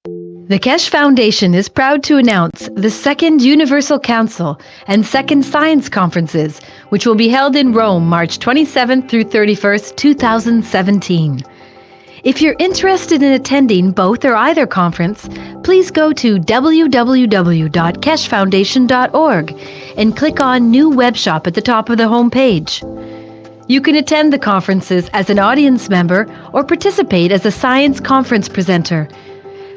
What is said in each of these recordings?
The Keshe Foundation is proud to announce the Second Universal Council and Second Science Conferences, which will be held in Rome, March 27th through 31st, 2017. If you're interested in attending both or either conference, please go to www.keshefoundation.org and click on New Web Shop at the top of the homepage. You can attend the conferences as an audience member or participate as a science conference presenter.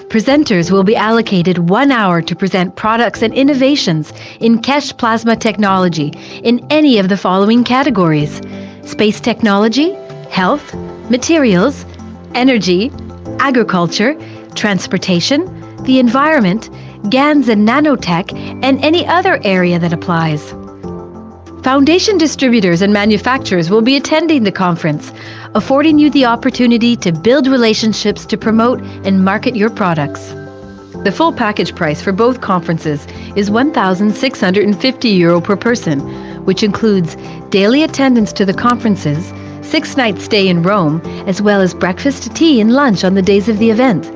Presenters will be allocated 1 hour to present products and innovations in Keshe plasma technology in any of the following categories: space technology, health, materials, energy, agriculture, transportation, the environment, GANs and nanotech, and any other area that applies. Foundation distributors and manufacturers will be attending the conference, affording you the opportunity to build relationships to promote and market your products. The full package price for both conferences is €1,650 per person, which includes daily attendance to the conferences, 6-night stay in Rome, as well as breakfast, tea, and lunch on the days of the event.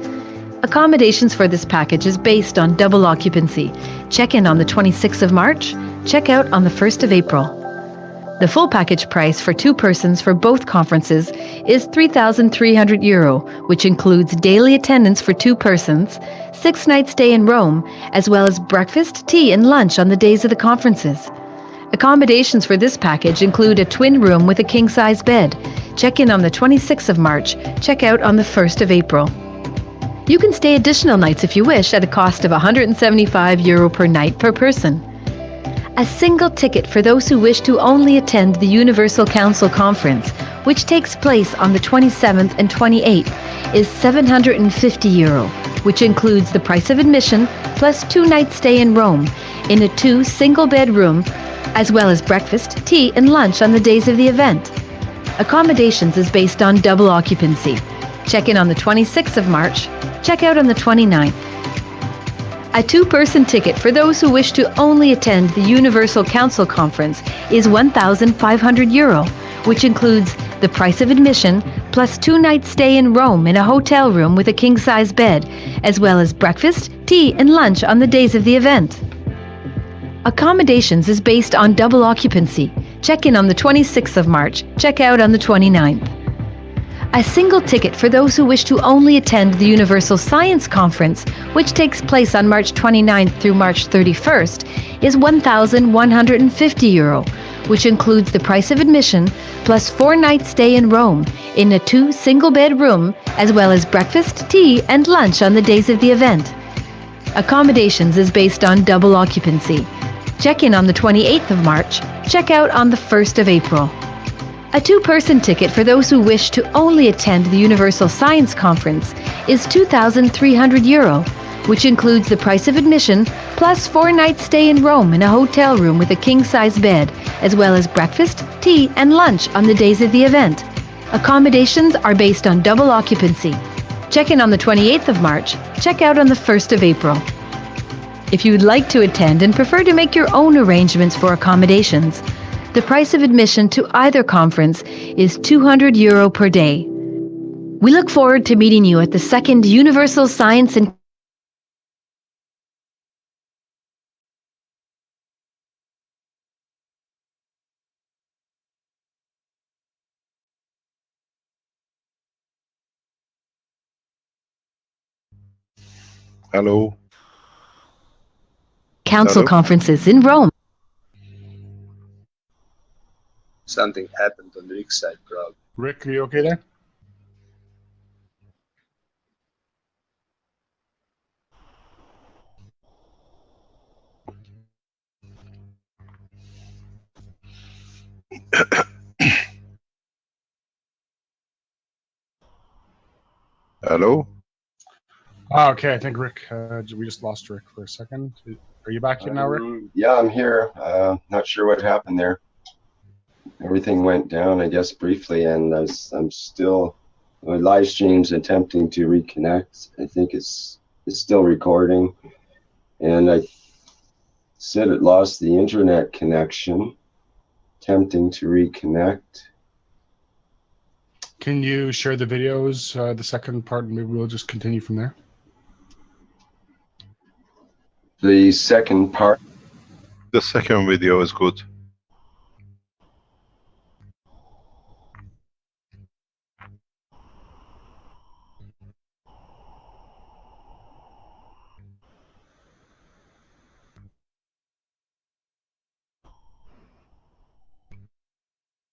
Accommodations for this package is based on double occupancy. Check-in on the 26th of March, check-out on the 1st of April. The full package price for 2 persons for both conferences is €3,300, which includes daily attendance for 2 persons, 6-night stay in Rome, as well as breakfast, tea, and lunch on the days of the conferences. Accommodations for this package include a twin room with a king-size bed. Check-in on the 26th of March, check-out on the 1st of April. You can stay additional nights if you wish at a cost of €175 per night per person. A single ticket for those who wish to only attend the Universal Council Conference, which takes place on the 27th and 28th, is €750, which includes the price of admission plus 2-night stay in Rome in a 2 single-bed room, as well as breakfast, tea, and lunch on the days of the event. Accommodations is based on double occupancy. Check-in on the 26th of March, check-out on the 29th. A 2-person ticket for those who wish to only attend the Universal Council Conference is €1,500, which includes the price of admission plus 2-night stay in Rome in a hotel room with a king-size bed, as well as breakfast, tea, and lunch on the days of the event. Accommodations is based on double occupancy. Check-in on the 26th of March, check-out on the 29th. A single ticket for those who wish to only attend the Universal Science Conference, which takes place on March 29th through March 31st, is €1,150, which includes the price of admission plus 4-night stay in Rome in a 2 single-bed room, as well as breakfast, tea, and lunch on the days of the event. Accommodations is based on double occupancy. Check-in on the 28th of March, check-out on the 1st of April. A 2-person ticket for those who wish to only attend the Universal Science Conference is €2,300, which includes the price of admission plus 4-night stay in Rome in a hotel room with a king-size bed, as well as breakfast, tea, and lunch on the days of the event. Accommodations are based on double occupancy. Check-in on the 28th of March, check-out on the 1st of April. If you would like to attend and prefer to make your own arrangements for accommodations, the price of admission to either conference is €200 per day. We look forward to meeting you at the Second Universal Science and Hello. Council conferences in Rome. Something happened on Rick's side, probably. Rick, are you okay there? Hello? Oh, okay, I think Rick, we just lost Rick for a second. Are you back here now, Rick? Yeah, I'm here. Not sure what happened there. Everything went down, I guess, briefly, and I'm still, my live stream's attempting to reconnect. I think it's still recording, and I said it lost the internet connection. Attempting to reconnect. Can you share the videos, the second part, and maybe we'll just continue from there? The second part. The second video is good.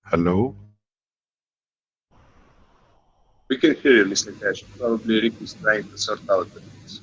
Hello? We can hear you, Mr. Keshe. Probably Rick is trying to sort out the things.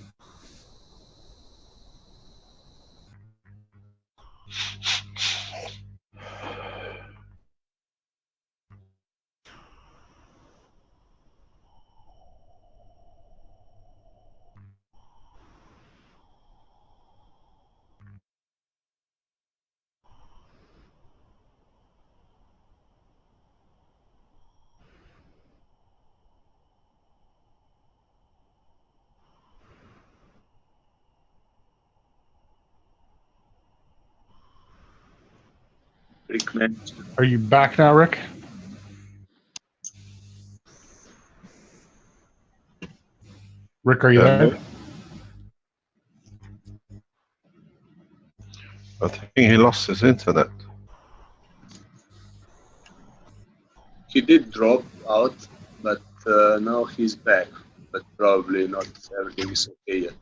Rick managed to. Are you back now, Rick? Rick, are you Hello? there? I think he lost his internet. He did drop out, but now he's back. But probably not everything is okay yet.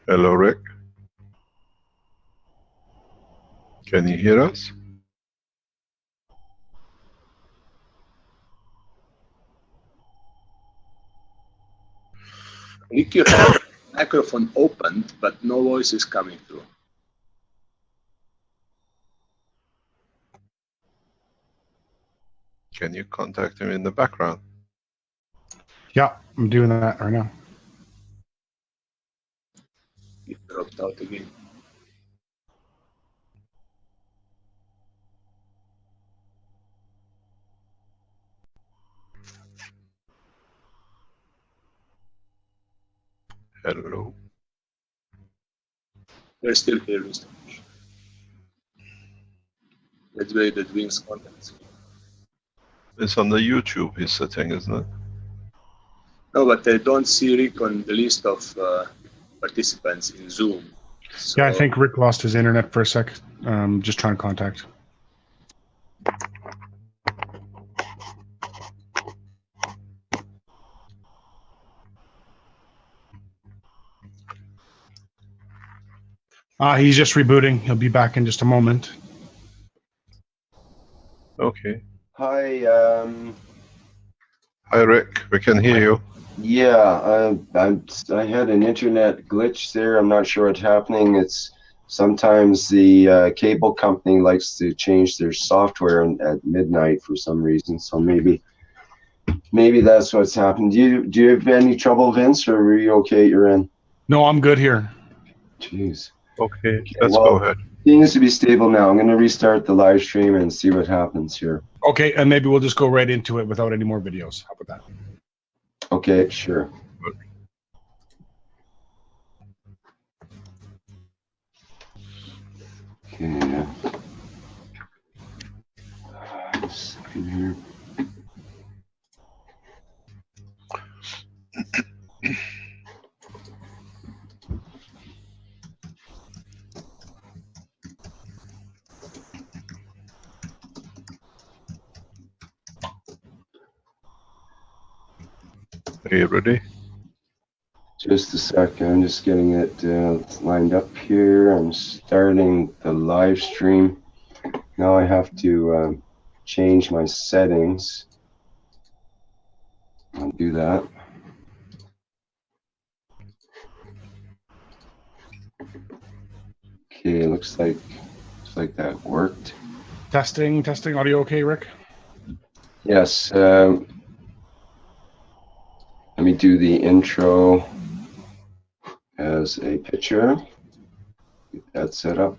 Hello, Rick? Can you hear us? Rick, you have microphone opened, but no voice is coming through. Can you contact him in the background? Yeah, I'm doing that right now. He dropped out again. Hello? We're still here, Mr. Keshe. Let's wait that Wings contacts. It's on the YouTube, his setting, isn't it? No, but I don't see Rick on the list of participants in Zoom. So Yeah, I think Rick lost his internet for a sec. Just trying to contact. He's just rebooting. He'll be back in just a moment. Okay. Hi. Hi, Rick. We can hear you. Yeah, I had an internet glitch there. I'm not sure what's happening. It's sometimes the cable company likes to change their software at midnight for some reason. So maybe that's what's happened. Do you have any trouble, Vince, or are you okay at your end? No, I'm good here. Jeez. Okay, let's well, go ahead. Seems to be stable now. I'm going to restart the live stream and see what happens here. Okay, and maybe we'll just go right into it without any more videos. How about that? Okay, sure. Okay. A second here. Are you ready? Just a second. I'm just getting it lined up here. I'm starting the live stream. Now I have to change my settings. I'll do that. Okay, looks like that worked. Testing. Audio okay, Rick? Yes. Let me do the intro as a picture. Get that set up.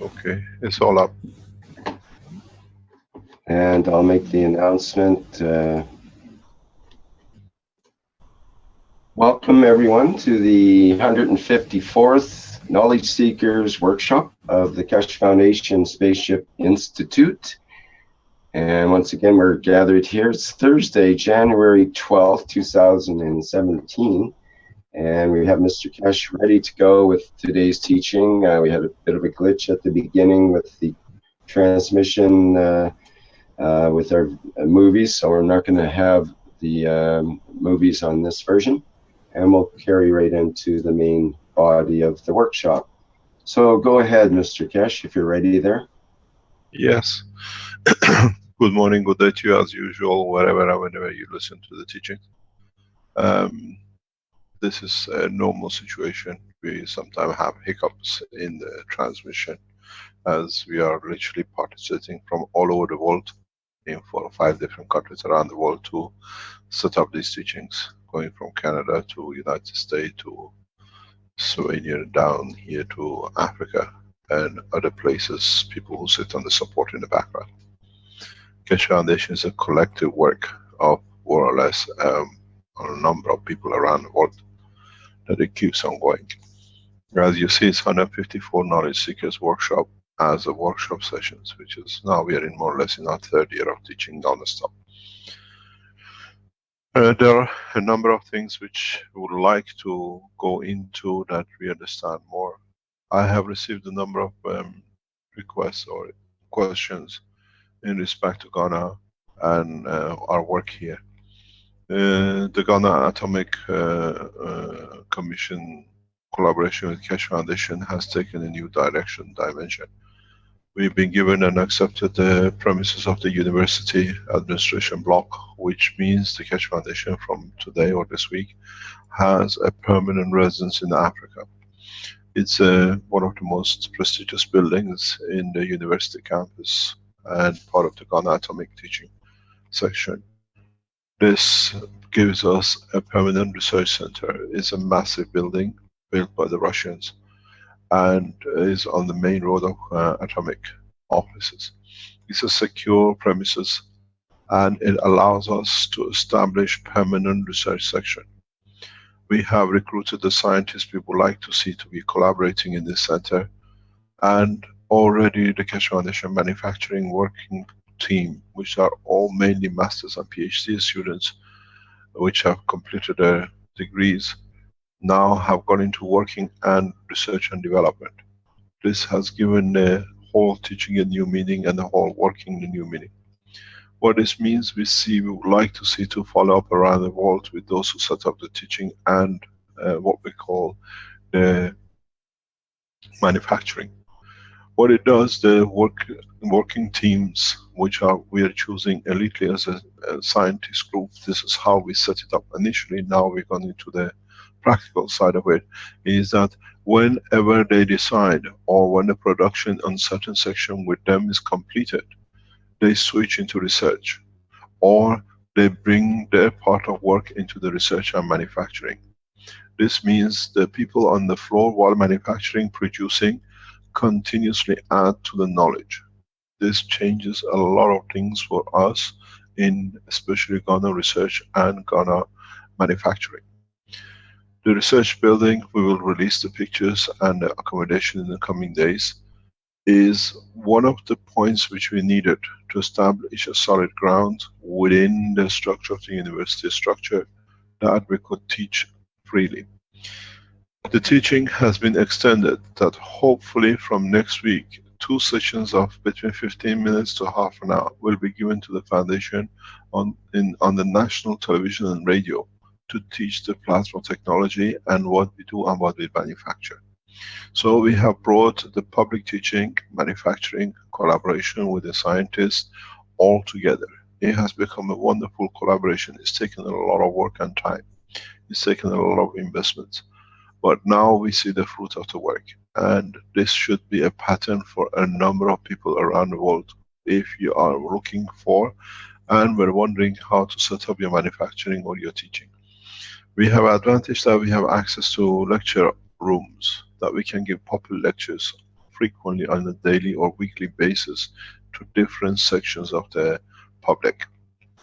Okay, it's all up. And I'll make the announcement. Welcome everyone to the 154th Knowledge Seekers Workshop of the Keshe Foundation Spaceship Institute. And once again, we're gathered here. It's Thursday, January 12th, 2017. And we have Mr. Keshe ready to go with today's teaching. We had a bit of a glitch at the beginning with the transmission with our movies, so we're not going to have the movies on this version. And we'll carry right into the main body of the workshop. So go ahead, Mr. Keshe, if you're ready there. Yes. Good morning, good day to you as usual, wherever and whenever you listen to the teaching. This is a normal situation. We sometimes have hiccups in the transmission as we are literally participating from all over the world in 4 or 5 different countries around the world to set up these teachings, going from Canada to United States to Slovenia down here to Africa and other places, people who sit on the support in the background. Keshe Foundation is a collective work of more or less a number of people around the world that it keeps on going. As you see, it's 154 Knowledge Seekers Workshop as a workshop sessions, which is now we are in more or less in our 3rd year of teaching non-stop. There are a number of things which we would like to go into that we understand more. I have received a number of requests or questions in respect to Ghana and our work here. The Ghana Atomic Commission collaboration with Keshe Foundation has taken a new dimension. We've been given and accepted the premises of the university administration block, which means the Keshe Foundation from today or this week has a permanent residence in Africa. It's one of the most prestigious buildings in the university campus and part of the Ghana Atomic Teaching section. This gives us a permanent research center. It's a massive building built by the Russians and is on the main road of atomic offices. It's a secure premises and it allows us to establish permanent research section. We have recruited the scientists we would like to see to be collaborating in this center, and already the Keshe Foundation manufacturing working team, which are all mainly masters and PhD students which have completed their degrees, now have gone into working and research and development. This has given the whole teaching a new meaning and the whole working a new meaning. What this means, we would like to see to follow up around the world with those who set up the teaching and what we call the manufacturing. What it does, the working teams, which we are choosing elitely as a scientist group, this is how we set it up initially. Now we're going into the practical side of it, is that whenever they decide or when the production on certain section with them is completed, they switch into research or they bring their part of work into the research and manufacturing. This means the people on the floor while manufacturing, producing, continuously add to the knowledge. This changes a lot of things for us in especially Ghana research and Ghana manufacturing. The research building, we will release the pictures and the accommodation in the coming days, is one of the points which we needed to establish a solid ground within the structure of the university structure that we could teach freely. The teaching has been extended that hopefully from next week, 2 sessions of between 15 minutes to half an hour will be given to the foundation on the national television and radio to teach the plasma technology and what we do and what we manufacture. So we have brought the public teaching, manufacturing, collaboration with the scientists all together. It has become a wonderful collaboration. It's taken a lot of work and time. It's taken a lot of investments. But now we see the fruit of the work, and this should be a pattern for a number of people around the world. If you are looking for and we're wondering how to set up your manufacturing or your teaching, we have advantage that we have access to lecture rooms that we can give popular lectures frequently on a daily or weekly basis to different sections of the public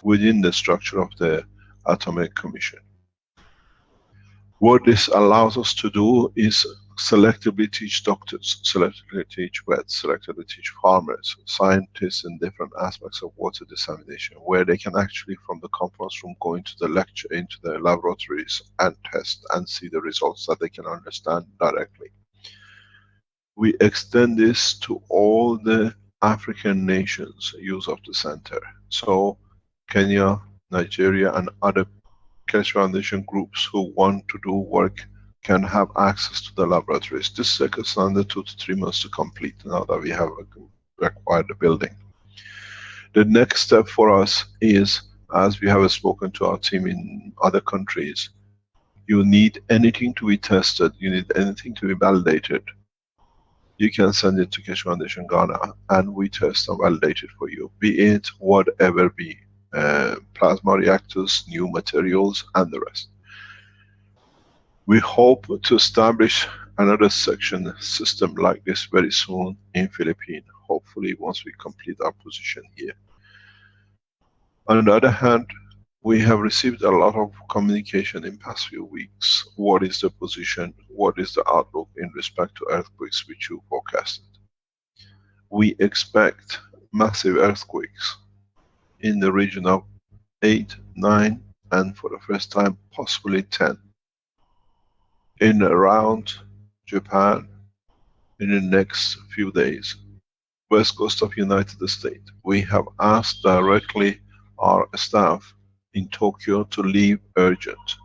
within the structure of the Atomic Commission. What this allows us to do is selectively teach doctors, selectively teach vets, selectively teach farmers, scientists in different aspects of water dissemination, where they can actually from the conference room go into the lecture, into the laboratories and test and see the results that they can understand directly. We extend this to all the African nations use of the center. So Kenya, Nigeria and other Keshe Foundation groups who want to do work can have access to the laboratories. This is under 2 to 3 months to complete now that we have acquired the building. The next step for us is, as we have spoken to our team in other countries, you need anything to be tested, you need anything to be validated, you can send it to Keshe Foundation Ghana and we test and validate it for you, be it whatever be, plasma reactors, new materials and the rest. We hope to establish another section system like this very soon in Philippines, hopefully once we complete our position here. On the other hand, we have received a lot of communication in past few weeks. What is the position? What is the outlook in respect to earthquakes which you forecasted? We expect massive earthquakes in the region of 8, 9 and for the first time possibly 10. In around Japan in the next few days. West coast of United States. We have asked directly our staff in Tokyo to leave urgent.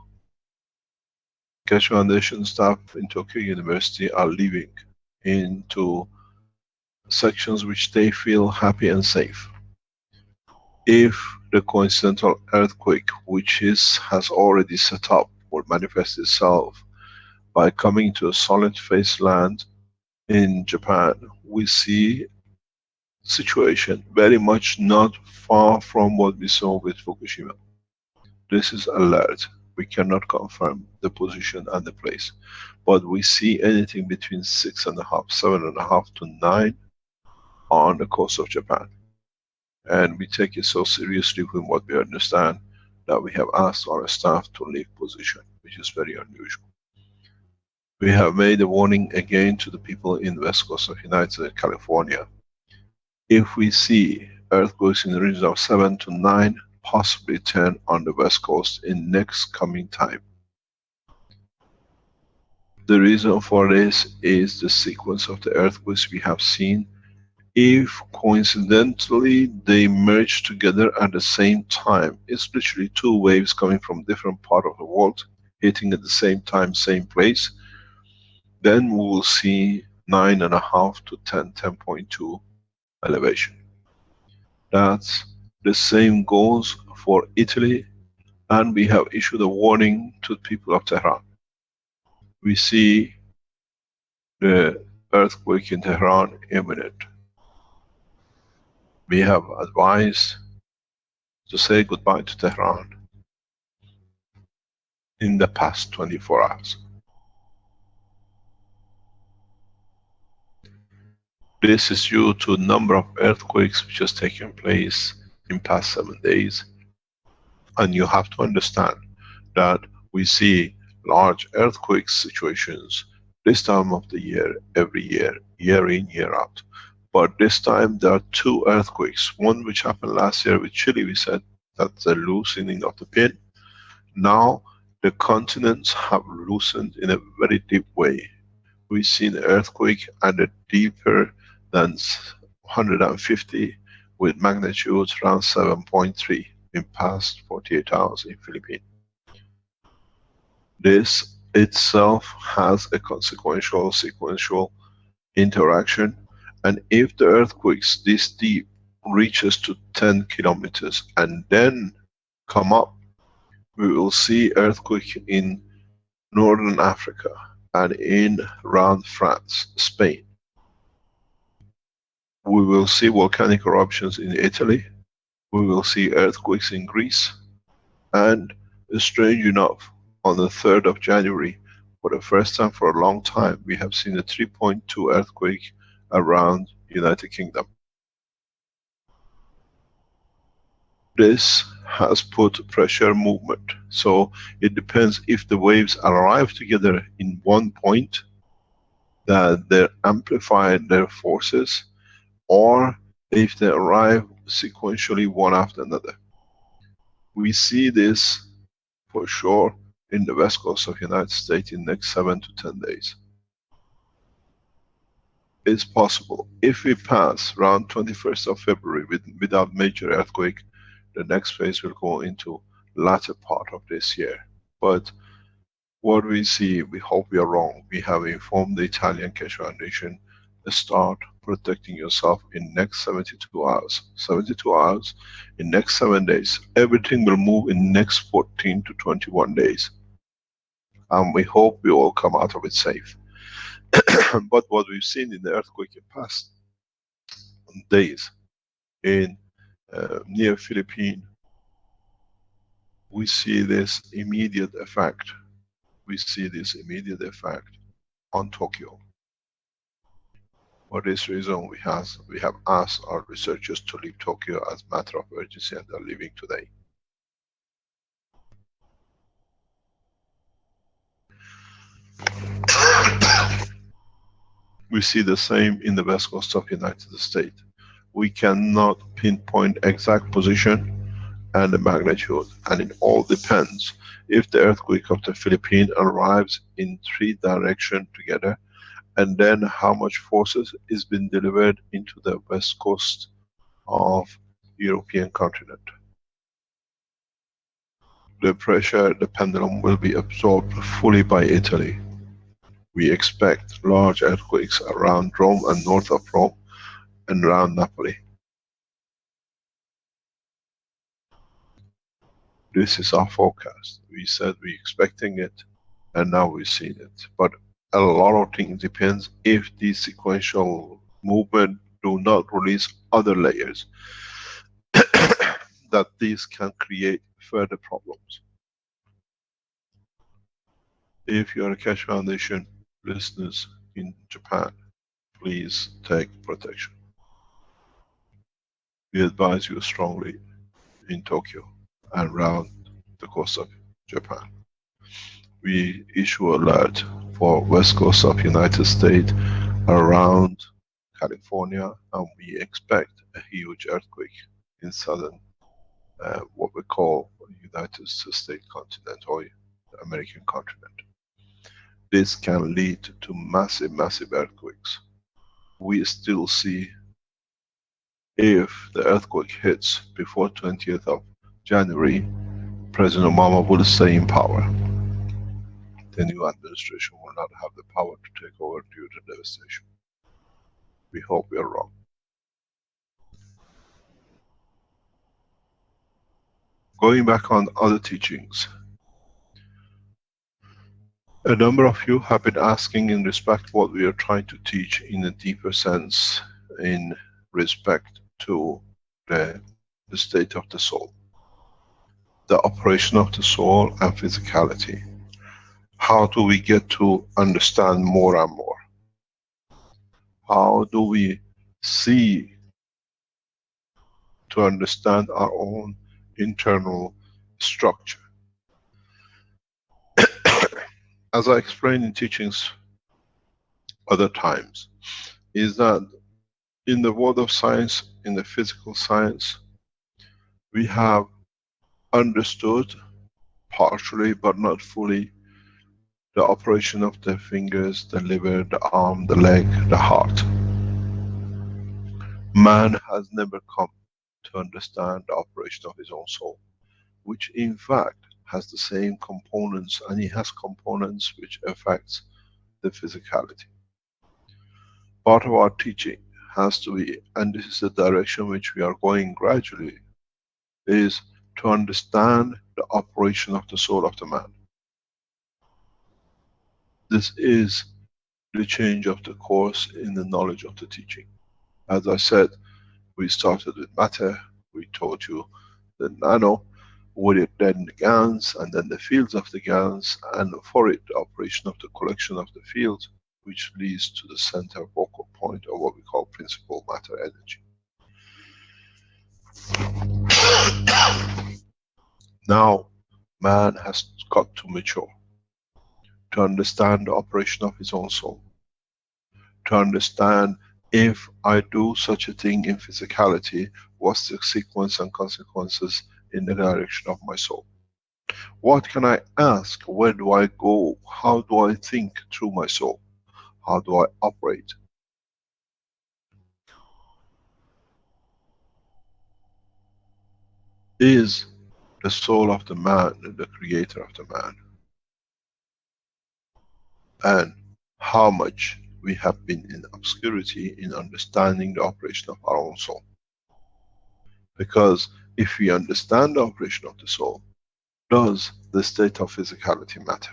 Keshe Foundation staff in Tokyo University are leaving into sections which they feel happy and safe. If the coincidental earthquake, which has already set up, will manifest itself by coming to a solid face land in Japan, we see situation very much not far from what we saw with Fukushima. This is alert. We cannot confirm the position and the place, but we see anything between 6.5, 7.5 to 9 on the coast of Japan. And we take it so seriously from what we understand that we have asked our staff to leave position, which is very unusual. We have made a warning again to the people in the west coast of United States, California. If we see earthquakes in the region of 7 to 9, possibly 10 on the west coast in next coming time. The reason for this is the sequence of the earthquakes we have seen. If coincidentally they merge together at the same time, it's literally two waves coming from different part of the world, hitting at the same time, same place, then we will see 9.5 to 10, 10.2 elevation. That's the same goes for Italy, and we have issued a warning to the people of Tehran. We see the earthquake in Tehran imminent. We have advised to say goodbye to Tehran in the past 24 hours. This is due to a number of earthquakes which has taken place in past 7 days. And you have to understand that we see large earthquake situations this time of the year, every year, year in, year out. But this time there are two earthquakes. One which happened last year with Chile, we said that's the loosening of the pin. Now the continents have loosened in a very deep way. We've seen an earthquake at a deeper than 150 with magnitude around 7.3 in past 48 hours in Philippines. This itself has a consequential, sequential interaction, and if the earthquakes this deep reaches to 10 kilometers and then come up, we will see earthquake in Northern Africa and in around France, Spain. We will see volcanic eruptions in Italy. We will see earthquakes in Greece. And strange enough, on the 3rd of January, for the first time for a long time, we have seen a 3.2 earthquake around United Kingdom. This has put pressure movement. So it depends if the waves arrive together in one point, that they amplify their forces, or if they arrive sequentially one after another. We see this for sure in the west coast of United States in next 7 to 10 days. It's possible. If we pass around 21st of February without major earthquake, the next phase will go into latter part of this year. But what we see, we hope we are wrong. We have informed the Italian Keshe Foundation, start protecting yourself in next 72 hours. 72 hours, in next 7 days. Everything will move in next 14 to 21 days. And we hope we all come out of it safe. But what we've seen in the earthquake in past days in near Philippines, we see this immediate effect. We see this immediate effect on Tokyo. For this reason, we have asked our researchers to leave Tokyo as a matter of urgency, and they're leaving today. We see the same in the west coast of United States. We cannot pinpoint exact position and the magnitude, and it all depends if the earthquake of the Philippines arrives in 3 directions together, and then how much forces is being delivered into the west coast of European continent. The pressure, the pendulum will be absorbed fully by Italy. We expect large earthquakes around Rome and north of Rome and around Napoli. This is our forecast. We said we're expecting it, and now we've seen it. But a lot of things depends if these sequential movement do not release other layers that these can create further problems. If you are a Keshe Foundation listeners in Japan, please take protection. We advise you strongly in Tokyo and around the coast of Japan. We issue alert for west coast of United States, around California, and we expect a huge earthquake in southern, what we call United States continent or the American continent. This can lead to massive, massive earthquakes. We still see, if the earthquake hits before 20th of January, President Obama will stay in power. The new administration will not have the power to take over due to devastation. We hope we are wrong. Going back on other teachings, a number of you have been asking in respect what we are trying to teach in a deeper sense in respect to the state of the soul, the operation of the soul and physicality. How do we get to understand more and more? How do we see to understand our own internal structure? As I explained in teachings other times, is that in the world of science, in the physical science, we have understood partially but not fully the operation of the fingers, the liver, the arm, the leg, the heart. Man has never come to understand the operation of his own soul, which in fact has the same components, and he has components which affects the physicality. Part of our teaching has to be, and this is the direction which we are going gradually, is to understand the operation of the soul of the man. This is the change of the course in the knowledge of the teaching. As I said, we started with matter, we taught you the nano, with it then the GANs, and then the fields of the GANs, and for it the operation of the collection of the fields, which leads to the center focal point of what we call principal matter energy. Now, man has got to mature to understand the operation of his own soul. to understand if I do such a thing in physicality, what's the sequence and consequences in the direction of my soul? What can I ask? Where do I go? How do I think through my soul? How do I operate? Is the soul of the man the creator of the man? And how much we have been in obscurity in understanding the operation of our own soul. Because if we understand the operation of the soul, does the state of physicality matter?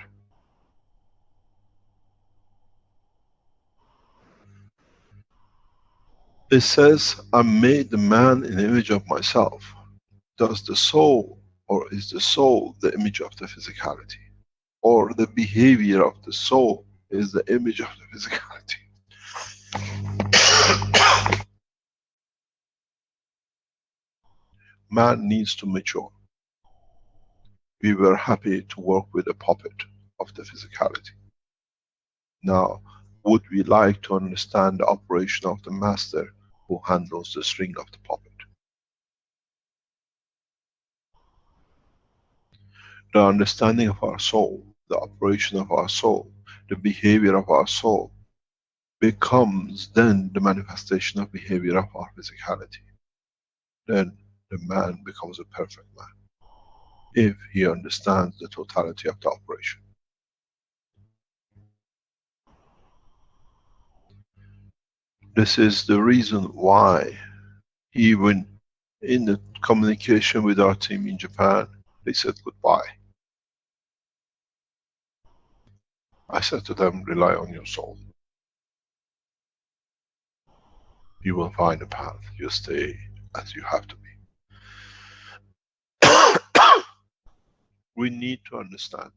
It says, I made the man in the image of myself. Does the soul, or is the soul the image of the physicality? Or the behavior of the soul is the image of the physicality? Man needs to mature. We were happy to work with a puppet of the physicality. Now, would we like to understand the operation of the master who handles the string of the puppet? The understanding of our soul, the operation of our soul, the behavior of our soul becomes then the manifestation of behavior of our physicality. Then the man becomes a perfect man, if he understands the totality of the operation. This is the reason why, even in the communication with our team in Japan, they said goodbye. I said to them, rely on your soul. You will find a path. You stay as you have to be. We need to understand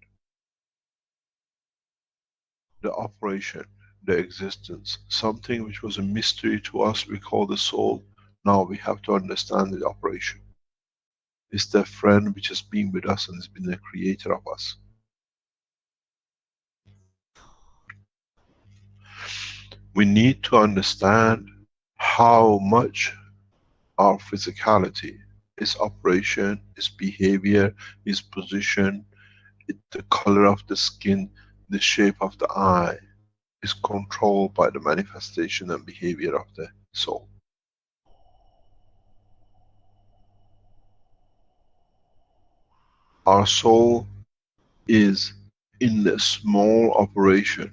the operation, the existence, something which was a mystery to us, we call the soul. Now we have to understand the operation. It's the friend which has been with us and has been the creator of us. We need to understand how much our physicality, its operation, its behavior, its position, the color of the skin, the shape of the eye, is controlled by the manifestation and behavior of the soul. Our soul is, in a small operation,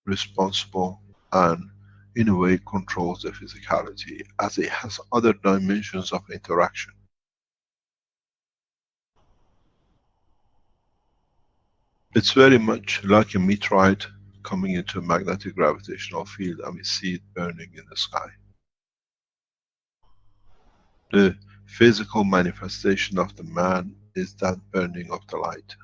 responsible and in a way controls the physicality, as it has other dimensions of interaction. It's very much like a meteorite coming into a magnetic gravitational field and we see it burning in the sky. The physical manifestation of the man is that burning of the light,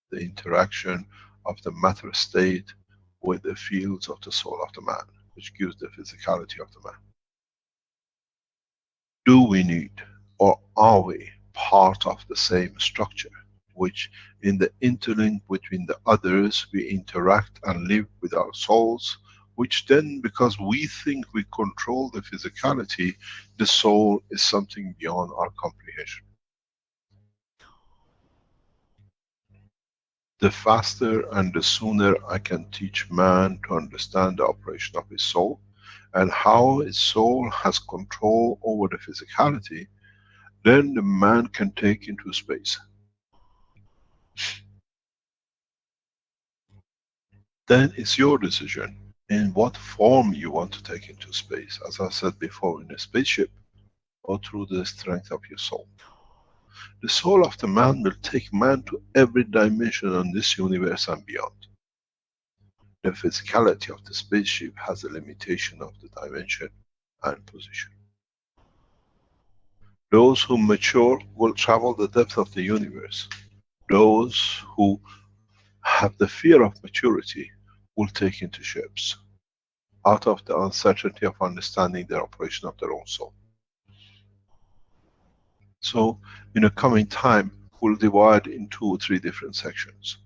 the interaction of the matter state with the fields of the soul of the man, which gives the physicality of the man. Do we need, or are we part of the same structure, which in the interlink between the others we interact and live with our souls, which then, because we think we control the physicality, the soul is something beyond our comprehension. The faster and the sooner I can teach man to understand the operation of his soul and how his soul has control over the physicality, then the man can take into space. Then it's your decision in what form you want to take into space, as I said before, in a spaceship or through the strength of your soul. The soul of the man will take man to every dimension on this universe and beyond. The physicality of the spaceship has a limitation of the dimension and position. Those who mature will travel the depth of the universe. Those who have the fear of maturity will take into ships, out of the uncertainty of understanding the operation of their own soul. So, in a coming time, we'll divide in 2 or 3 different sections.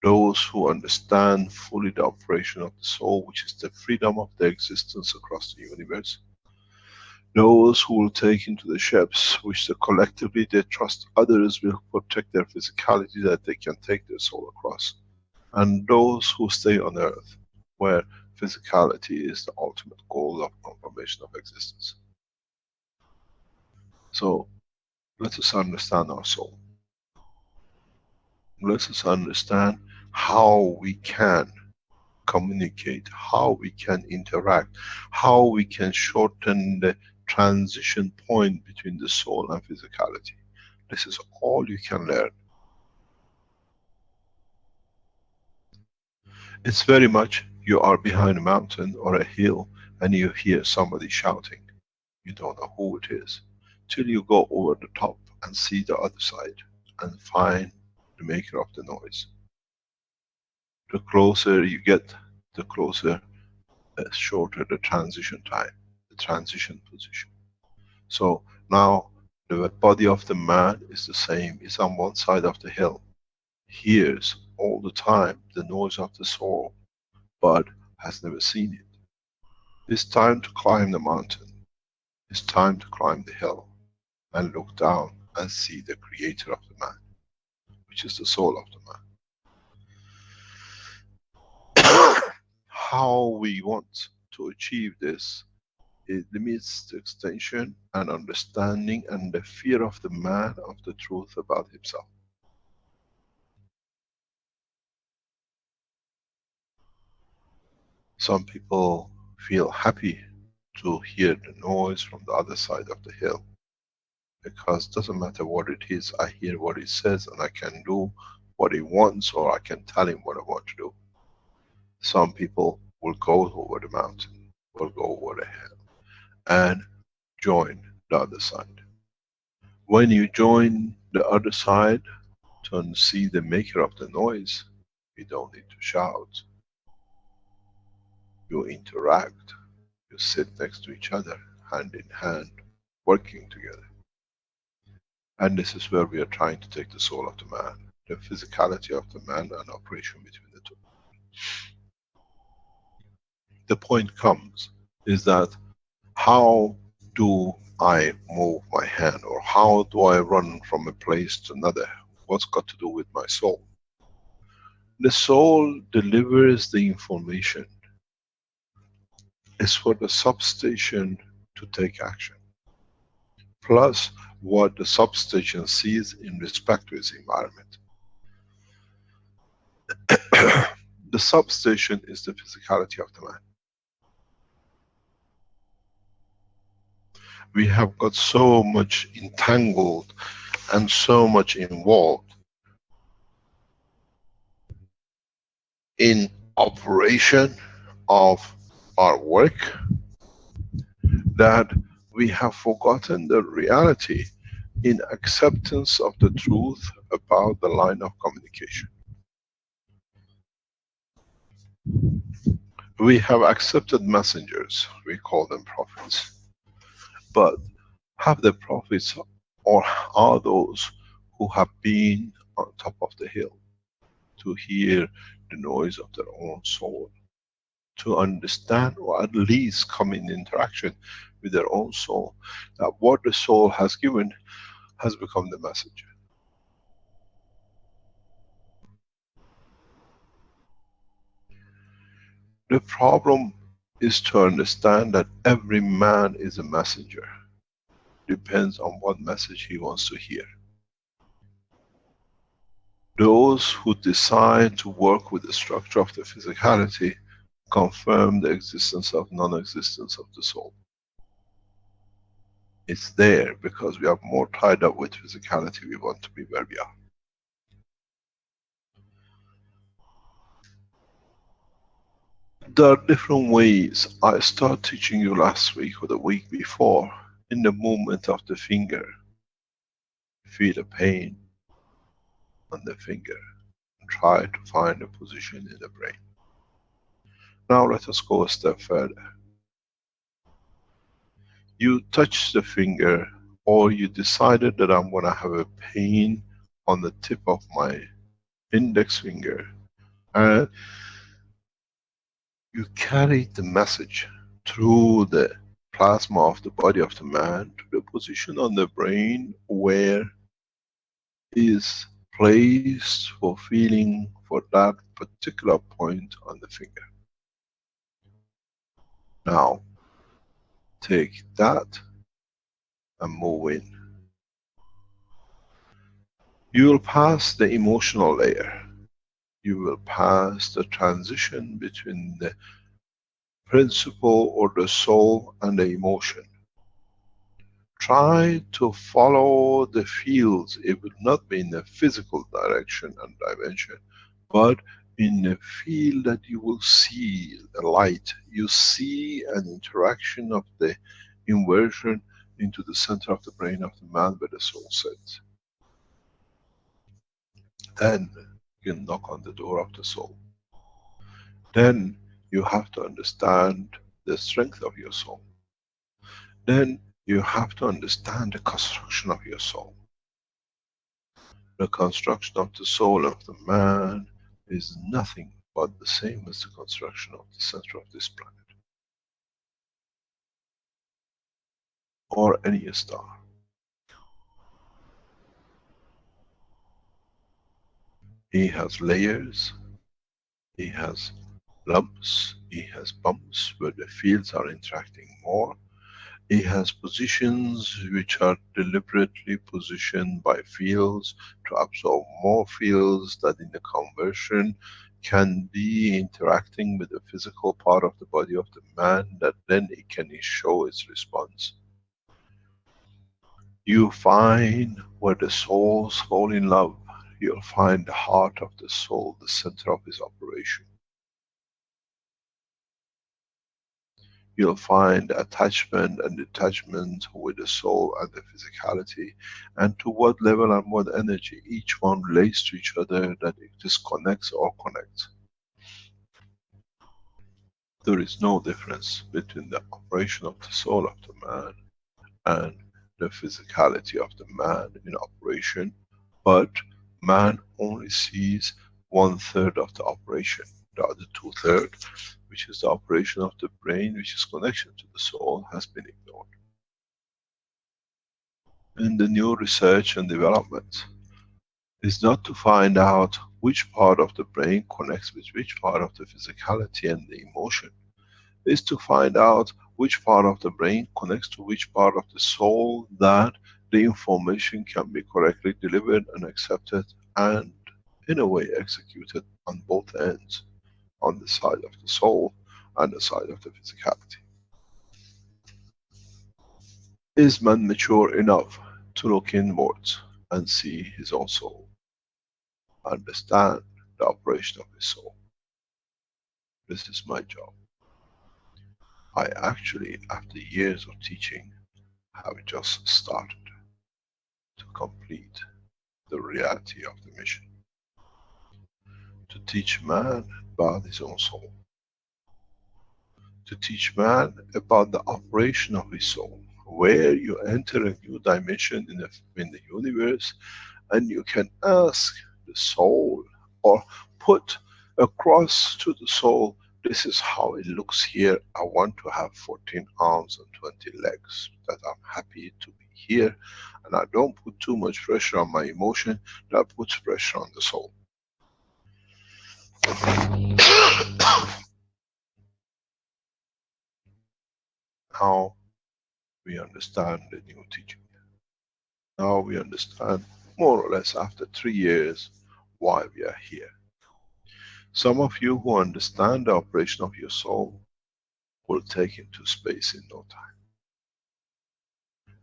Those who understand fully the operation of the soul, which is the freedom of their existence across the universe. Those who will take into the ships, which collectively they trust others will protect their physicality, that they can take their soul across. And those who stay on earth, where physicality is the ultimate goal of confirmation of existence. So let us understand our soul. Let us understand how we can communicate, how we can interact, how we can shorten the transition point between the soul and physicality. This is all you can learn. It's very much you are behind a mountain or a hill and you hear somebody shouting. You don't know who it is till you go over the top and see the other side and find the maker of the noise. The closer you get, the closer, shorter the transition time, the transition position. So now the body of the man is the same, it's on one side of the hill, hears all the time the noise of the soul, but has never seen it. It's time to climb the mountain, it's time to climb the hill and look down and see the creator of the man, which is the soul of the man. How we want to achieve this, it limits the extension and understanding and the fear of the man of the truth about himself. Some people feel happy to hear the noise from the other side of the hill, because it doesn't matter what it is, I hear what it says and I can do what he wants, or I can tell him what I want to do. Some people will go over the mountain, will go over the hill and join the other side. When you join the other side to see the maker of the noise, you don't need to shout. You interact, you sit next to each other, hand in hand, working together. And this is where we are trying to take the soul of the man, the physicality of the man and operation between the two. The point comes, is that how do I move my hand, or how do I run from a place to another? What's got to do with my soul? The soul delivers the information. It's for the substation to take action. Plus what the substation sees in respect to its environment. The substation is the physicality of the man. We have got so much entangled and so much involved in operation of our work that we have forgotten the reality in acceptance of the truth about the line of communication. We have accepted messengers, we call them prophets. But have the prophets, or are those who have been on top of the hill to hear the noise of their own soul, to understand or at least come in interaction with their own soul, that what the soul has given has become the messenger. The problem is to understand that every man is a messenger. Depends on what message he wants to hear. Those who decide to work with the structure of the physicality confirm the existence of non-existence of the soul. It's there because we are more tied up with physicality, we want to be where we are. There are different ways. I started teaching you last week or the week before, in the movement of the finger. Feel a pain on the finger and try to find a position in the brain. Now let us go a step further. You touch the finger, or you decided that I'm going to have a pain on the tip of my index finger, And you carry the message through the plasma of the body of the man to the position on the brain where is placed for feeling for that particular point on the finger. Now, take that and move in. You will pass the emotional layer. You will pass the transition between the principle or the soul and the emotion. Try to follow the fields. It will not be in the physical direction and dimension, but in the field that you will see the light. You see an interaction of the inversion into the center of the brain of the man where the soul sits. Then you can knock on the door of the soul. Then you have to understand the strength of your soul. Then you have to understand the construction of your soul. The construction of the soul of the man is nothing but the same as the construction of the center of this planet. Or any star. He has layers, he has lumps, he has bumps where the fields are interacting more. He has positions which are deliberately positioned by fields to absorb more fields that in the conversion can be interacting with the physical part of the body of the man, that then it can show its response. You find where the souls fall in love, you'll find the heart of the soul, the center of his operation. You'll find attachment and detachment with the soul and the physicality, and to what level and what energy each one relates to each other, that it disconnects or connects. There is no difference between the operation of the soul of the man and the physicality of the man in operation, but man only sees 1/3 of the operation. The other 2/3, which is the operation of the brain, which is connection to the soul, has been ignored. And the new research and development is not to find out which part of the brain connects with which part of the physicality and the emotion. Is to find out which part of the brain connects to which part of the soul, that the information can be correctly delivered and accepted and in a way executed on both ends, on the side of the soul and the side of the physicality. Is man mature enough to look inwards and see his own soul, understand the operation of his soul? This is my job. I actually, after years of teaching, have just started to complete the reality of the mission. To teach man about his own soul. To teach man about the operation of his soul. Where you enter a new dimension in the universe, and you can ask the soul, or put across to the soul, this is how it looks here. I want to have 14 arms and 20 legs, that I'm happy to be here, and I don't put too much pressure on my emotion, that puts pressure on the soul. Now we understand the new teaching. Now we understand, more or less after 3 years, why we are here. Some of you who understand the operation of your soul will take into space in no time.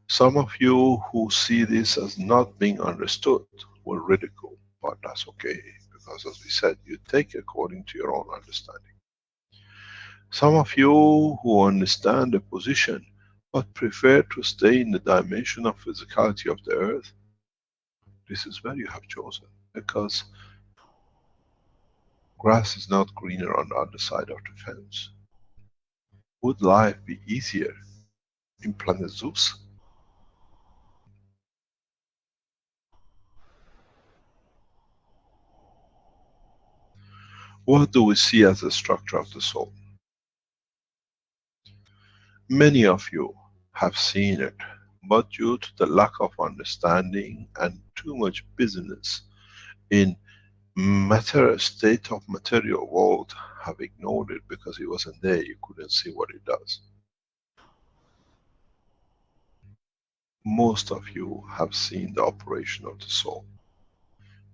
Some of you who see this as not being understood will ridicule, but that's okay, because as we said, you take according to your own understanding. Some of you who understand the position, but prefer to stay in the dimension of physicality of the earth, this is where you have chosen, because grass is not greener on the other side of the fence. Would life be easier in planet Zeus? What do we see as the structure of the soul? Many of you have seen it, but due to the lack of understanding and too much busyness in matter, state of material world, have ignored it because it wasn't there, you couldn't see what it does. Most of you have seen the operation of the soul,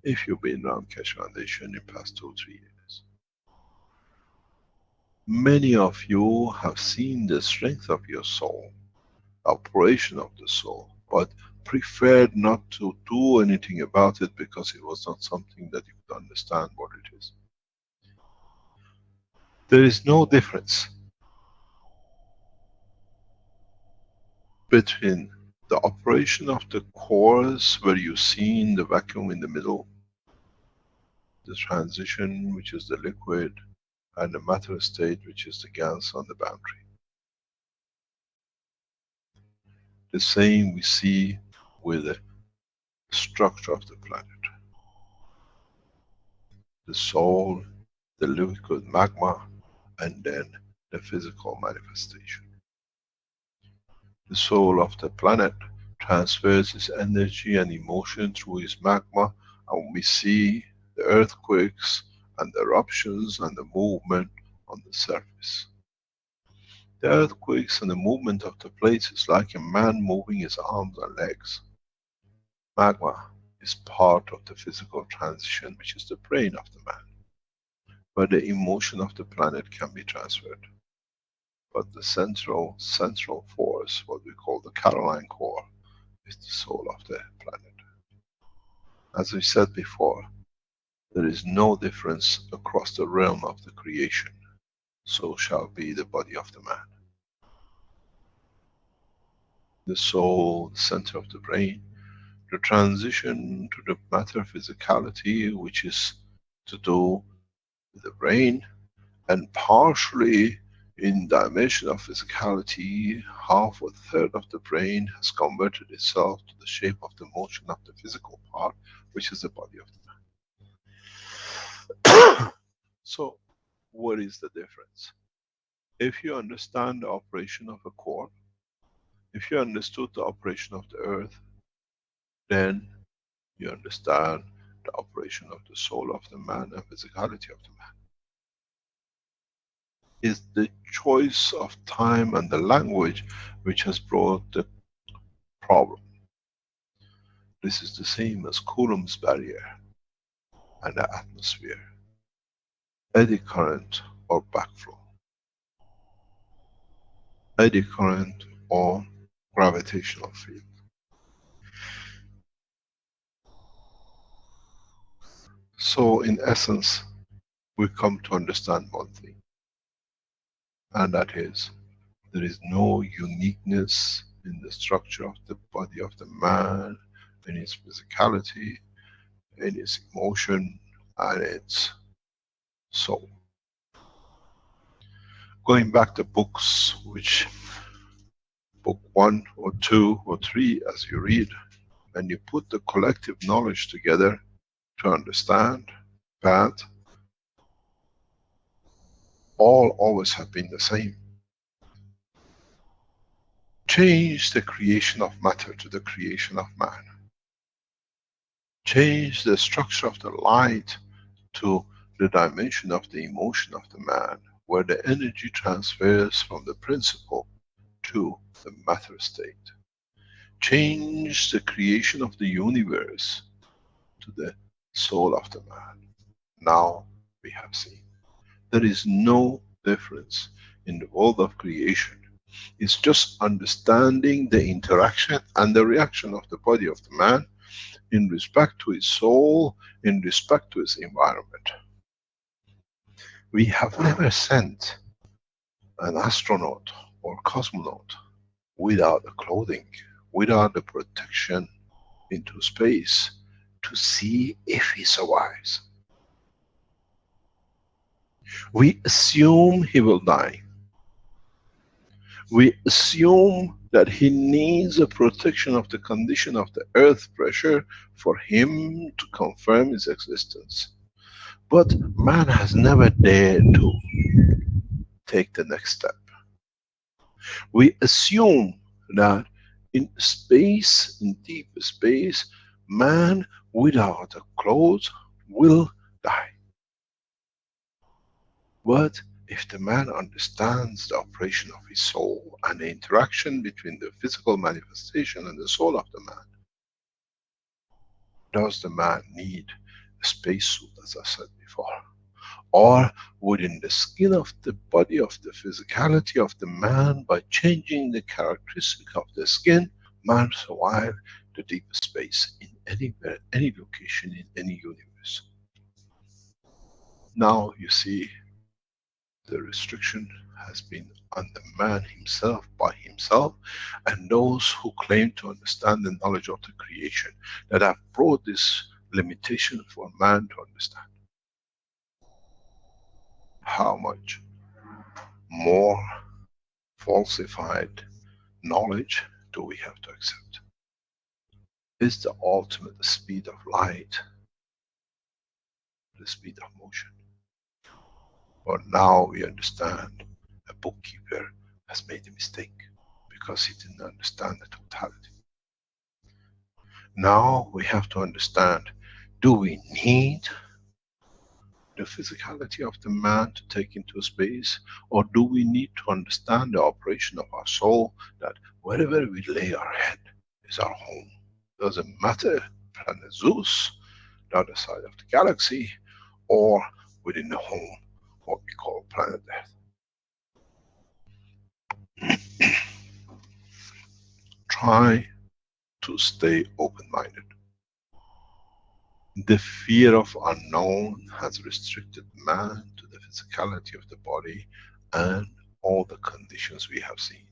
if you've been around Keshe Foundation in past 2-3 years. Many of you have seen the strength of your soul, the operation of the soul, but preferred not to do anything about it because it was not something that you could understand what it is. There is no difference between the operation of the cores, where you see the vacuum in the middle, the transition, which is the liquid, and the matter state, which is the gas on the boundary. The same we see with the structure of the planet. The soul, the liquid magma, and then the physical manifestation. The soul of the planet transfers its energy and emotion through its magma, and we see the earthquakes and the eruptions and the movement on the surface. The earthquakes and the movement of the plates is like a man moving his arms and legs. Magma is part of the physical transition, which is the brain of the man, where the emotion of the planet can be transferred. But the central force, what we call the Caroline core, is the soul of the planet. As we said before, there is no difference across the realm of the creation. So shall be the body of the man. The soul, the center of the brain, the transition to the matter physicality, which is to do with the brain, and partially in dimension of physicality, half or third of the brain has converted itself to the shape of the motion of the physical part, which is the body of the man. So, what is the difference? If you understand the operation of a core, if you understood the operation of the earth, then you understand the operation of the soul of the man and physicality of the man. Is the choice of time and the language which has brought the problem. This is the same as Coulomb's barrier and the atmosphere, eddy current or backflow, eddy current or gravitational field. So in essence, we come to understand one thing, and that is, there is no uniqueness in the structure of the body of the man, in its physicality, in its emotion, and its soul. Going back to books, which book 1 or 2 or 3 as you read, and you put the collective knowledge together to understand that all always have been the same. Change the creation of matter to the creation of man. Change the structure of the light to the dimension of the emotion of the man, where the energy transfers from the principle to the matter state. Change the creation of the universe to the soul of the man. Now we have seen. There is no difference in the world of creation. It's just understanding the interaction and the reaction of the body of the man in respect to his soul, in respect to his environment. We have never sent an astronaut or cosmonaut without the clothing, without the protection into space to see if he survives. We assume he will die. We assume that he needs a protection of the condition of the earth pressure for him to confirm his existence. But man has never dared to take the next step. We assume that in space, in deep space, man without a clothes will die. But if the man understands the operation of his soul and the interaction between the physical manifestation and the soul of the man, does the man need a spacesuit, as I said before? Or within the skin of the body of the physicality of the man, by changing the characteristic of the skin, man survive the deep space in anywhere, any location, in any universe. Now you see the restriction has been on the man himself, by himself, and those who claim to understand the knowledge of the creation, that have brought this limitation for man to understand. How much more falsified knowledge do we have to accept? Is the ultimate speed of light the speed of motion? But now we understand a bookkeeper has made a mistake because he didn't understand the totality. Now we have to understand, do we need the physicality of the man to take into space, or do we need to understand the operation of our soul, that wherever we lay our head is our home? Doesn't matter, planet Zeus, the other side of the galaxy, or within the home, what we call planet Earth. Try to stay open-minded. The fear of unknown has restricted man to the physicality of the body and all the conditions we have seen.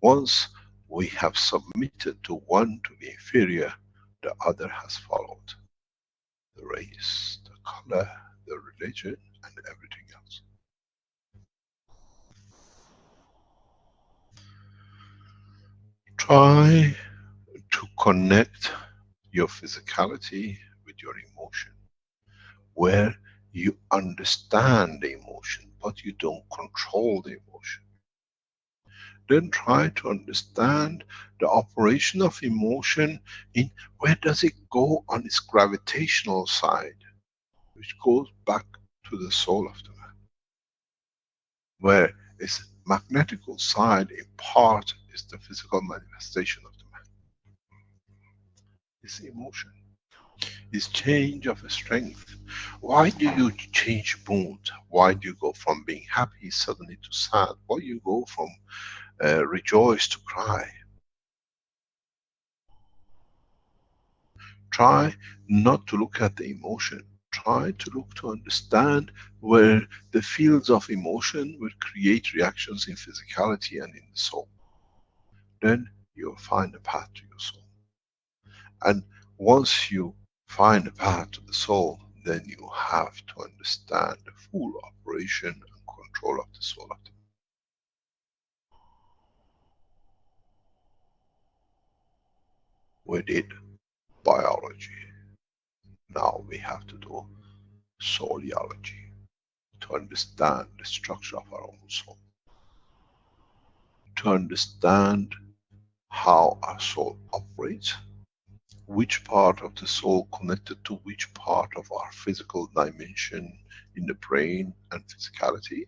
Once we have submitted to one to be inferior, the other has followed. The race, the color, the religion, and everything else. Try to connect your physicality with your emotion, where you understand the emotion, but you don't control the emotion. Then try to understand the operation of emotion in where does it go on its gravitational side, which goes back to the soul of the man. Where its magnetical side in part is the physical manifestation of the man. It's emotion. It's change of strength. Why do you change mood? Why do you go from being happy suddenly to sad? Why do you go from rejoice to cry? Try not to look at the emotion. Try to look to understand where the fields of emotion will create reactions in physicality and in the soul. Then you'll find a path to your soul. And once you find a path to the soul, then you have to understand the full operation and control of the soul of the. We did biology. Now we have to do soulology, to understand the structure of our own soul. To understand how our soul operates, which part of the soul connected to which part of our physical dimension in the brain and physicality.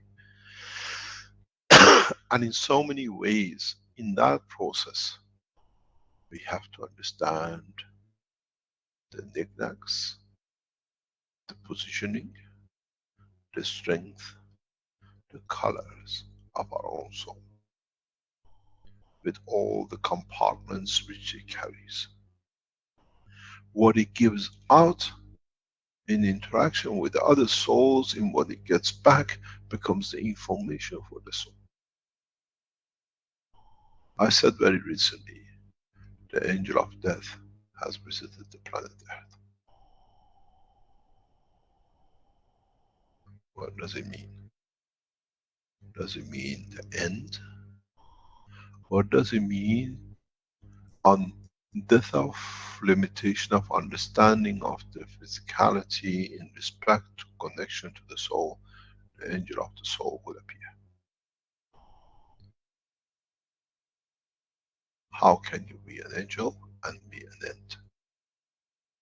And in so many ways, in that process, we have to understand the knickknacks, the positioning, the strength, the colors of our own soul, with all the compartments which it carries. What it gives out in interaction with the other souls, in what it gets back, becomes the information for the soul. I said very recently, the angel of death has visited the planet Earth. What does it mean? Does it mean the end? Or does it mean on death of limitation of understanding of the physicality in respect to connection to the soul, the angel of the soul will appear. How can you be an angel and be an end?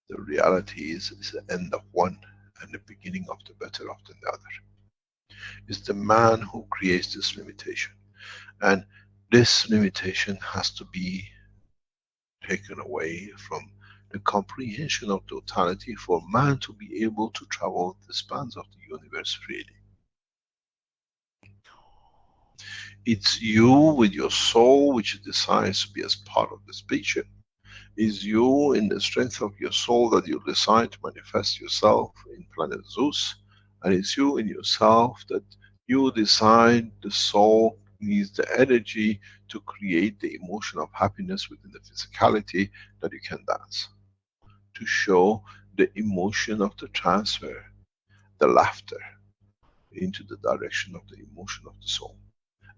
The reality is the end of one and the beginning of the better of the other. It's the man who creates this limitation. And this limitation has to be taken away from the comprehension of totality for man to be able to travel the spans of the universe freely. It's you with your soul which decides to be as part of the spaceship. It's you in the strength of your soul that you decide to manifest yourself in planet Zeus. And it's you in yourself that you decide the soul needs the energy to create the emotion of happiness within the physicality that you can dance. To show the emotion of the transfer, the laughter, into the direction of the emotion of the soul.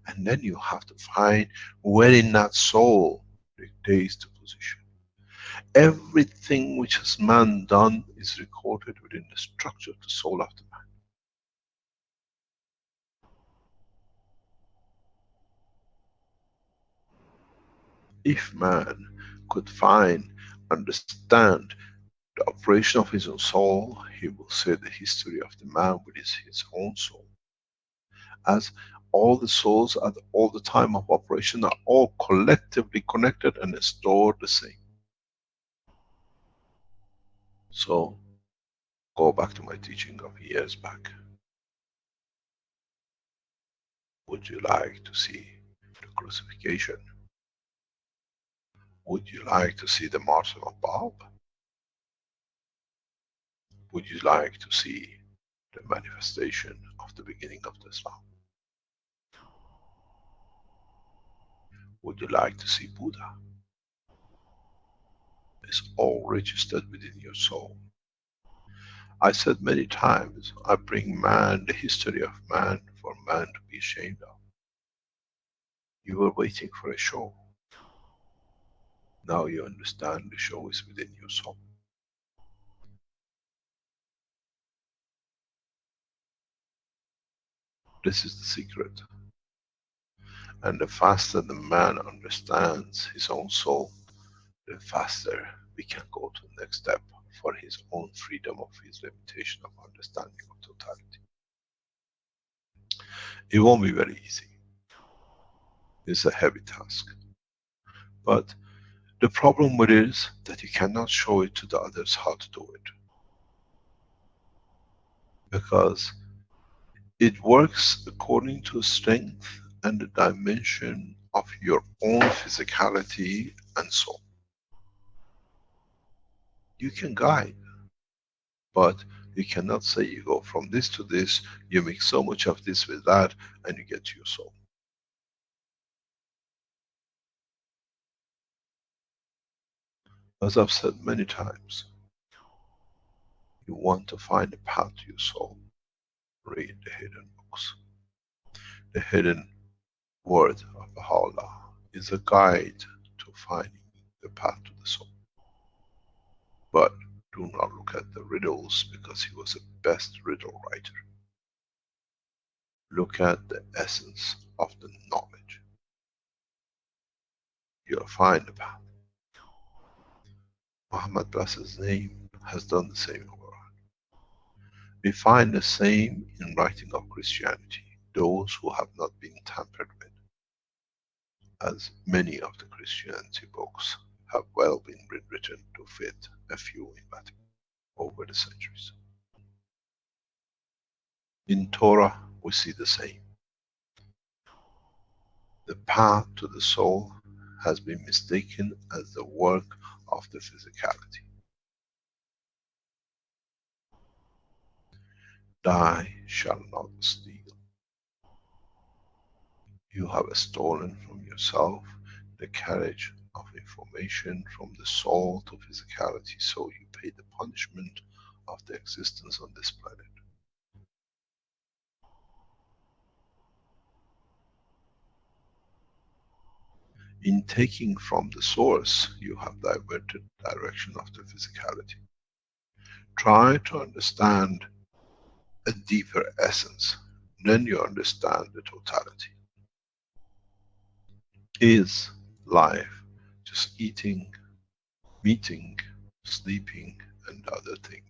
And then you have to find where in that soul dictates the position. Everything which has man done is recorded within the structure of the soul of the man. If man could find, understand the operation of his own soul, he will say the history of the man with his own soul. As all the souls at all the time of operation are all collectively connected and stored the same. So, go back to my teaching of years back. Would you like to see the crucifixion? Would you like to see the martyr of Bob? Would you like to see the manifestation of the beginning of the Islam? Would you like to see Buddha? It's all registered within your soul. I said many times, I bring man, the history of man, for man to be ashamed of. You were waiting for a show. Now you understand the show is within your soul. This is the secret. And the faster the man understands his own soul, the faster we can go to the next step for his own freedom of his limitation of understanding of totality. It won't be very easy. It's a heavy task. But the problem with it is that you cannot show it to the others how to do it. Because it works according to strength and the dimension of your own physicality and soul. You can guide, but you cannot say you go from this to this, you mix so much of this with that, and you get to your soul. As I've said many times, you want to find a path to your soul, read the hidden books. The hidden word of Baha'u'llah is a guide to finding the path to the soul. But do not look at the riddles, because he was the best riddle writer. Look at the essence of the knowledge. You'll find the path. Muhammad, bless his name, has done the same in the world. We find the same in writing of Christianity, those who have not been tampered with, as many of the Christianity books have well been written to fit a few in Latin over the centuries. In Torah, we see the same. The path to the soul has been mistaken as the work of the physicality. Thou shalt not steal. You have stolen from yourself the carriage of information from the soul to physicality, so you pay the punishment of the existence on this planet. In taking from the source, you have diverted the direction of the physicality. Try to understand a deeper essence, then you understand the totality. Is life just eating, meeting, sleeping, and other thing?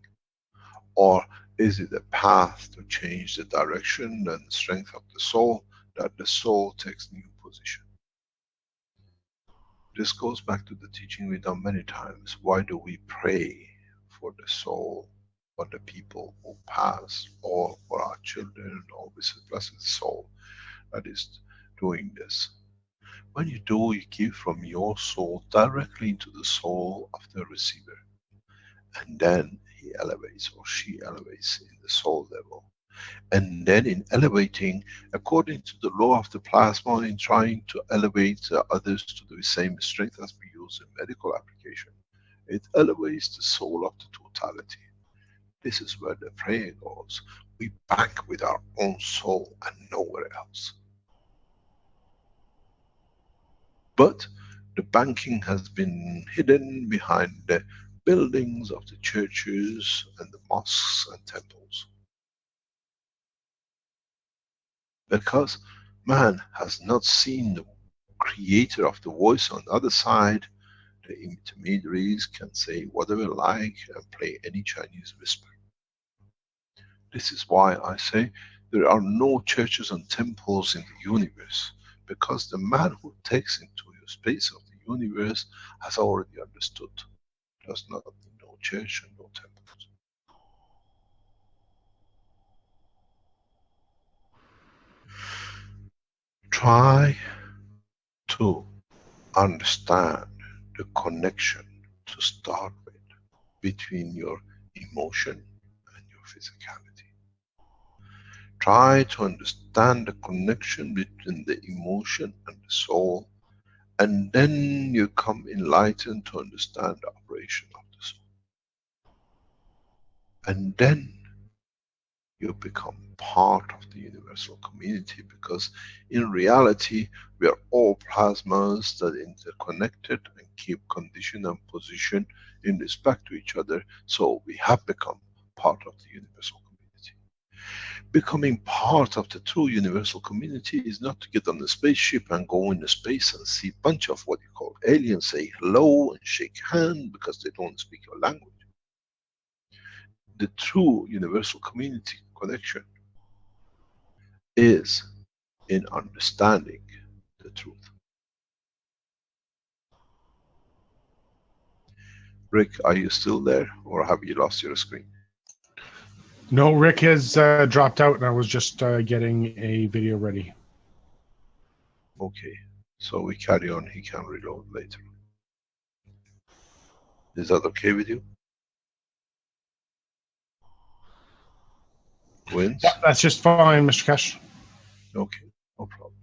Or is it a path to change the direction and strength of the soul, that the soul takes new position? This goes back to the teaching we've done many times. Why do we pray for the soul, for the people who pass, or for our children, or with the blessed soul that is doing this? When you do, you give from your soul directly into the soul of the receiver. And then he elevates or she elevates in the soul level. And then in elevating, according to the law of the plasma, in trying to elevate others to the same strength as we use in medical application, it elevates the soul of the totality. This is where the prayer goes. We bank with our own soul and nowhere else. But the banking has been hidden behind the buildings of the churches and the mosques and temples. Because man has not seen the creator of the voice on the other side, the intermediaries can say whatever like and play any Chinese whisper. This is why I say there are no churches and temples in the universe, because the man who takes into your space of the universe has already understood. Does not need no church and no temples. Try to understand the connection to start with between your emotion and your physicality. Try to understand the connection between the emotion and the soul, and then you come enlightened to understand the operation of the soul. And then you become part of the universal community, because in reality we are all plasmas that interconnected and keep condition and position in respect to each other, so we have become part of the universal community. Becoming part of the true universal community is not to get on the spaceship and go into space and see a bunch of what you call aliens, say hello and shake hand because they don't speak your language. The true universal community connection is in understanding the truth. Rick, are you still there, or have you lost your screen? No, Rick has dropped out, and I was just getting a video ready. Okay, so we carry on, he can reload later. Is that okay with you? Wins? Yeah, that's just fine, Mr. Keshe. Okay, no problem.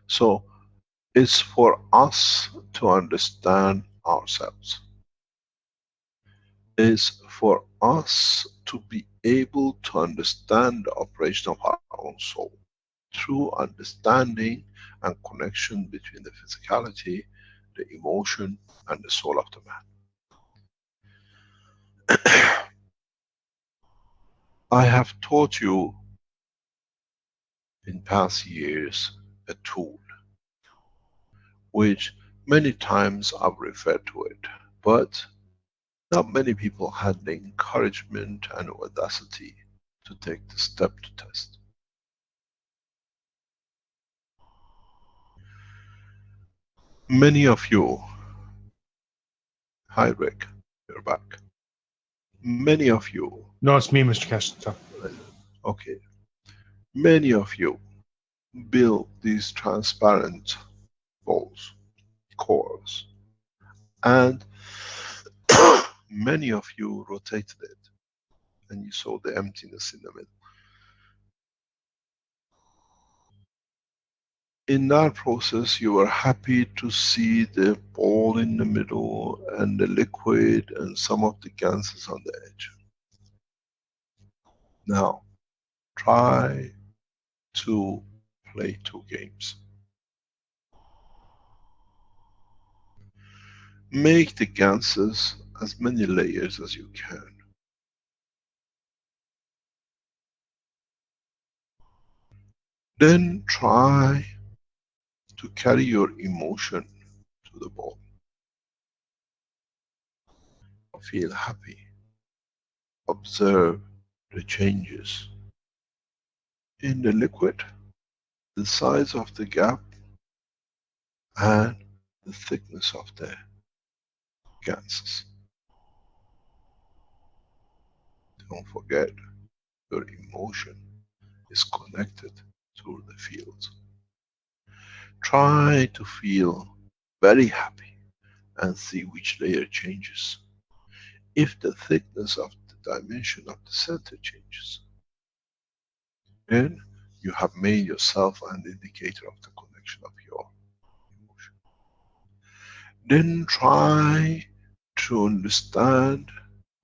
So, it's for us to understand ourselves. It's for us to be able to understand the operation of our own soul through understanding and connection between the physicality, the emotion, and the soul of the man. I have taught you in past years a tool which many times I've referred to it, but not many people had the encouragement and audacity to take the step to test. Many of you, hi Rick, you're back. Many of you, No, it's me, Mr. Keshe. So. okay, many of you build these transparent balls, cores, and many of you rotated it, and you saw the emptiness in the middle. In that process, you were happy to see the ball in the middle and the liquid and some of the gases on the edge. Now, try to play two games. Make the ganses as many layers as you can. Then try to carry your emotion to the ball. Feel happy. Observe the changes in the liquid, the size of the gap, and the thickness of the ganses. Don't forget, your emotion is connected through the fields. Try to feel very happy and see which layer changes. If the thickness of the dimension of the center changes, then you have made yourself an indicator of the connection of your emotion. Then try to understand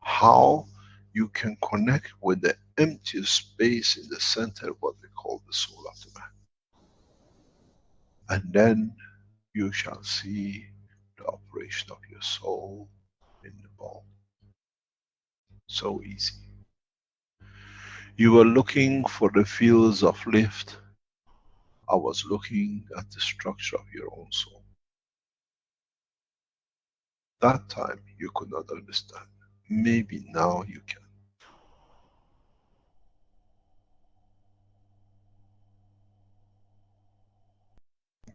how you can connect with the empty space in the center, what we call the soul of the man. And then you shall see the operation of your soul in the ball. So easy. You were looking for the fields of lift. I was looking at the structure of your own soul. That time you could not understand. Maybe now you can.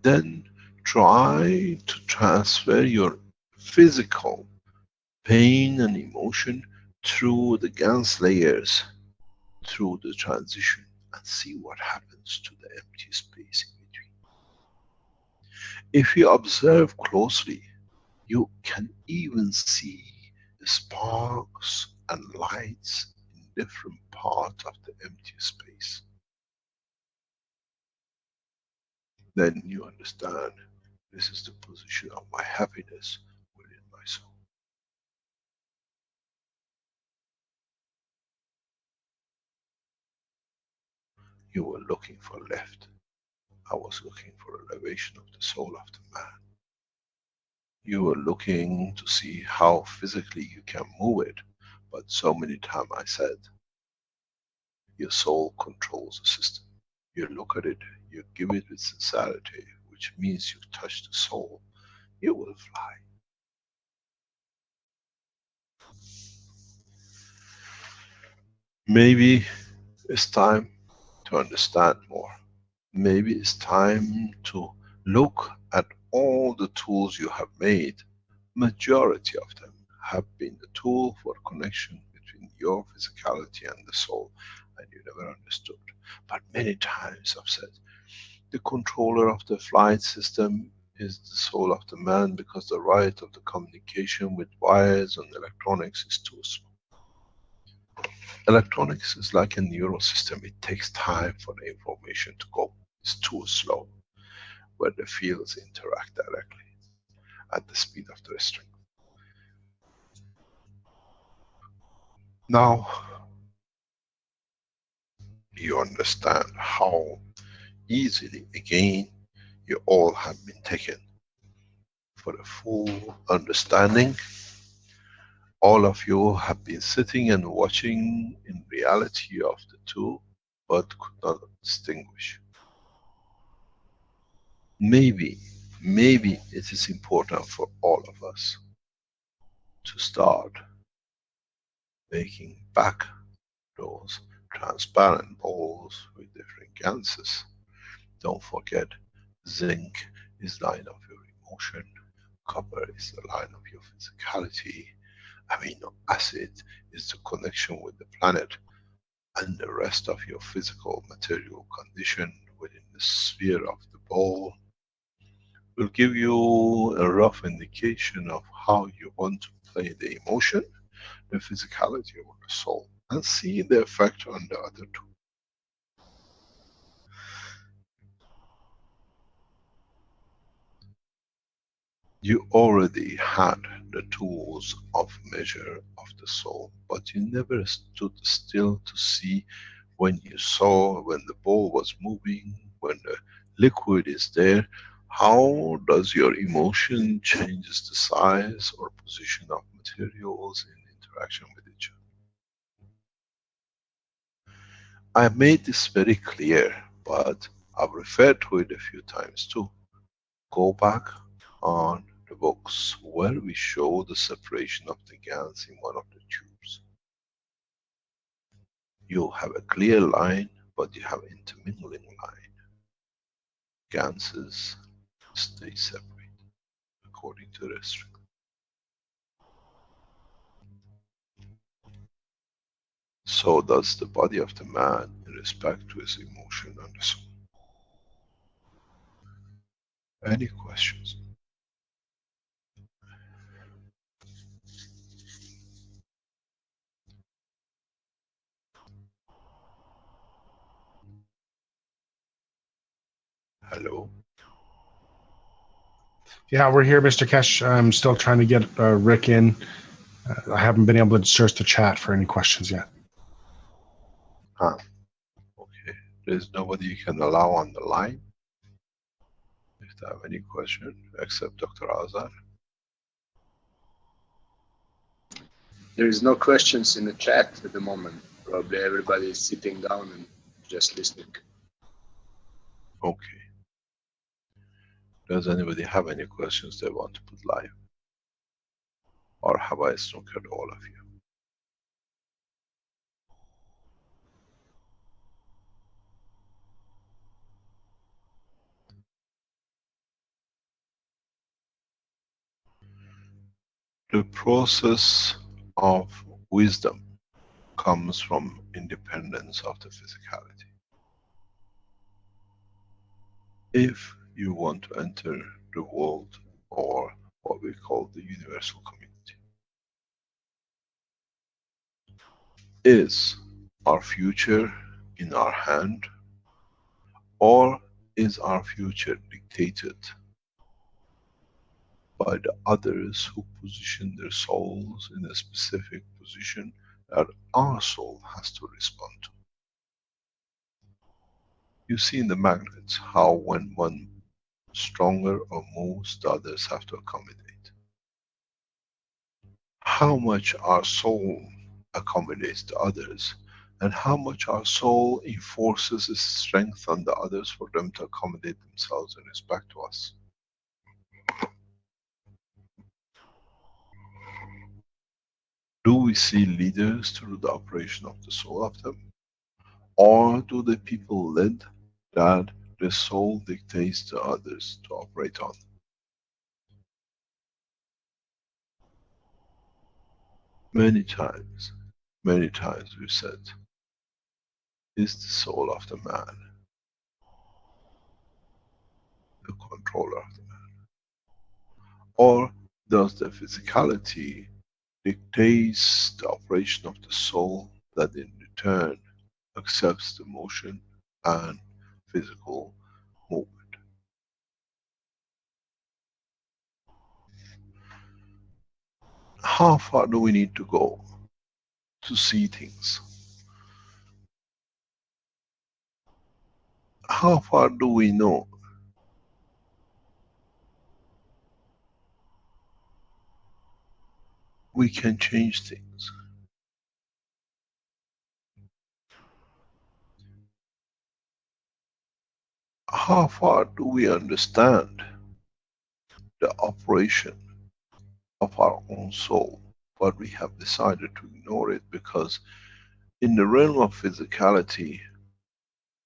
Then try to transfer your physical pain and emotion through the GANS layers, through the transition, and see what happens to the empty space in between. If you observe closely, you can even see the sparks and lights in different parts of the empty space. Then you understand, this is the position of my happiness within my soul. You were looking for left. I was looking for elevation of the soul of the man. You were looking to see how physically you can move it, but so many times I said, your soul controls the system. You look at it, you give it with sincerity, which means you touch the soul, you will fly. Maybe it's time to understand more. Maybe it's time to look at all the tools you have made. Majority of them have been the tool for connection between your physicality and the soul, and you never understood. But many times I've said, the controller of the flight system is the soul of the man, because the right of the communication with wires and electronics is too small. Electronics is like a neural system. It takes time for the information to go. It's too slow, where the fields interact directly at the speed of the string. Now, you understand how easily, again, you all have been taken for a full understanding. All of you have been sitting and watching in reality of the two, but could not distinguish. Maybe it is important for all of us to start making back those transparent balls with different ganses. Don't forget, zinc is line of your emotion, copper is the line of your physicality, amino acid is the connection with the planet, and the rest of your physical material condition within the sphere of the ball will give you a rough indication of how you want to play the emotion, the physicality or the soul, and see the effect on the other two. You already had the tools of measure of the soul, but you never stood still to see when you saw, when the ball was moving, when the liquid is there, How does your emotion changes the size or position of materials in interaction with each other? I have made this very clear, but I've referred to it a few times too. Go back on the books where we show the separation of the gans in one of the tubes. You have a clear line, but you have intermingling line. Ganses stay separate according to the restriction. So does the body of the man in respect to his emotion and the soul. Any questions? Hello? Yeah, we're here, Mr. Keshe. I'm still trying to get Rick in. I haven't been able to search the chat for any questions yet. Ah, okay. There's nobody you can allow on the line if they have any question except Dr. Azar. There is no questions in the chat at the moment. Probably everybody is sitting down and just listening. Okay. Does anybody have any questions they want to put live? Or have I snookered all of you? The process of wisdom comes from independence of the physicality. If you want to enter the world, or what we call the universal community, is our future in our hand, or is our future dictated by the others who position their souls in a specific position that our soul has to respond to? You see in the magnets how when one stronger or moves, the others have to accommodate. How much our soul accommodates the others, and how much our soul enforces its strength on the others for them to accommodate themselves in respect to us. Do we see leaders through the operation of the soul of them? Or do the people led that the soul dictates to others to operate on? Many times we've said, is the soul of the man the controller of the man? Or does the physicality dictates the operation of the soul that in return accepts the motion and physical movement? How far do we need to go to see things? How far do we know we can change things? How far do we understand the operation of our own soul, but we have decided to ignore it because in the realm of physicality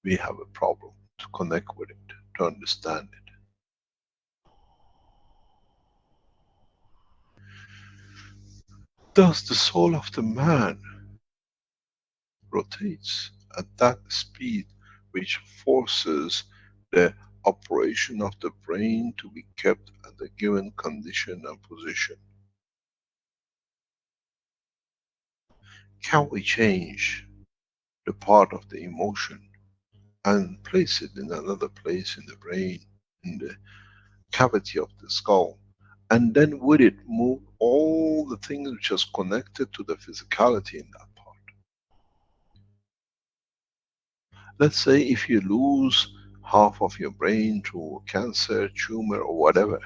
we have a problem to connect with it, to understand it. Thus the soul of the man rotates at that speed which forces the operation of the brain to be kept at a given condition and position. Can we change the part of the emotion and place it in another place in the brain, in the cavity of the skull, and then would it move all the things which is connected to the physicality in that part? Let's say if you lose half of your brain through cancer, tumor, or whatever.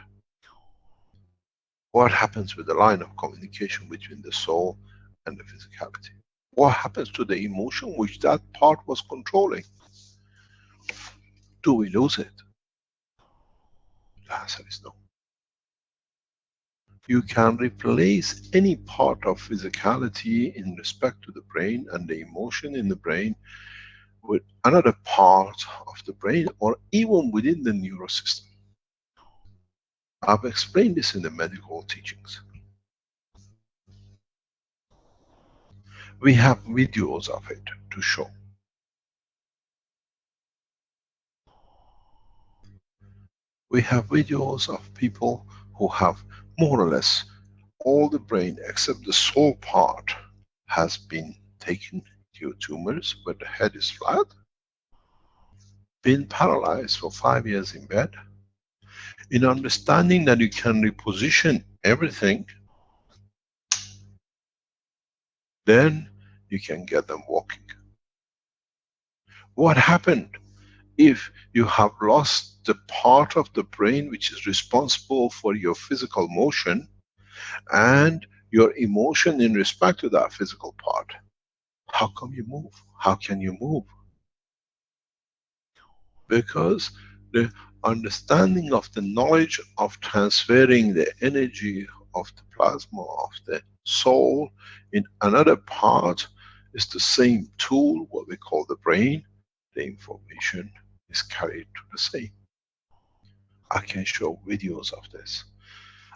What happens with the line of communication between the soul and the physicality? What happens to the emotion which that part was controlling? Do we lose it? The answer is no. You can replace any part of physicality in respect to the brain and the emotion in the brain with another part of the brain, or even within the neurosystem. I've explained this in the medical teachings. We have videos of it to show. We have videos of people who have more or less all the brain except the soul part has been taken due to tumors, but the head is flat, been paralyzed for 5 years in bed. In understanding that you can reposition everything, then you can get them walking. What happened if you have lost the part of the brain which is responsible for your physical motion and your emotion in respect to that physical part? How come you move? How can you move? Because the understanding of the knowledge of transferring the energy of the plasma of the soul in another part is the same tool, what we call the brain. The information is carried to the same. I can show videos of this.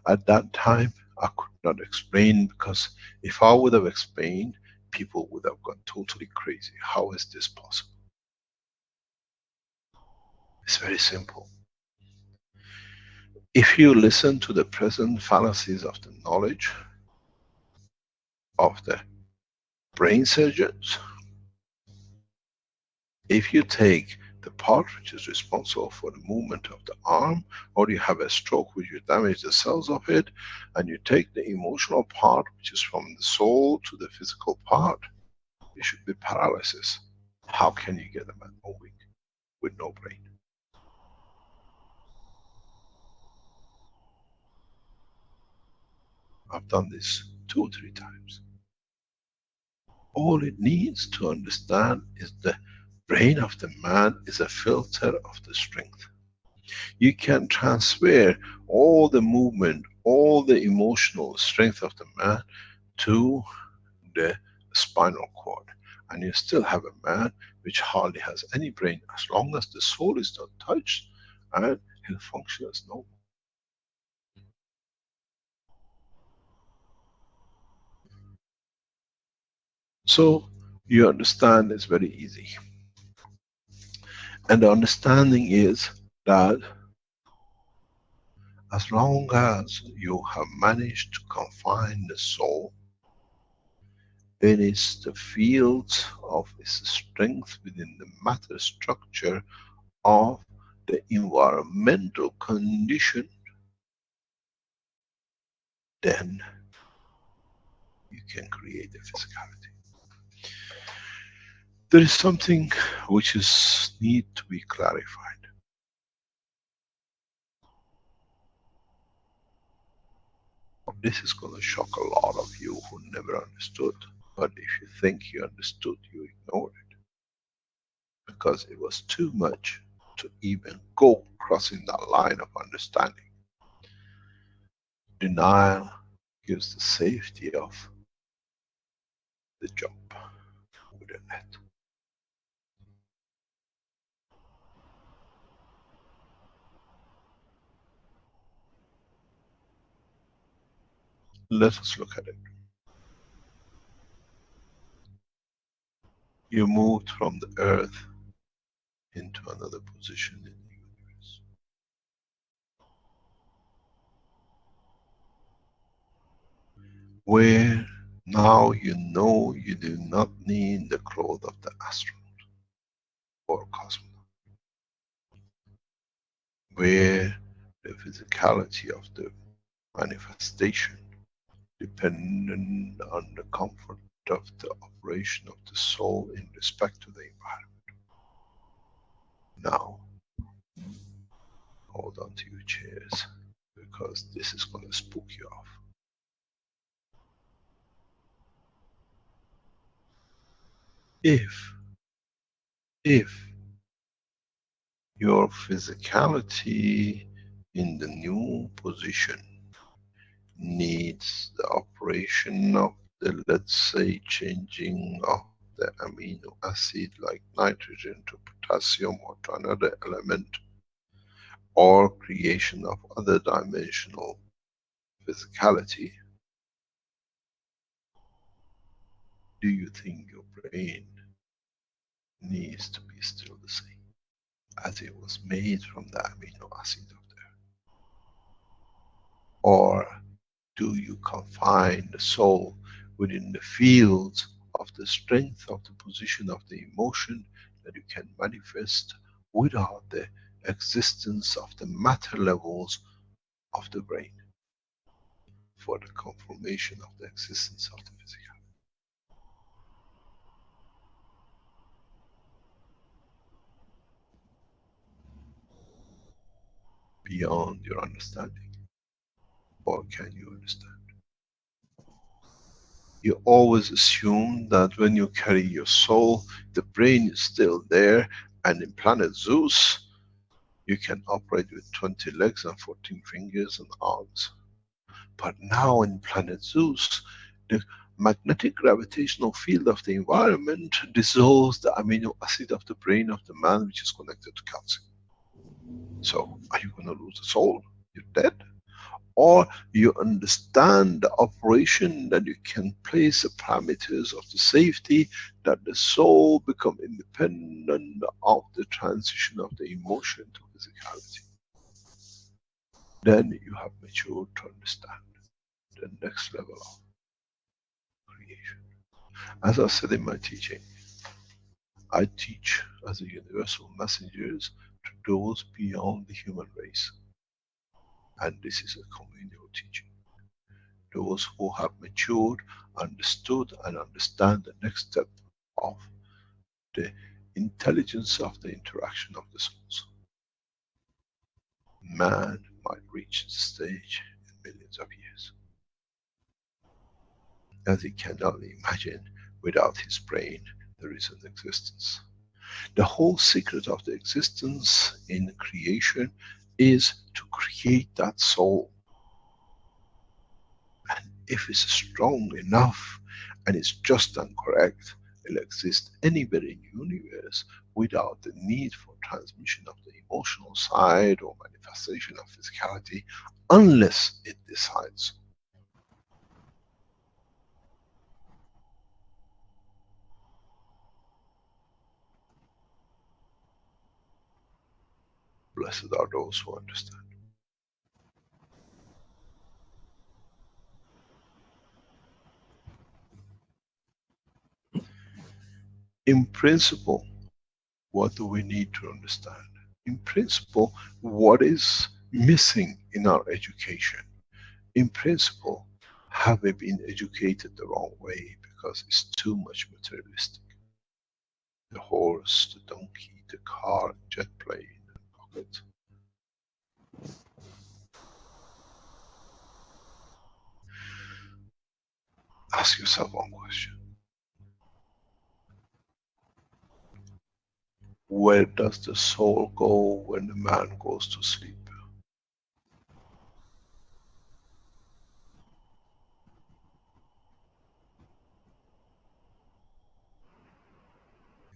At that time, I could not explain, because if I would have explained, people would have gone totally crazy. How is this possible? It's very simple. If you listen to the present fallacies of the knowledge of the brain surgeons, if you take the part which is responsible for the movement of the arm, or you have a stroke which you damage the cells of it, and you take the emotional part which is from the soul to the physical part, it should be paralysis. How can you get a man moving with no brain? I've done this 2 or 3 times. All it needs to understand is the brain of the man is a filter of the strength. You can transfer all the movement, all the emotional strength of the man to the spinal cord, and you still have a man which hardly has any brain, as long as the soul is not touched, and he'll function as normal. So you understand it's very easy. And the understanding is that as long as you have managed to confine the soul, it is the field of its strength within the matter structure of the environmental condition, then you can create a physicality. There is something which is need to be clarified. This is going to shock a lot of you who never understood, but if you think you understood, you ignore it. Because it was too much to even go crossing that line of understanding. Denial gives the safety of the jump with a net. Let us look at it. You moved from the earth into another position in the universe. Where now you know you do not need the clothes of the astronaut or cosmonaut. Where the physicality of the manifestation dependent on the comfort of the operation of the soul in respect to the environment. Now, Hold on to your chairs, because this is going to spook you off. If your physicality in the new position needs the operation of the, let's say, changing of the amino acid like nitrogen to potassium or to another element, or creation of other dimensional physicality, do you think your brain needs to be still the same as it was made from the amino acid of there? Or do you confine the soul within the fields of the strength of the position of the emotion that you can manifest without the existence of the matter levels of the brain for the confirmation of the existence of the physical? Beyond your understanding? Or can you understand? You always assume that when you carry your soul, the brain is still there, and in planet Zeus, you can operate with 20 legs and 14 fingers and arms. But now in planet Zeus, the magnetic gravitational field of the environment dissolves the amino acid of the brain of the man, which is connected to calcium. So, are you going to lose the soul? You're dead? Or you understand the operation that you can place the parameters of the safety, that the soul become independent of the transition of the emotion to physicality. Then you have matured to understand the next level of creation. As I said in my teaching, I teach as a universal messengers to those beyond the human race. And this is a communal teaching. Those who have matured, understood and understand the next step of the intelligence of the interaction of the souls. Man might reach the stage in millions of years, as he can only imagine. Without his brain there is an existence. The whole secret of the existence in creation is to create that soul. And if it's strong enough and it's just and correct, it'll exist anywhere in the universe without the need for transmission of the emotional side or manifestation of physicality, unless it decides. Blessed are those who understand. In principle, what do we need to understand? In principle, what is missing in our education? In principle, have we been educated the wrong way because it's too much materialistic? The horse, the donkey, the car, jet plane, rocket. Ask yourself one question. Where does the soul go when the man goes to sleep?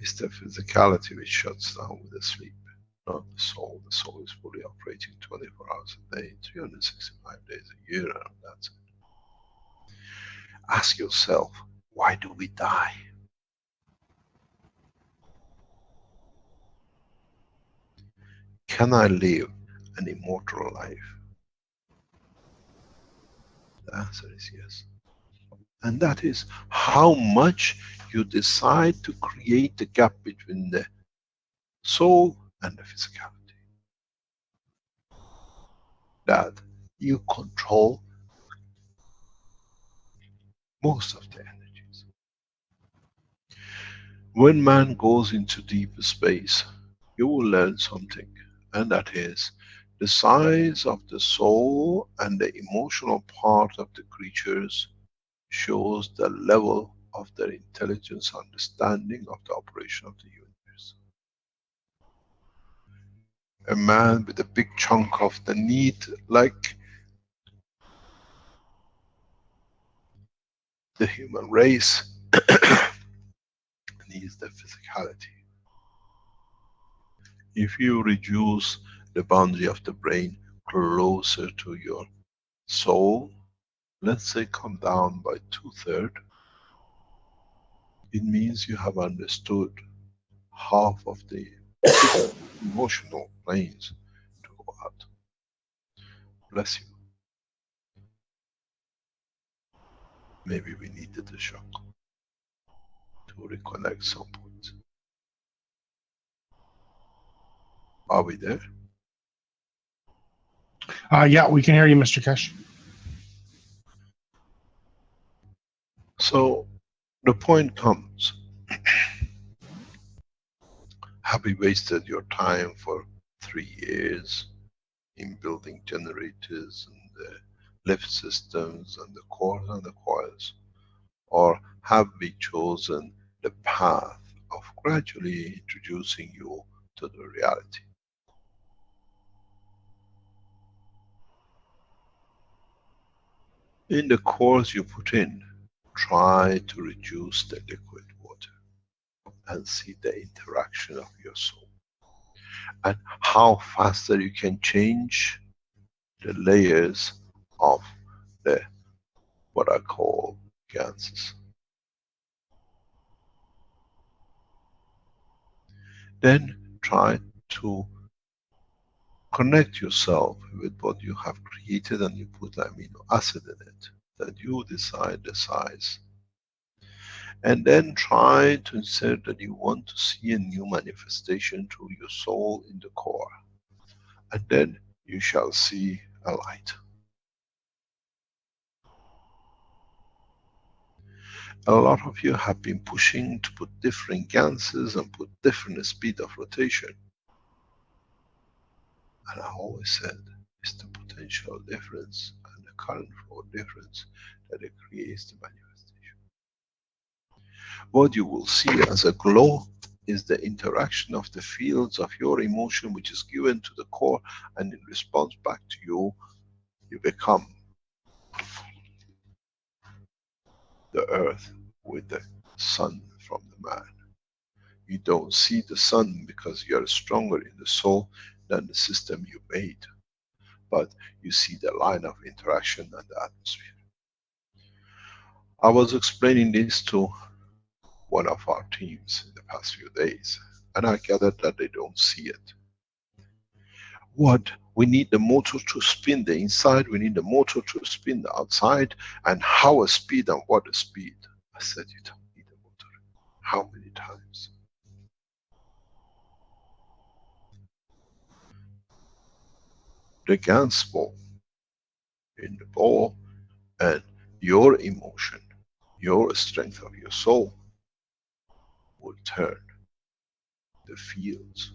It's the physicality which shuts down with the sleep, not the soul. The soul is fully operating 24 hours a day, 365 days a year, and that's it. Ask yourself, why do we die? Can I live an immortal life? The answer is yes. And that is how much you decide to create the gap between the soul and the physicality. That you control most of the energies. When man goes into deep space, you will learn something, and that is The size of the soul and the emotional part of the creatures shows the level of their intelligence, understanding of the operation of the universe. A man with a big chunk of the need, like the human race, needs the physicality. If you reduce the boundary of the brain closer to your soul, let's say come down by 2/3, it means you have understood half of the emotional planes to go out. Bless you. Maybe we needed a shock to reconnect some points. Are we there? Yeah, we can hear you, Mr. Keshe. So the point comes, have we wasted your time for 3 years in building generators and the lift systems and the cores and the coils? Or have we chosen the path of gradually introducing you to the reality? In the cores you put in, try to reduce the liquid water and see the interaction of your soul. And how faster you can change the layers of the, what I call, ganses. Then try to connect yourself with what you have created and you put amino acid in it, that you decide the size. And then try to insert that you want to see a new manifestation through your soul in the core. And then you shall see a light. A lot of you have been pushing to put different ganses and put different speed of rotation. And I always said, it's the potential difference and the current flow difference that it creates the manifestation. What you will see as a glow is the interaction of the fields of your emotion which is given to the core, and in response back to you, you become the earth with the sun from the man. You don't see the sun because you are stronger in the soul than the system you made, but you see the line of interaction and the atmosphere. I was explaining this to one of our teams in the past few days, and I gathered that they don't see it. What we need the motor to spin the inside, we need the motor to spin the outside, and how a speed and what a speed. I said, you don't need a motor. How many times? The GANS ball in the ball and your emotion, your strength of your soul will turn the fields.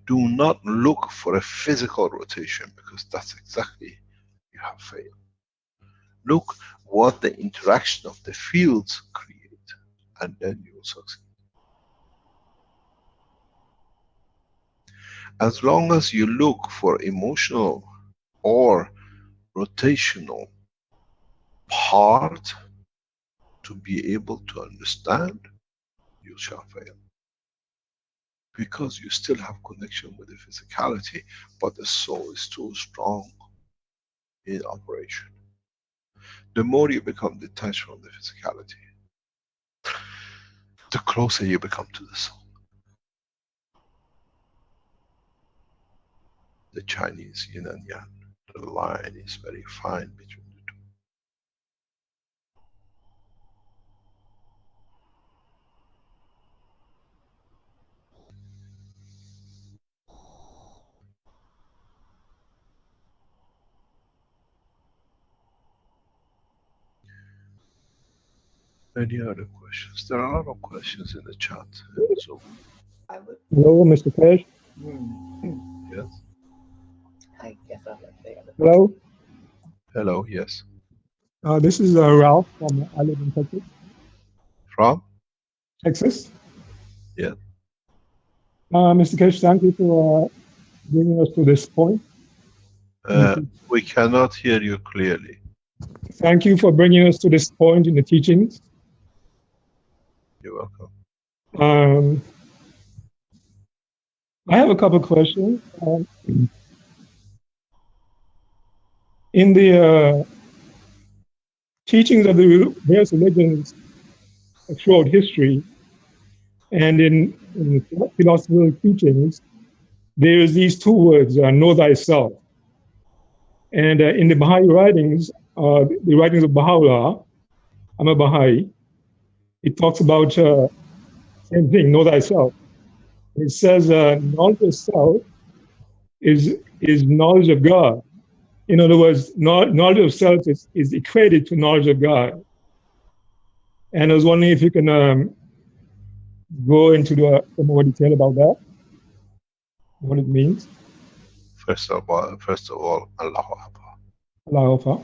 Do not look for a physical rotation, because that's exactly, you have failed. Look what the interaction of the fields create, and then you will succeed. As long as you look for emotional or rotational part to be able to understand, you shall fail. Because you still have connection with the physicality, but the soul is too strong in operation. The more you become detached from the physicality, the closer you become to the soul. The Chinese yin and yang, the line is very fine between the two. Any other questions? There are a lot of questions in the chat. So, Hello, Mr. Keshe. yes. Hello, Hello, yes. this is Ralph from I live in Texas. From? Texas. Yeah. Mr. Keshe, thank you for bringing us to this point. We cannot hear you clearly. Thank you for bringing us to this point in the teachings. You're welcome. I have a couple of questions. In the teachings of the various religions throughout history and in philosophical teachings, there is these two words, know thyself. And in the Baha'i writings, the writings of Baha'u'llah, I'm a Baha'i, it talks about same thing, know thyself. It says knowledge of self is knowledge of God. In other words, knowledge of self is equated to knowledge of God. And I was wondering if you can go into some more detail about that, what it means. First of all, Allahu Akbar. Allahu Akbar.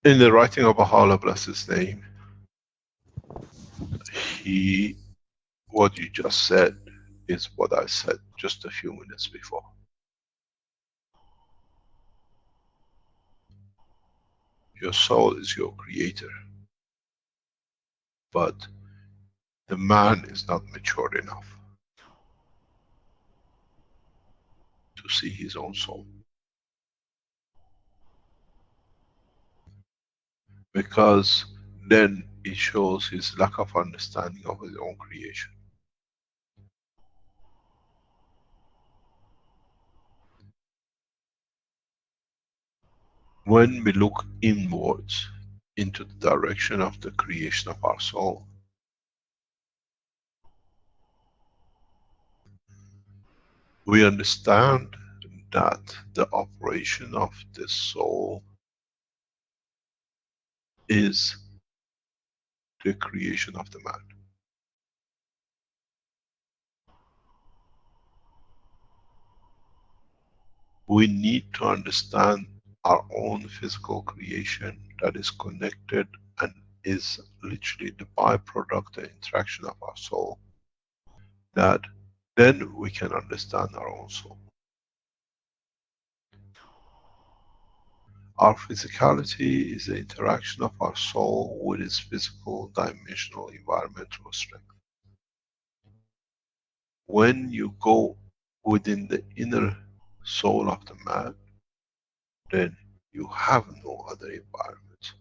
In the writing of Baha'u'llah, bless his name, what you just said is what I said just a few minutes before. Your soul is your creator, but the man is not mature enough to see his own soul. Because then it shows his lack of understanding of his own creation. When we look inwards into the direction of the creation of our soul, we understand that the operation of the soul is the creation of the man. We need to understand our own physical creation that is connected and is literally the byproduct, the interaction of our soul, that then we can understand our own soul. Our physicality is the interaction of our soul with its physical, dimensional, environmental strength. When you go within the inner soul of the man, then you have no other environment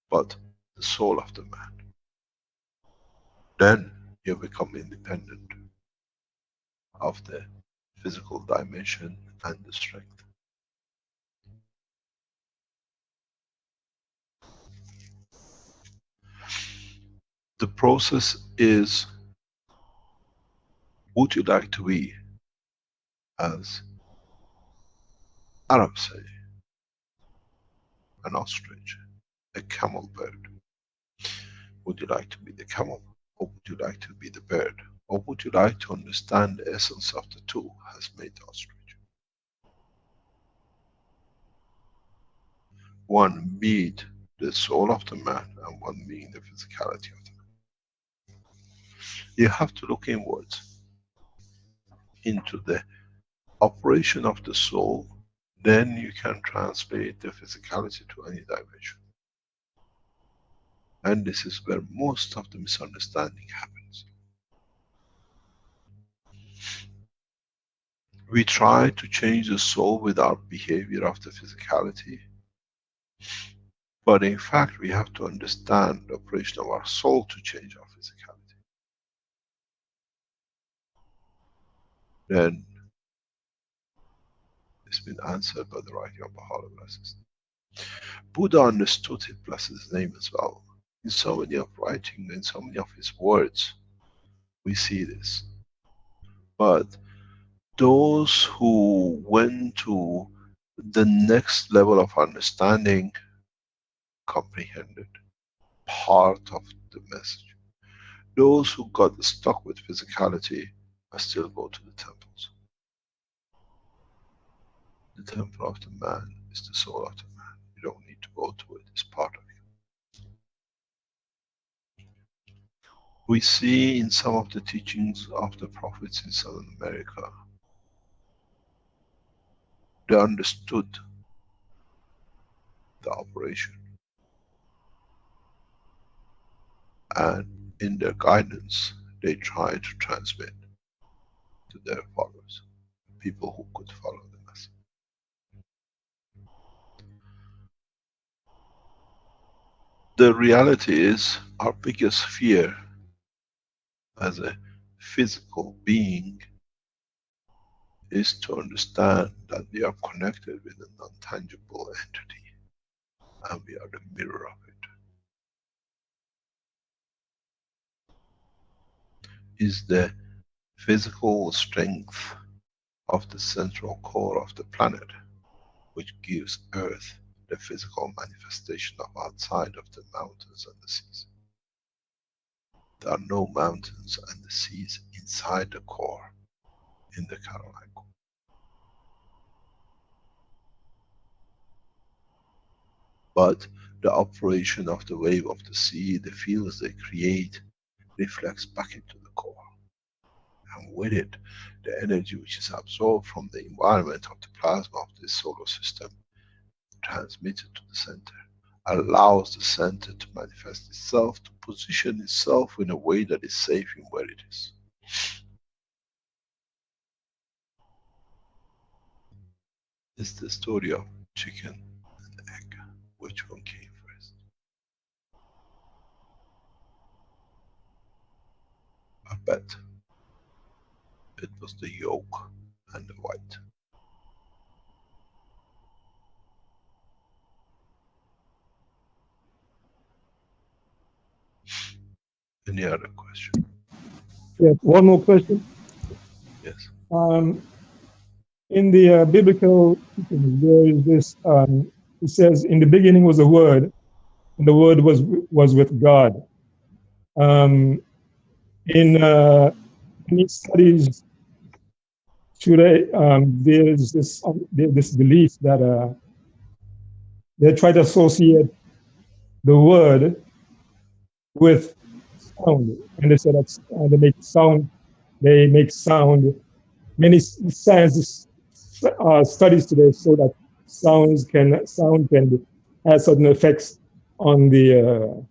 but the soul of the man. Then you become independent of the physical dimension and the strength. The process is, would you like to be, as Arabs say, an ostrich, a camel bird? Would you like to be the camel, or would you like to be the bird? Or would you like to understand the essence of the two has made the ostrich? One being the soul of the man, and one being the physicality of the man. You have to look inwards into the operation of the soul, then you can translate the physicality to any dimension. And this is where most of the misunderstanding happens. We try to change the soul with our behavior of the physicality, but in fact we have to understand the operation of our soul to change our physicality. Then it's been answered by the writing of Baha'u'llah, bless his name. Buddha understood it, bless his name, as well. In so many of writing, in so many of his words, we see this. But those who went to the next level of understanding comprehended part of the message. Those who got stuck with physicality, I still go to the temples. The temple of the man is the soul of the man. You don't need to go to it, it's part of you. We see in some of the teachings of the prophets in Southern America, they understood the operation, and in their guidance they try to transmit to their followers, people who could follow the message. The reality is, our biggest fear as a physical being is to understand that we are connected with a non-tangible entity, and we are the mirror of it. Is the physical strength of the central core of the planet, which gives Earth the physical manifestation of outside of the mountains and the seas. There are no mountains and the seas inside the core, in the Caroline core. But the operation of the wave of the sea, the fields they create, reflects back into the core. And with it, the energy which is absorbed from the environment of the plasma of this solar system, transmitted to the center, allows the center to manifest itself, to position itself in a way that is safe in where it is. It's the story of chicken and egg. Which one came first? I bet it was the yolk and the white. Any other question? Yes, one more question. Yes. In the biblical, there is this, it says, in the beginning was the Word, and the Word was with God. In any studies today, there's this belief that they try to associate the Word with sound, and they say that they make sound. Many science studies today show that sound can have certain effects on the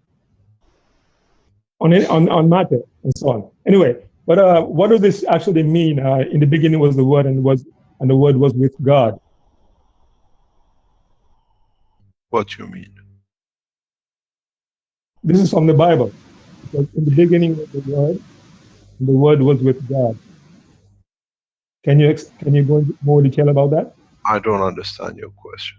on matter and so on. Anyway, but what does this actually mean? In the beginning was the Word, and the Word was with God. What you mean? This is from the Bible. Because in the beginning was the Word, and the Word was with God. Can you go into more detail about that? I don't understand your question.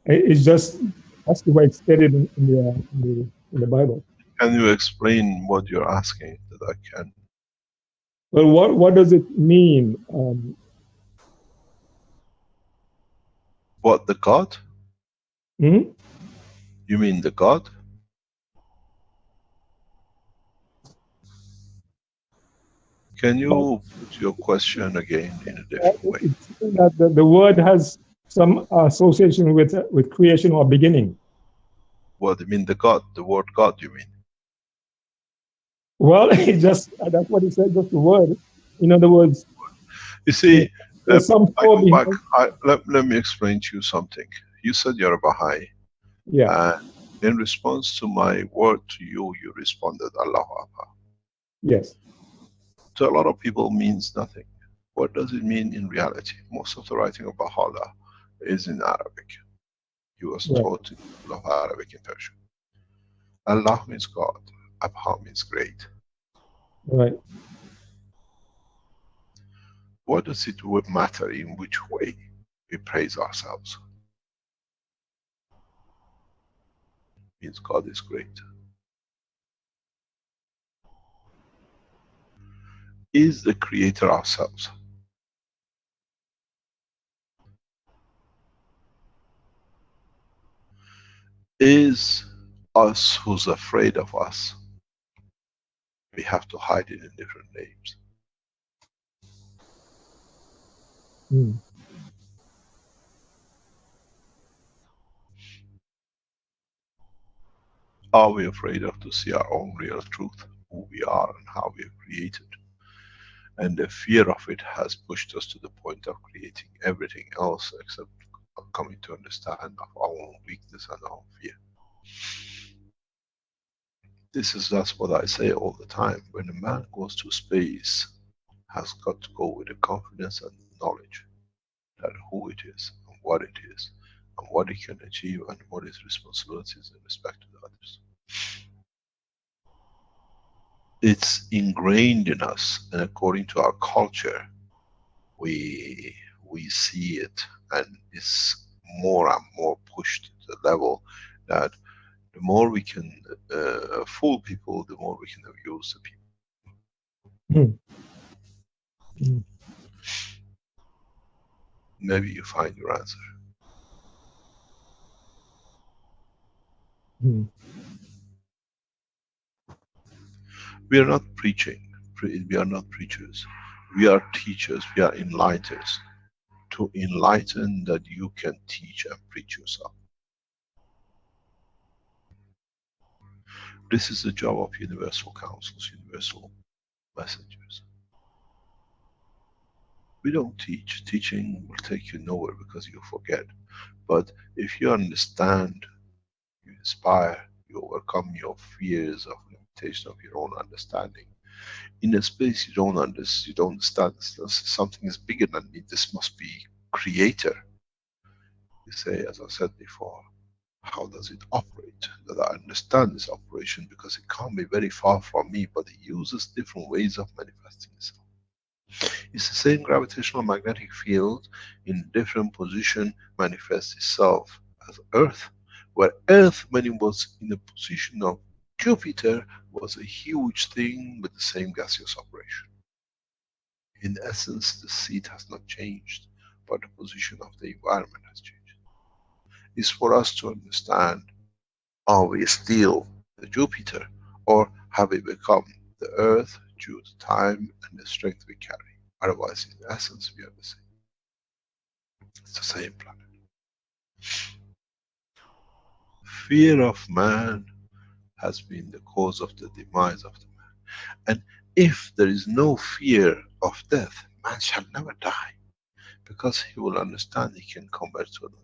It's just that's the way it's stated in the Bible. Can you explain what you're asking that I can? Well, what does it mean? What, the God? Hmm? You mean the God? Can you put your question again in a different way? It's that the word has some association with creation or beginning. What, you mean the God, the word God, you mean? Well, it just that's what it said. Just the word. In other words, You see, there's some I thought go back, behind. let me explain to you something. You said you're a Baha'i, Yeah. and in response to my word to you, you responded, Allahu Akbar. Yes. To a lot of people means nothing. What does it mean in reality? Most of the writing of Baha'u'llah is in Arabic. He was Right. taught in of Arabic in Persian. Allah means God, Abha means great. Right. What does it matter in which way we praise ourselves? It means God is great. Is the creator ourselves? is us who's afraid of us. We have to hide it in different names. Mm. Are we afraid of to see our own real truth, who we are and how we are created? And the fear of it has pushed us to the point of creating everything else except coming to understand of our own weakness and our fear. That's what I say all the time. When a man goes to space, has got to go with the confidence and knowledge that who it is and what it can achieve and what its responsibilities in respect to the others. It's ingrained in us, and according to our culture, we see it, and it's more and more pushed to the level that the more we can fool people, the more we can abuse the people. Mm. Mm. Maybe you find your answer. Mm. We are not preaching. We are not preachers. We are teachers. We are enlighteners. To enlighten that you can teach and preach yourself. This is the job of universal councils, universal messengers. We don't teach. Teaching will take you nowhere because you forget. But if you understand, you inspire, you overcome your fears of limitation of your own understanding. In a space you don't understand, something is bigger than me, this must be creator. You say, as I said before, how does it operate? That I understand this operation because it can't be very far from me, but it uses different ways of manifesting itself. It's the same gravitational magnetic field in different position manifests itself as Earth, where Earth, when it was in the position of Jupiter, was a huge thing with the same gaseous operation. In essence, the seat has not changed, but the position of the environment has changed. It's for us to understand, are we still the Jupiter, or have we become the Earth due to time and the strength we carry? Otherwise, in essence, we are the same. It's the same planet. Fear of man has been the cause of the demise of the man. And if there is no fear of death, man shall never die, because he will understand he can convert to another.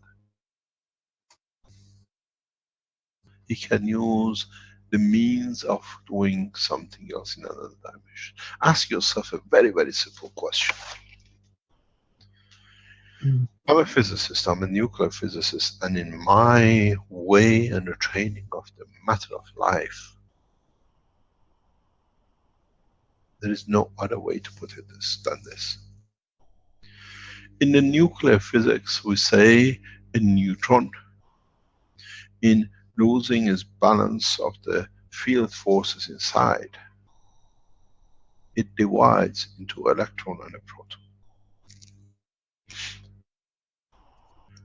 He can use the means of doing something else in another dimension. Ask yourself a very, very simple question. Mm. I'm a physicist, I'm a nuclear physicist, and in my way and the training of the matter of life, there is no other way to put it than this. In the nuclear physics, we say a neutron, in losing its balance of the field forces inside, it divides into electron and a proton.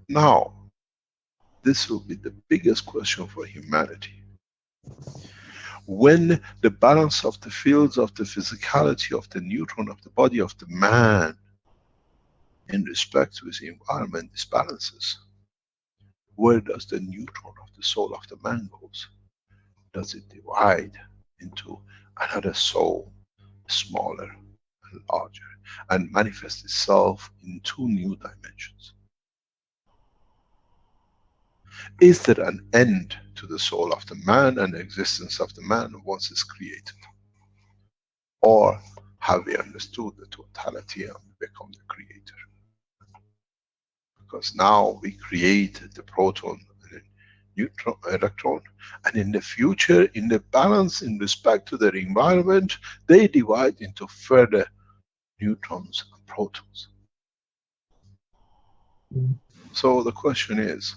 Now, this will be the biggest question for humanity. When the balance of the fields of the physicality of the neutron of the body of the man in respect to his environment disbalances, where does the neutron of the soul of the man goes? Does it divide into another soul, smaller and larger, and manifest itself in two new dimensions? Is there an end to the soul of the man and the existence of the man once it's created? Or have we understood the totality and become the creator? Because now we create the proton and the neutron, electron, and in the future, in the balance in respect to their environment, they divide into further neutrons and protons. Mm. So the question is,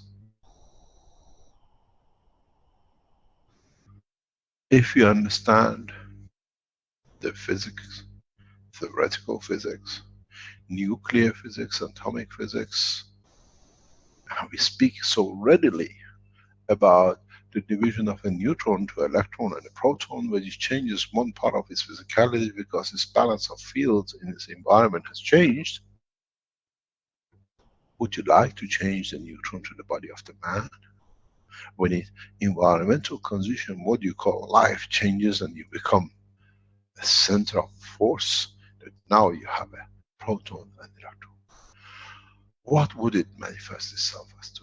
if you understand the physics, theoretical physics, nuclear physics, atomic physics, and we speak so readily about the division of a neutron to electron and a proton, which changes one part of its physicality because its balance of fields in its environment has changed. Would you like to change the neutron to the body of the man? When its environmental condition, what you call life, changes and you become a center of force, that now you have a proton and electron. What would it manifest itself as to?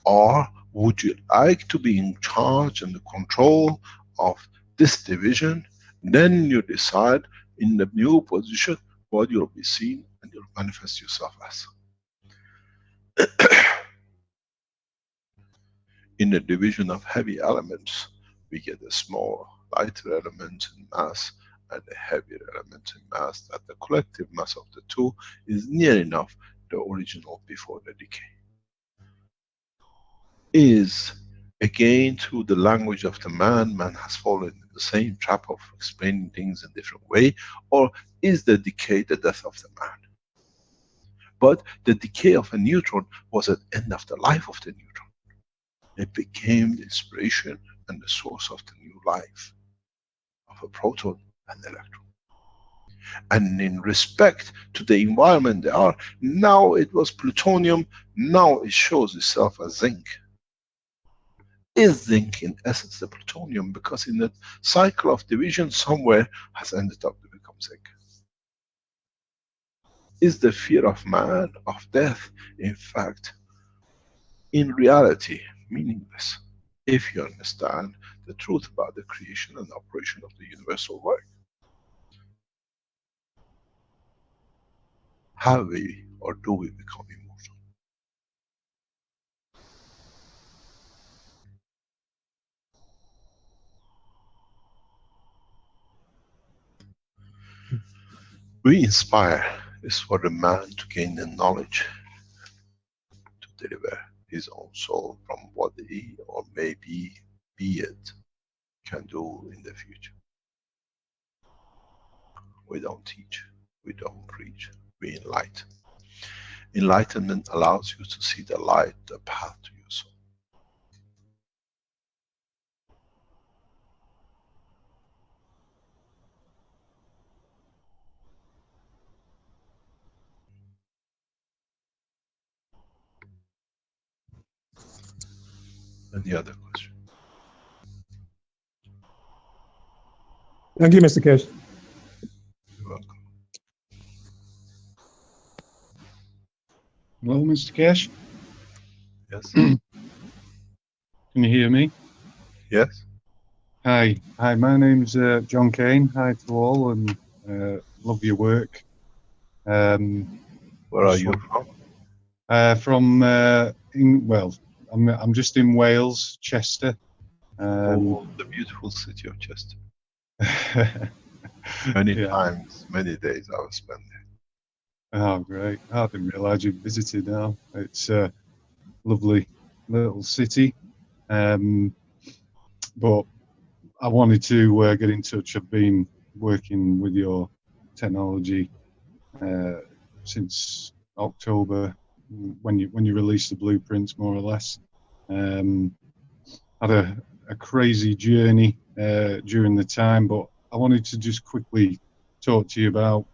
Or would you like to be in charge and the control of this division? Then you decide in the new position what you'll be seen and you'll manifest yourself as. In the division of heavy elements, we get a small, lighter element in mass and a heavier element in mass, that the collective mass of the two is near enough the original before the decay. Is again through the language of the man has fallen in the same trap of explaining things in different way, or is the decay the death of the man? But the decay of a neutron was at the end of the life of the neutron. It became the inspiration and the source of the new life of a proton and electron. And in respect to the environment they are, now it was plutonium, now it shows itself as zinc. Is zinc in essence the plutonium, because in the cycle of division somewhere has ended up to become zinc? Is the fear of man, of death, in fact, in reality, meaningless, if you understand the truth about the creation and operation of the universal work? Have we, or do we become immortal? We inspire is for the man to gain the knowledge to deliver his own soul from what he or maybe be it can do in the future. We don't teach, we don't preach, we enlighten. Enlightenment allows you to see the light, the path to your soul. Any other question? Thank you, Mr. Keshe. You're welcome. Hello, Mr. Keshe. Yes? Can you hear me? Yes? Hi, my name's John Kane. Hi to all, and love your work. Where are you from? From I'm just in Wales, Chester. Oh, the beautiful city of Chester. Many Yeah. times, many days I will spend there. Oh, great. I didn't realise you'd visited now. It's a lovely little city. But I wanted to get in touch. I've been working with your technology since October, when you released the blueprints, more or less. Had a crazy journey during the time, but I wanted to just quickly talk to you about.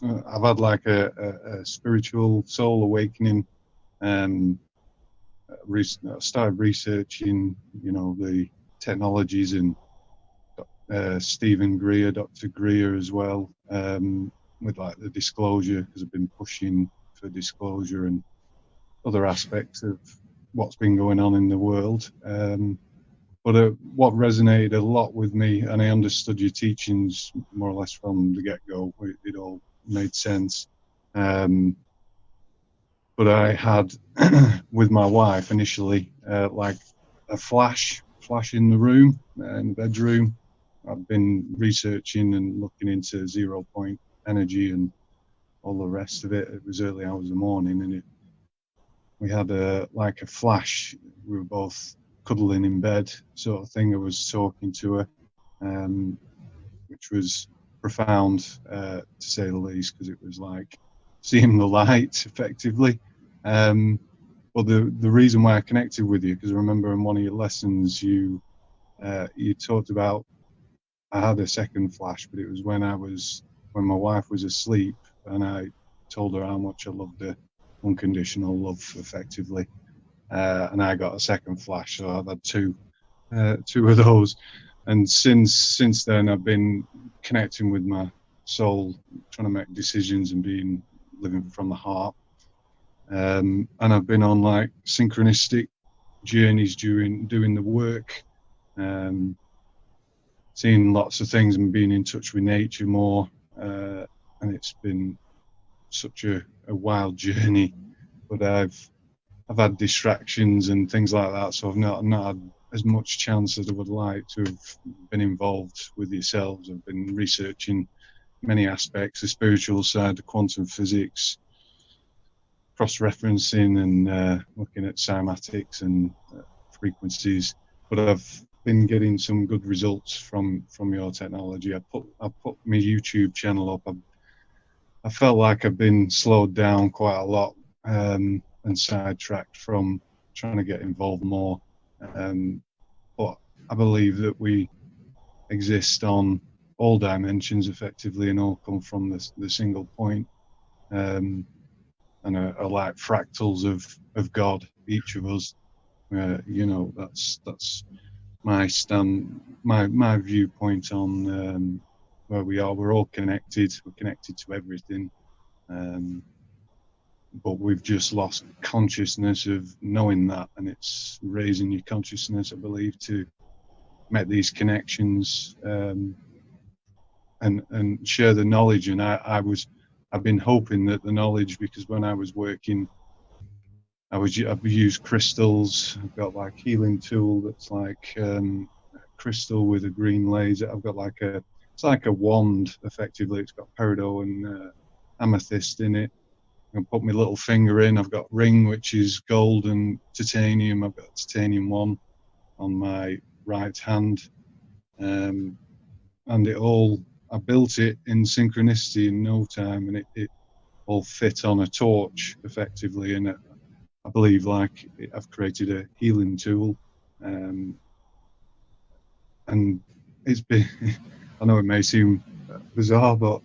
I've had like a spiritual soul awakening. I started researching, the technologies, and Stephen Greer, Dr. Greer as well, with like the disclosure, because I've been pushing for disclosure and other aspects of what's been going on in the world. But what resonated a lot with me, and I understood your teachings more or less from the get-go, it all made sense. But I had, with my wife initially, like a flash in the room, in the bedroom. I've been researching and looking into 0 point energy and all the rest of it. It was early hours of the morning, and we had a flash. We were both cuddling in bed, sort of thing. I was talking to her, which was profound, to say the least, because it was like seeing the light, effectively. But the reason why I connected with you, because I remember in one of your lessons you talked about I had a second flash, but it was when my wife was asleep, and I told her how much I loved her, unconditional love, effectively, and I got a second flash. So I've had two of those, and since then I've been connecting with my soul, trying to make decisions and living from the heart. And I've been on like synchronistic journeys doing the work, seeing lots of things and being in touch with nature more, and it's been such a wild journey. But I've had distractions and things like that, so I've not had as much chance as I would like to have been involved with yourselves. I've been researching many aspects, the spiritual side, the quantum physics, cross-referencing and looking at cymatics and frequencies. But I've been getting some good results from your technology. I put my YouTube channel up. I felt like I've been slowed down quite a lot and sidetracked from trying to get involved more. But I believe that we exist on all dimensions effectively and all come from the single point, and are like fractals of God, each of us. That's my my viewpoint on where we are. We're all connected. We're connected to everything, but we've just lost consciousness of knowing that, and it's raising your consciousness, I believe, to make these connections and share the knowledge. And I've been hoping that the knowledge, because when I was working, I've used crystals. I've got like healing tool that's like crystal with a green laser. I've got it's like a wand effectively. It's got peridot and amethyst in it. I can put my little finger in. I've got ring which is gold and titanium. I've got a titanium one on my right hand, and I built it in synchronicity in no time, and it all fit on a torch effectively. And I believe I've created a healing tool, and it's been. I know it may seem bizarre, but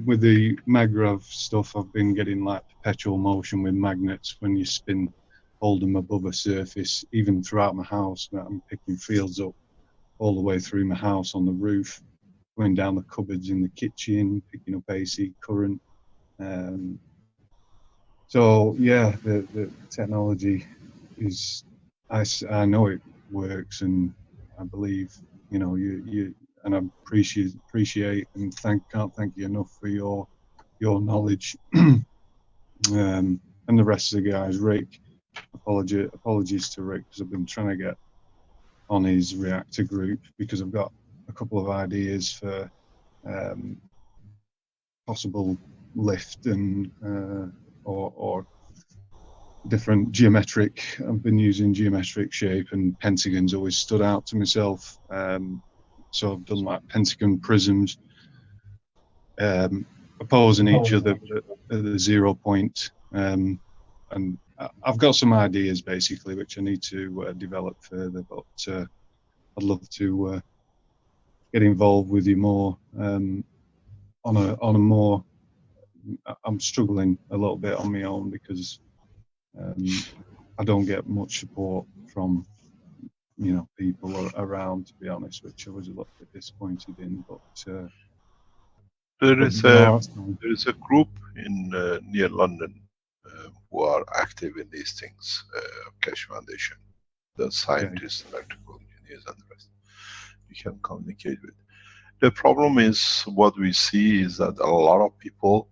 with the Magrav stuff, I've been getting like perpetual motion with magnets when you hold them above a surface, even throughout my house. I'm picking fields up all the way through my house on the roof, going down the cupboards in the kitchen, picking up AC current. So yeah, the technology is, I know it works, and I believe you and I appreciate and can't thank you enough for your knowledge, and the rest of the guys. Rick, apologies to Rick, because I've been trying to get on his reactor group, because I've got a couple of ideas for possible lift and or different geometric. I've been using geometric shape, and pentagons always stood out to myself. So I've done like pentagon prisms, opposing each other at the 0 point. And I've got some ideas basically, which I need to develop further. But I'd love to get involved with you more on a more. I'm struggling a little bit on my own, because I don't get much support from people around, to be honest, which I was a little bit disappointed in. But there is a group in near London who are active in these things. Keshe Foundation, the scientists, electrical engineers, and the rest. You can communicate with. The problem is, what we see is that a lot of people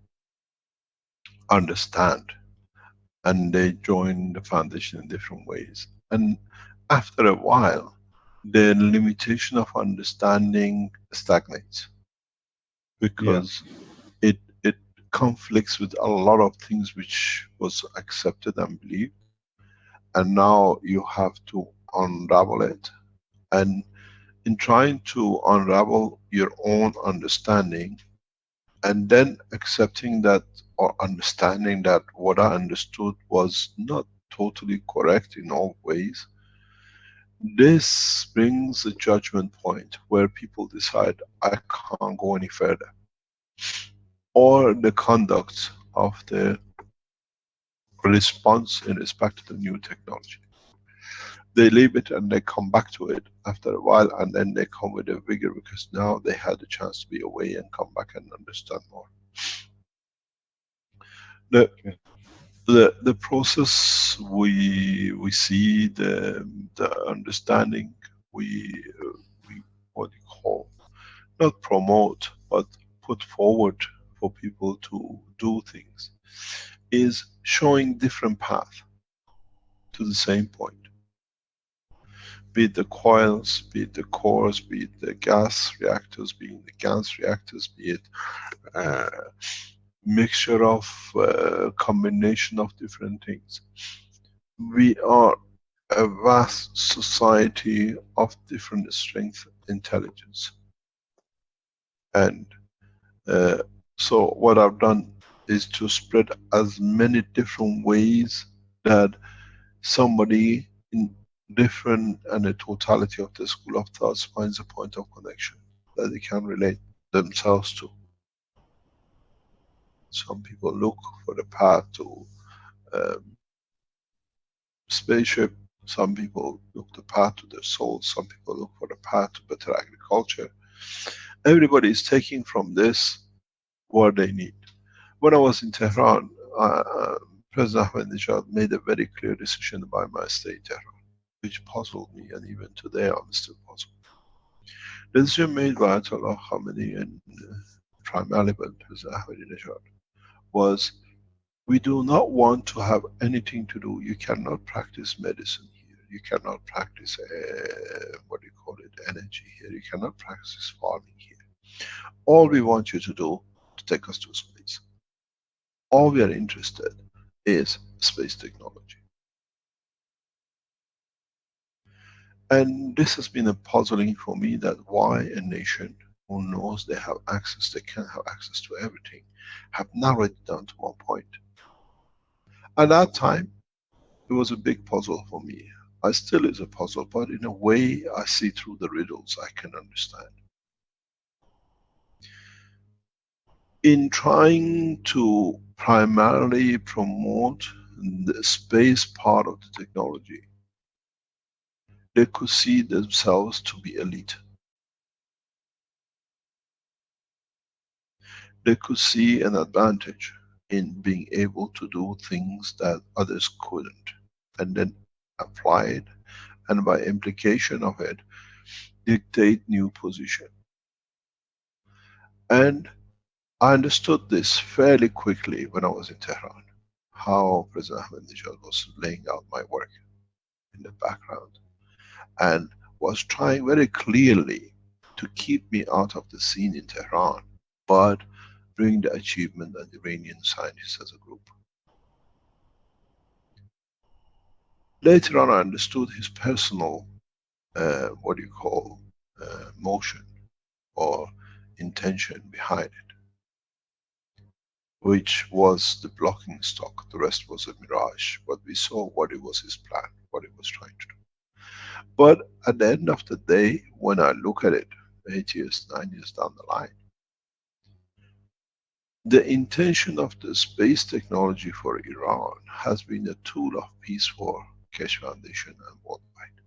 understand, and they join the foundation in different ways. And after a while, the limitation of understanding stagnates, because it conflicts with a lot of things which was accepted and believed, and now you have to unravel it. And in trying to unravel your own understanding, and then accepting that, or understanding that what I understood was not totally correct in all ways, this brings a judgment point where people decide, I can't go any further. Or the conduct of the response in respect to the new technology. They leave it and they come back to it after a while, and then they come with a vigor because now they had a chance to be away and come back and understand more. The process we see, the understanding we what you call, not promote but put forward for people to do things, is showing different path to the same point. Be it the coils, be it the cores, be it the gas reactors, be it the gas reactors, be it mixture of combination of different things. We are a vast society of different strength, intelligence. And so what I've done is to spread as many different ways that somebody in different and the totality of the school of thoughts finds a point of connection that they can relate themselves to. Some people look for the path to spaceship, some people look the path to their soul, some people look for the path to better agriculture. Everybody is taking from this what they need. When I was in Tehran, President Ahmadinejad made a very clear decision about my stay in Tehran, which puzzled me, and even today I'm still puzzled. The decision made by Ayatollah Khamenei and primarily by President Ahmadinejad was, we do not want to have anything to do, you cannot practice medicine here, you cannot practice what do you call it, energy here, you cannot practice farming here. All we want you to do to take us to space. All we are interested is space technology. And this has been a puzzling for me, that why a nation who knows they have access, they can have access to everything, have narrowed it down to one point. At that time, it was a big puzzle for me. I still is a puzzle, but in a way I see through the riddles, I can understand. In trying to primarily promote the space part of the technology, they could see themselves to be elite. They could see an advantage in being able to do things that others couldn't, and then apply it, and by implication of it, dictate new position. And I understood this fairly quickly when I was in Tehran, how President Ahmadinejad was laying out my work in the background, and was trying very clearly to keep me out of the scene in Tehran, but bring the achievement of the Iranian scientists as a group. Later on I understood his personal, what do you call, motion or intention behind it, which was the blocking stock. The rest was a mirage, but we saw what it was his plan, what he was trying to do. But at the end of the day, when I look at it 8 years, 9 years down the line, the intention of the space technology for Iran has been a tool of peace for Keshe Foundation and worldwide.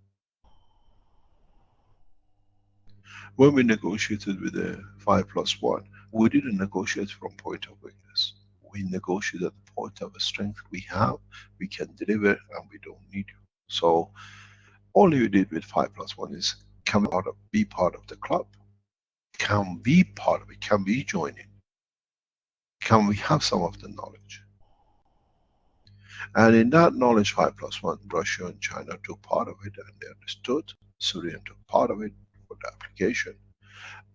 When we negotiated with the 5+1, we didn't negotiate from point of weakness. We negotiated at the point of strength. We have, we can deliver, and we don't need you. So all we did with 5+1 is, can we be part of the club? Can we be part of it? Can we join in? Can we have some of the knowledge? And in that knowledge, 5+1, Russia and China took part of it, and they understood. Syria took part of it for the application.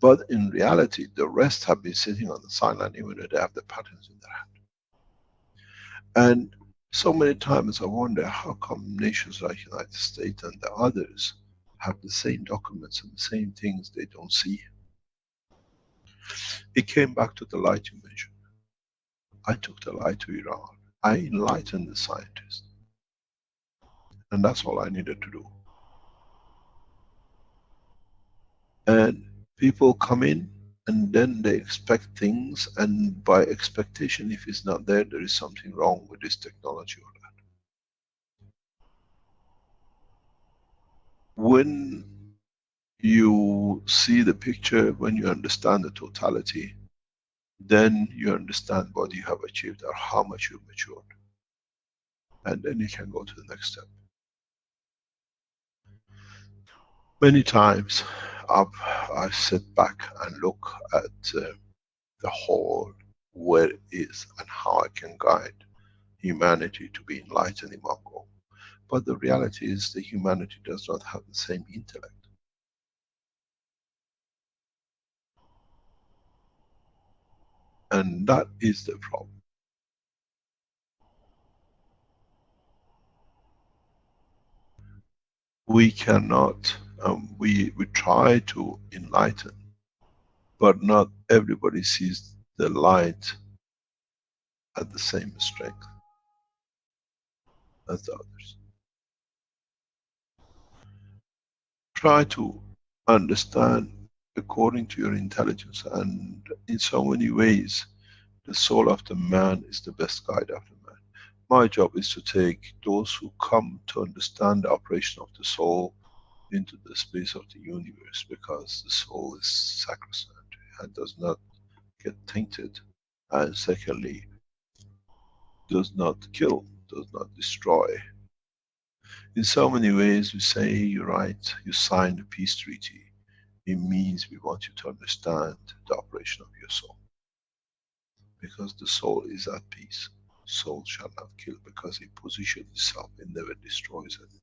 But in reality, the rest have been sitting on the sideline, even though they have the patents in their hand. And so many times I wonder, how come nations like United States and the others have the same documents and the same things they don't see? It came back to the light you mentioned. I took the light to Iran. I enlightened the scientists. And that's all I needed to do. And people come in and then they expect things, and by expectation, if it's not there, there is something wrong with this technology or that. When you see the picture, when you understand the totality, then you understand what you have achieved or how much you've matured. And then you can go to the next step. Many times I sit back and look at the whole, where it is and how I can guide humanity to be enlightened in one goal. But the reality is that humanity does not have the same intellect. And that is the problem. We cannot, we try to enlighten, but not everybody sees the light at the same strength as the others. Try to understand according to your intelligence, and in so many ways, the soul of the man is the best guide of the man. My job is to take those who come to understand the operation of the soul into the space of the universe, because the soul is sacrosanct and does not get tainted, and secondly, does not kill, does not destroy. In so many ways we say, you write, you sign the peace treaty. It means we want you to understand the operation of your soul. Because the soul is at peace. Soul shall not kill, because it positions itself, it never destroys anything.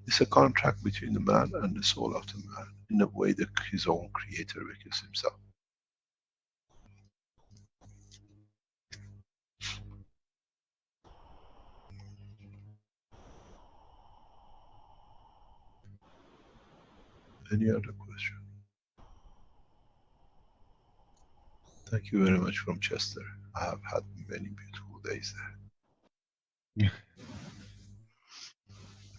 It's a contract between the man and the soul of the man, in a way that his own creator reveals himself. Any other question? Thank you very much from Chester. I have had many beautiful days there.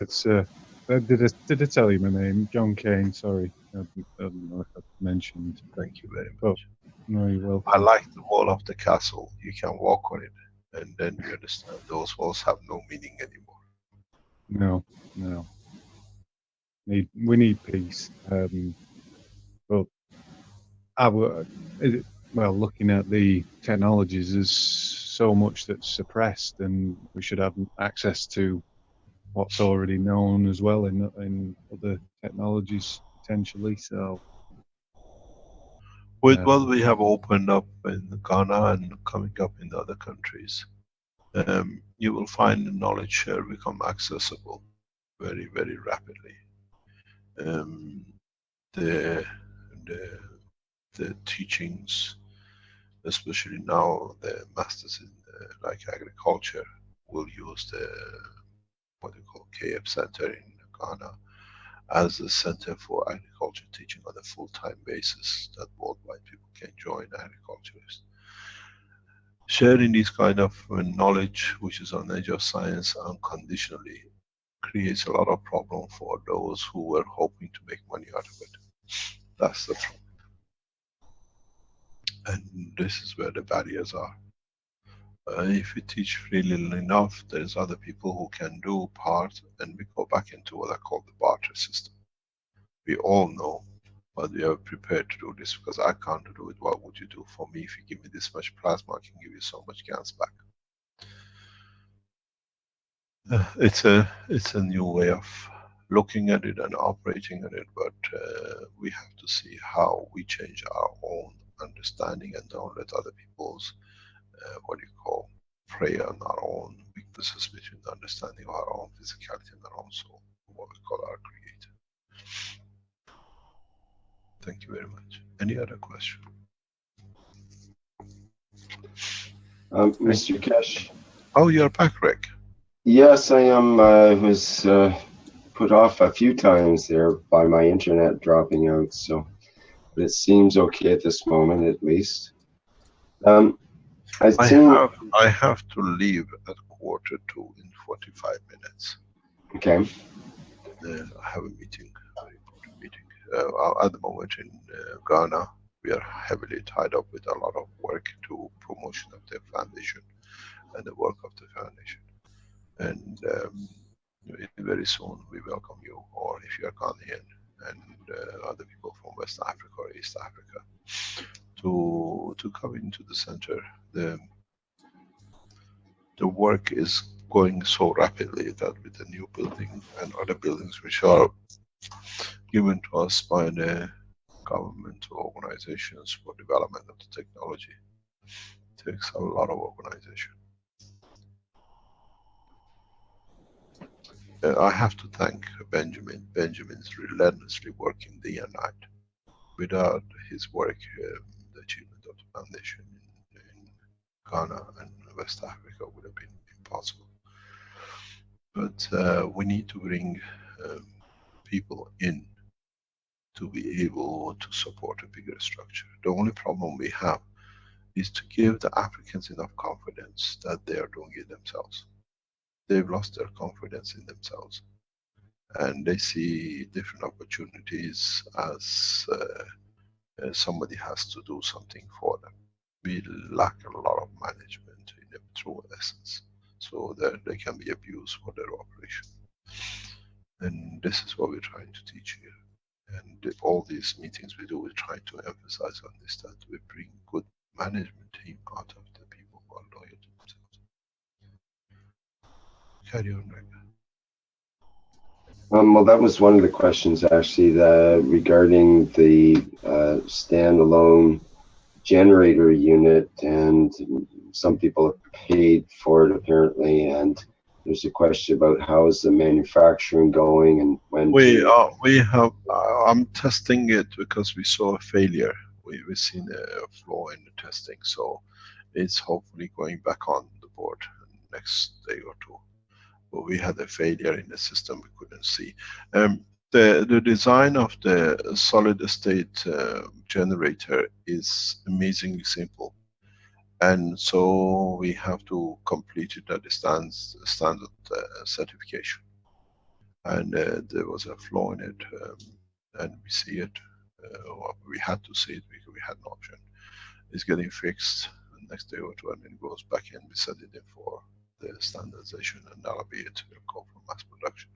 It's did I tell you my name? John Kane. Sorry, I don't know if I mentioned. Thank you very Oh, much. no, you're welcome. I like the wall of the castle. You can walk on it, and then you understand those walls have no meaning anymore. No. We need peace. But looking at the technologies, there's so much that's suppressed, and we should have access to what's already known as well in other technologies potentially. So With what we have opened up in Ghana and coming up in other countries, you will find the knowledge share become accessible very, very rapidly. The teachings, especially now, the masters in like agriculture will use the what you call KF Center in Ghana as a center for agriculture teaching on a full-time basis, that worldwide people can join agriculturists. Sharing this kind of knowledge, which is on the edge of science unconditionally, creates a lot of problem for those who were hoping to make money out of it. That's the problem. And this is where the barriers are. If we teach freely enough, there's other people who can do part, and we go back into what I call the barter system. We all know, but we are prepared to do this, because I can't do it. What would you do for me? If you give me this much plasma, I can give you so much GANs back. It's a new way of looking at it and operating at it, but we have to see how we change our own understanding and don't let other people's what you call prey on our own weaknesses between the understanding of our own physicality and our own soul, what we call our creator. Thank you very much. Any other question? Mr. Keshe. Oh, you're back, Rick. Yes, I am. I was put off a few times there by my internet dropping out, so but it seems okay at this moment, at least. I think. I have to leave at 1:45 in 45 minutes. Okay. I have a meeting, very important meeting. At the moment in Ghana, we are heavily tied up with a lot of work to promotion of the foundation and the work of the foundation. And very soon we welcome you, or if you are Ghanaian and other people from West Africa or East Africa, to come into the center. The work is going so rapidly that with the new building and other buildings which are given to us by the governmental organizations for development of the technology, takes a lot of organization. I have to thank Benjamin. Benjamin's relentlessly working day and night. Without his work, the achievement of the foundation in Ghana and West Africa would have been impossible. But we need to bring people in to be able to support a bigger structure. The only problem we have is to give the Africans enough confidence that they are doing it themselves. They've lost their confidence in themselves, and they see different opportunities as somebody has to do something for them. We lack a lot of management in the true essence, so that they can be abused for their operation. And this is what we're trying to teach here. And all these meetings we do, we're trying to emphasize on this, that we bring good management team out of the people who are loyal to themselves. Carry on, Greg. Well, that was one of the questions actually, regarding the standalone generator unit, and some people have paid for it apparently, and there's a question about how is the manufacturing going and when we have I'm testing it because we saw a failure. We've seen a flaw in the testing, so it's hopefully going back on the board next day or two. But we had a failure in the system we couldn't see. The design of the solid state generator is amazingly simple, and so we have to complete it at the standard certification. And there was a flaw in it, and we see it. We had to see it because we had no option. It's getting fixed the next day or two, and then it goes back in. We set it in for the standardization, and that'll be it. It'll go for mass production.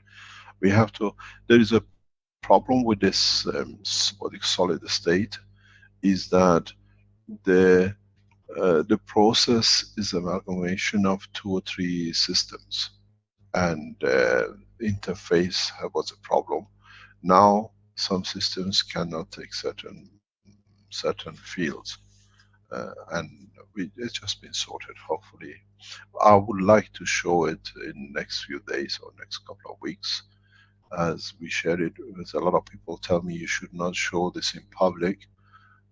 We have to. There is a problem with this what is solid state, is that the process is amalgamation of 2 or 3 systems, and interface was a problem. Now some systems cannot take certain fields, and it's just been sorted. Hopefully, I would like to show it in next few days or next couple of weeks, as we share it. Because a lot of people tell me you should not show this in public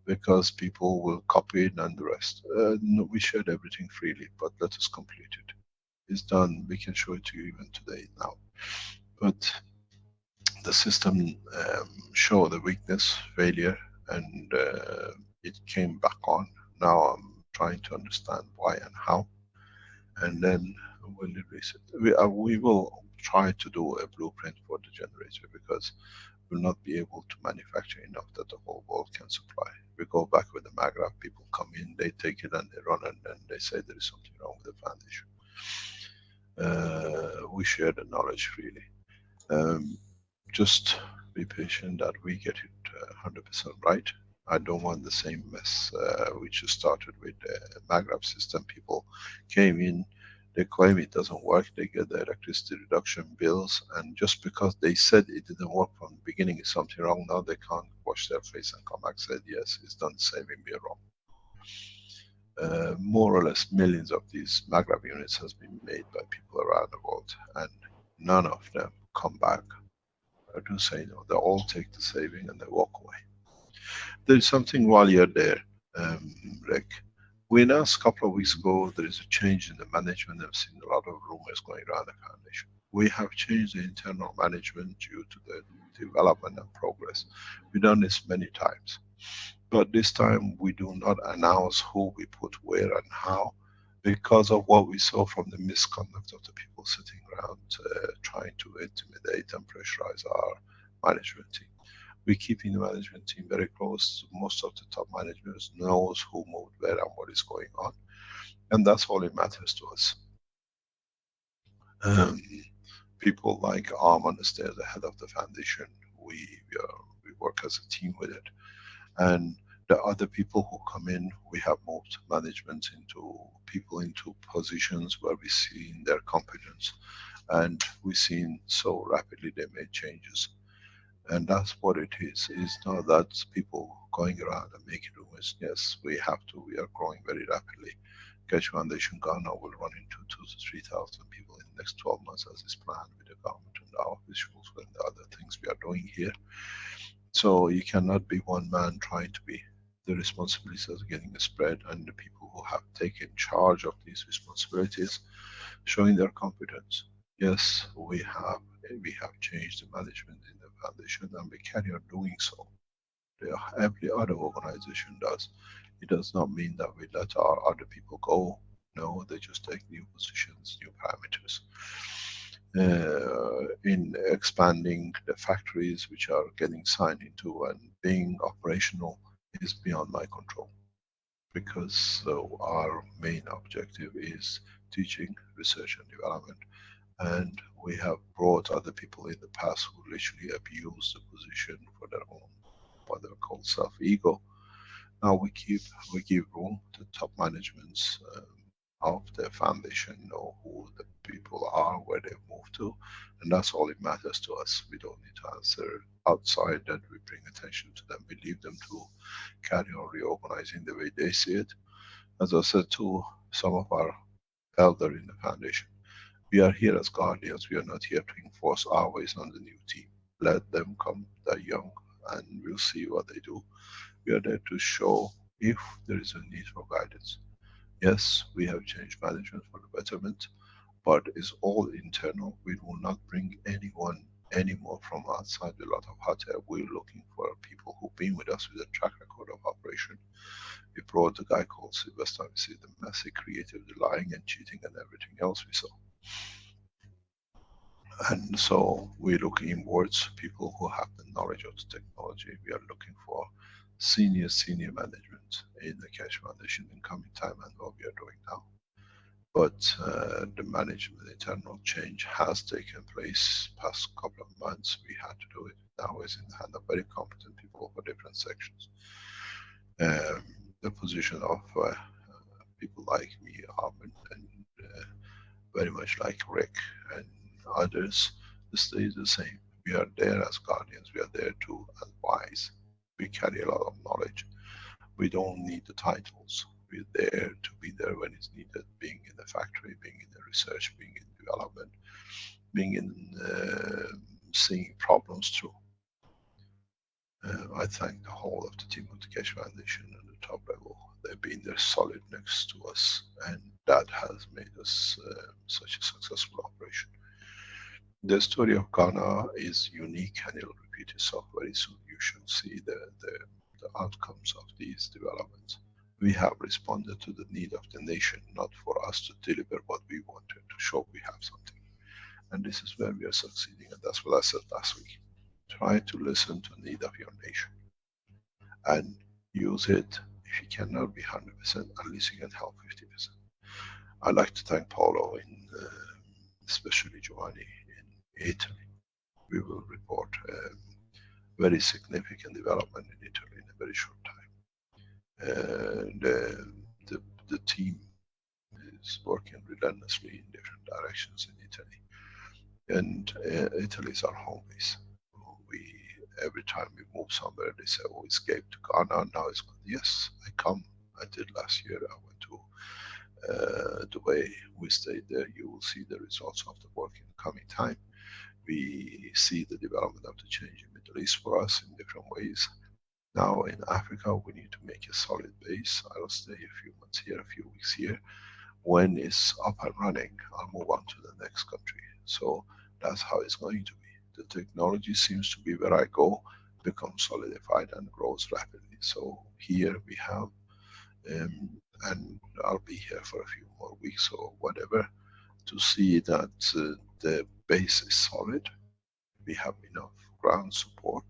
because people will copy it and the rest. No, we shared everything freely, but let us complete it. It's done. We can show it to you even today now. But the system showed the weakness, failure, and it came back on. Now I'm trying to understand why and how, and then we'll release it. We will try to do a blueprint for the generator, because we'll not be able to manufacture enough that the whole world can supply. We go back with the Magrab, people come in, they take it and they run, and then they say there is something wrong with the foundation. We share the knowledge freely. Just be patient that we get it 100% right. I don't want the same mess which started with the Magrab system. People came in, they claim it doesn't work, they get the electricity reduction bills, and just because they said it didn't work from the beginning, is something wrong. Now they can't wash their face and come back and say, yes, it's done the same, we are wrong. More or less millions of these Magrab units has been made by people around the world, and none of them come back to say no. They all take the saving and they walk away. There's something while you're there, Rick. We announced a couple of weeks ago there is a change in the management. I've seen a lot of rumors going around the foundation. We have changed the internal management due to the development and progress. We've done this many times, but this time we do not announce who we put where and how. because of what we saw from the misconduct of the people sitting around trying to intimidate and pressurize our management team. We keeping the management team very close. Most of the top managers knows who moved where and what is going on, and that's all it matters to us. People like Arm stairs, the head of the foundation, we work as a team with it. And the other people who come in, we have moved management into people into positions where we see in their competence, and we've seen so rapidly they made changes. And that's what it is. It's not that people going around and making rumors. Yes, we have to. We are growing very rapidly. Keshe Foundation Ghana will run into 2,000 to 3,000 people in the next 12 months as is planned with the government and our officials and the other things we are doing here. So you cannot be one man trying to be the responsibilities of getting spread, and the people who have taken charge of these responsibilities showing their competence. Yes, we have changed the management in the foundation, and we carry on doing so. Every other organization does. It does not mean that we let our other people go. No, they just take new positions, new parameters. In expanding the factories which are getting signed into and being operational is beyond my control, because our main objective is teaching, research and development. And we have brought other people in the past who literally abused the position for their own, what they're called self-ego. Now we give room to top managements of the foundation, know who the people are, where they've moved to, and that's all it matters to us. We don't need to answer outside that. We bring attention to them. We leave them to carry on reorganizing the way they see it. As I said to some of our elder in the foundation, we are here as guardians. We are not here to enforce our ways on the new team. Let them come, they're young, and we'll see what they do. We are there to show if there is a need for guidance. Yes, we have changed management for the betterment, but it's all internal. We will not bring anyone anymore from outside a lot of hot air. We're looking for people who've been with us with a track record of operation. We brought the guy called Sylvester. We see the mess he created, the lying and cheating and everything else we saw. And so we're looking inwards, people who have the knowledge of the technology. We are looking for senior management in the Keshe Foundation in coming time, and what we are doing now. But the management, internal change has taken place past couple of months. We had to do it. Now it's in the hand of very competent people for different sections. The position of people like me, Armin, and very much like Rick and others, stays the same. We are there as guardians. We are there to advise. We carry a lot of knowledge. We don't need the titles. We're there to be there when it's needed, being in the factory, being in the research, being in development, being in seeing problems through. I thank the whole of the team of the Keshe Foundation at the top level. They've been there solid next to us, and that has made us such a successful operation. The story of Ghana is unique, and it'll repeat itself very soon. You should see the outcomes of these developments. We have responded to the need of the nation, not for us to deliver what we wanted, to show we have something. And this is where we are succeeding, and that's what I said last week. Try to listen to the need of your nation and use it. If you cannot be 100%, at least you can help 50%. I'd like to thank Paolo, especially Giovanni in Italy. We will report very significant development in Italy in a very short time. The team is working relentlessly in different directions in Italy, and Italy is our home base. Every time we move somewhere, they say, "Oh, escape to Ghana." Now it's gone. Yes, I come. I did last year. I went to Dubai. We stayed there. You will see the results of the work in the coming time. We see the development of the change in Middle East for us in different ways. Now in Africa, we need to make a solid base. I will stay a few months here, a few weeks here. When it's up and running, I'll move on to the next country. So that's how it's going to be. The technology seems to be where I go, becomes solidified and grows rapidly. So here we have and I'll be here for a few more weeks or whatever to see that the base is solid, we have enough ground support,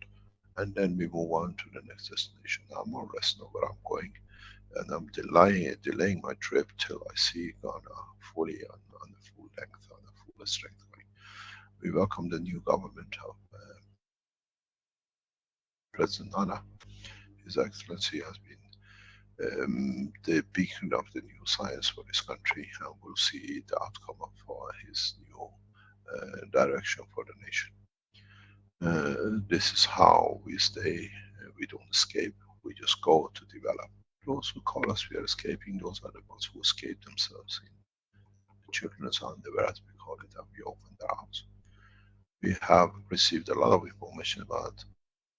and then we move on to the next destination. I more or less know where I'm going, and I'm delaying my trip till I see Ghana fully on the full length, on the full strength going. We welcome the new government of President Nana. His Excellency has been the beacon of the new science for this country, and we'll see the outcome of his new direction for the nation. This is how we stay, we don't escape, we just go to develop. Those who call us we are escaping, those are the ones who escape themselves in the children's underwear, as we call it, and we open their arms. We have received a lot of information about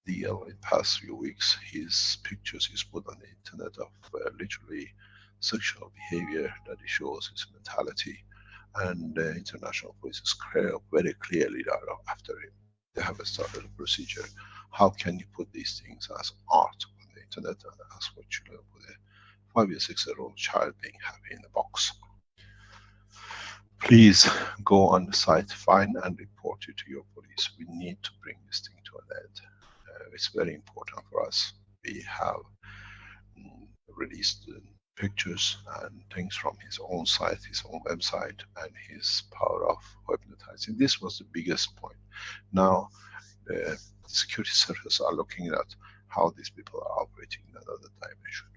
DL in past few weeks. His pictures he's put on the internet of literally sexual behavior that he shows his mentality, and the international police is very clearly after him. They have started a procedure. How can you put these things as art on the internet and ask for children with a 5 or 6 year old child being happy in the box? Please go on the site, find and report it to your police. We need to bring this thing to an end. It's very important for us. We have released pictures and things from his own site, his own website, and his power of hypnotizing. This was the biggest point. Now, the security services are looking at how these people are operating in another dimension.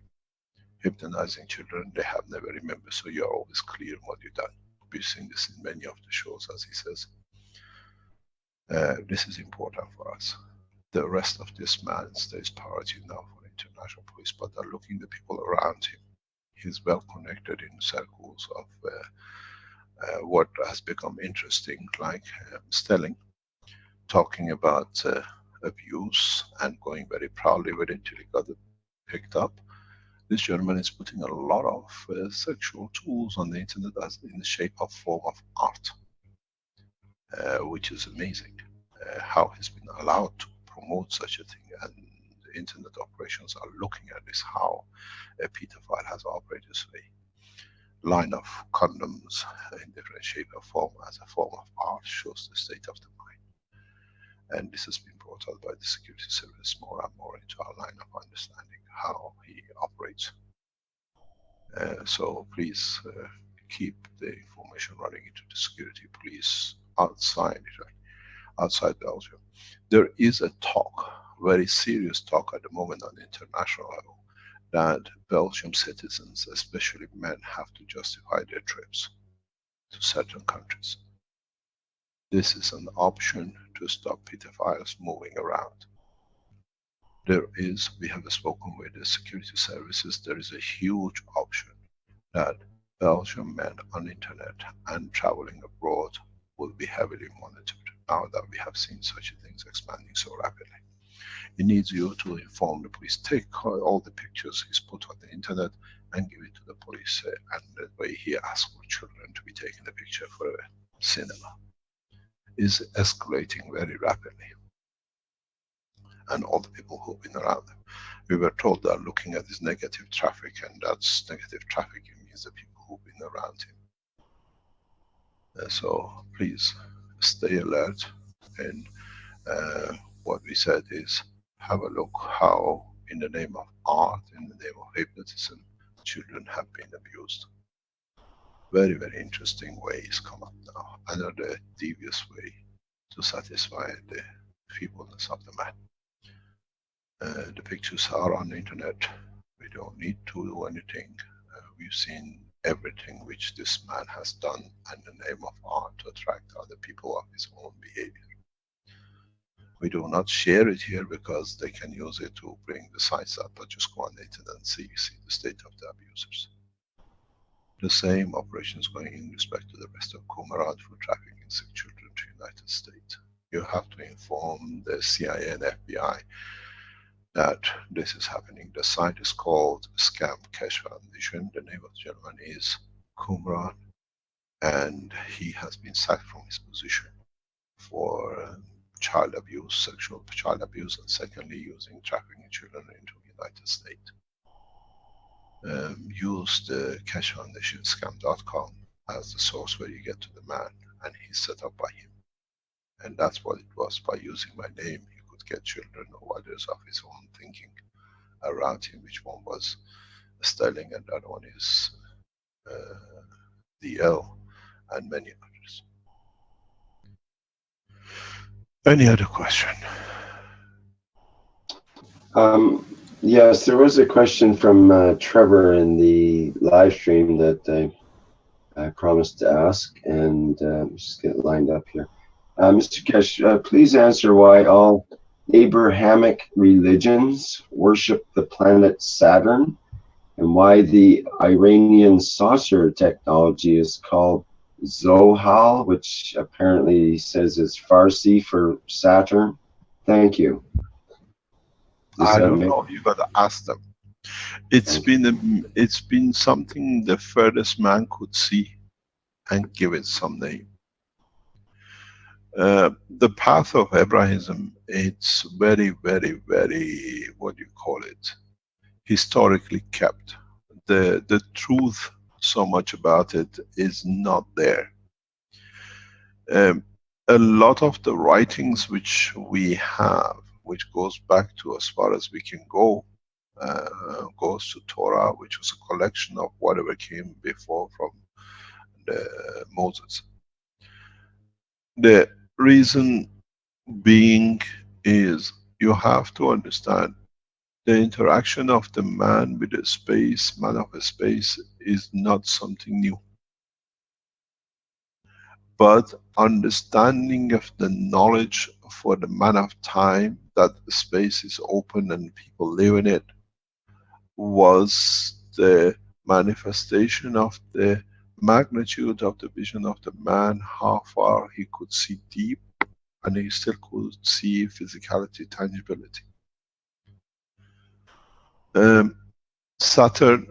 Hypnotizing children, they have never remembered, so you're always clear what you've done. We've seen this in many of the shows, as he says. This is important for us. The rest of this man stays priority now for international police, but they're looking at the people around him. He's well connected in circles of what has become interesting, like Stelling, talking about abuse and going very proudly with it till he got it picked up. This gentleman is putting a lot of sexual tools on the internet as in the shape of form of art, which is amazing. How he's been allowed to promote such a thing, and the internet operations are looking at this, how a pedophile has operated this way. Line of condoms in different shape or form as a form of art shows the state of the mind. And this has been brought out by the security service more and more into our line of understanding how he operates. So please keep the information running into the security police outside Belgium. There is a talk, very serious talk at the moment on the international level, that Belgium citizens, especially men, have to justify their trips to certain countries. This is an option to stop pedophiles moving around. We have spoken with the security services, there is a huge option that Belgian men on internet and traveling abroad will be heavily monitored now that we have seen such things expanding so rapidly. It needs you to inform the police. Take all the pictures he's put on the internet and give it to the police, and that way he asks for children to be taking the picture for a cinema. Is escalating very rapidly. And all the people who've been around them. We were told they're looking at this negative traffic, and that's negative traffic, it means the people who've been around him. So please stay alert, and what we said is have a look how in the name of art, in the name of hypnotism, children have been abused. Very, very interesting ways come up now. Another devious way to satisfy the feebleness of the man. The pictures are on the internet. We don't need to do anything. We've seen everything which this man has done in the name of art to attract other people of his own behavior. We do not share it here because they can use it to bring the sites up, but just go on the internet and see the state of the abusers. The same operations going in respect to the rest of Kumarat for trafficking sick children to United States. You have to inform the CIA and FBI that this is happening. The site is called Keshe Foundation. The name of the gentleman is Kumran, and he has been sacked from his position for child abuse, sexual child abuse, and secondly using trafficking children into the United States. use the Keshe Foundation scam.com as the source where you get to the man, and he's set up by him. And that's what it was. By using my name, he could get children or others of his own thinking around him, which one was Sterling and the other one is DL, and many others. Any other question? Yes, there was a question from Trevor in the live stream that I promised to ask, and just get lined up here. Mr. Keshe, please answer why all Abrahamic religions worship the planet Saturn, and why the Iranian saucer technology is called Zohal, which apparently says is Farsi for Saturn. Thank you. I don't know. You got to ask them. It's been something the furthest man could see, and give it some name. The path of Abrahism, it's very, very, very, what do you call it, historically kept. The truth so much about it is not there. A lot of the writings which we have, which goes back to as far as we can go, goes to Torah, which was a collection of whatever came before from Moses. The reason being is you have to understand the interaction of the man with the space, man of space, is not something new. But understanding of the knowledge for the man of time, that space is open and people live in it, was the manifestation of the magnitude of the vision of the man, how far he could see deep, and he still could see physicality, tangibility. Saturn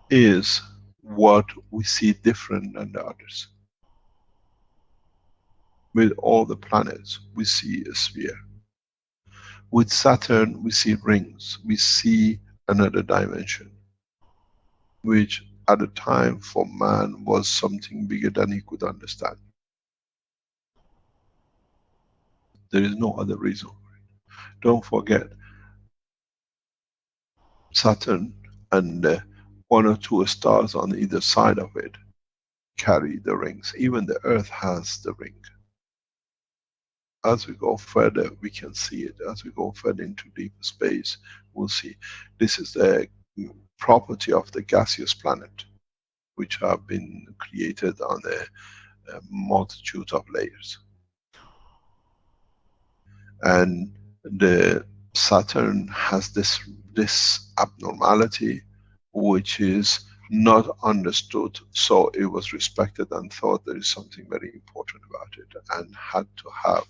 is what we see different than the others. With all the planets, we see a sphere. With Saturn, we see rings, we see another dimension, which at the time for man was something bigger than he could understand. There is no other reason for it. Don't forget, Saturn and one or two stars on either side of it carry the rings. Even the Earth has the ring. As we go further, we can see it. As we go further into deep space, we'll see. This is the property of the gaseous planet, which have been created on a multitude of layers. And the Saturn has this abnormality, which is not understood, so it was respected and thought there is something very important about it, and had to have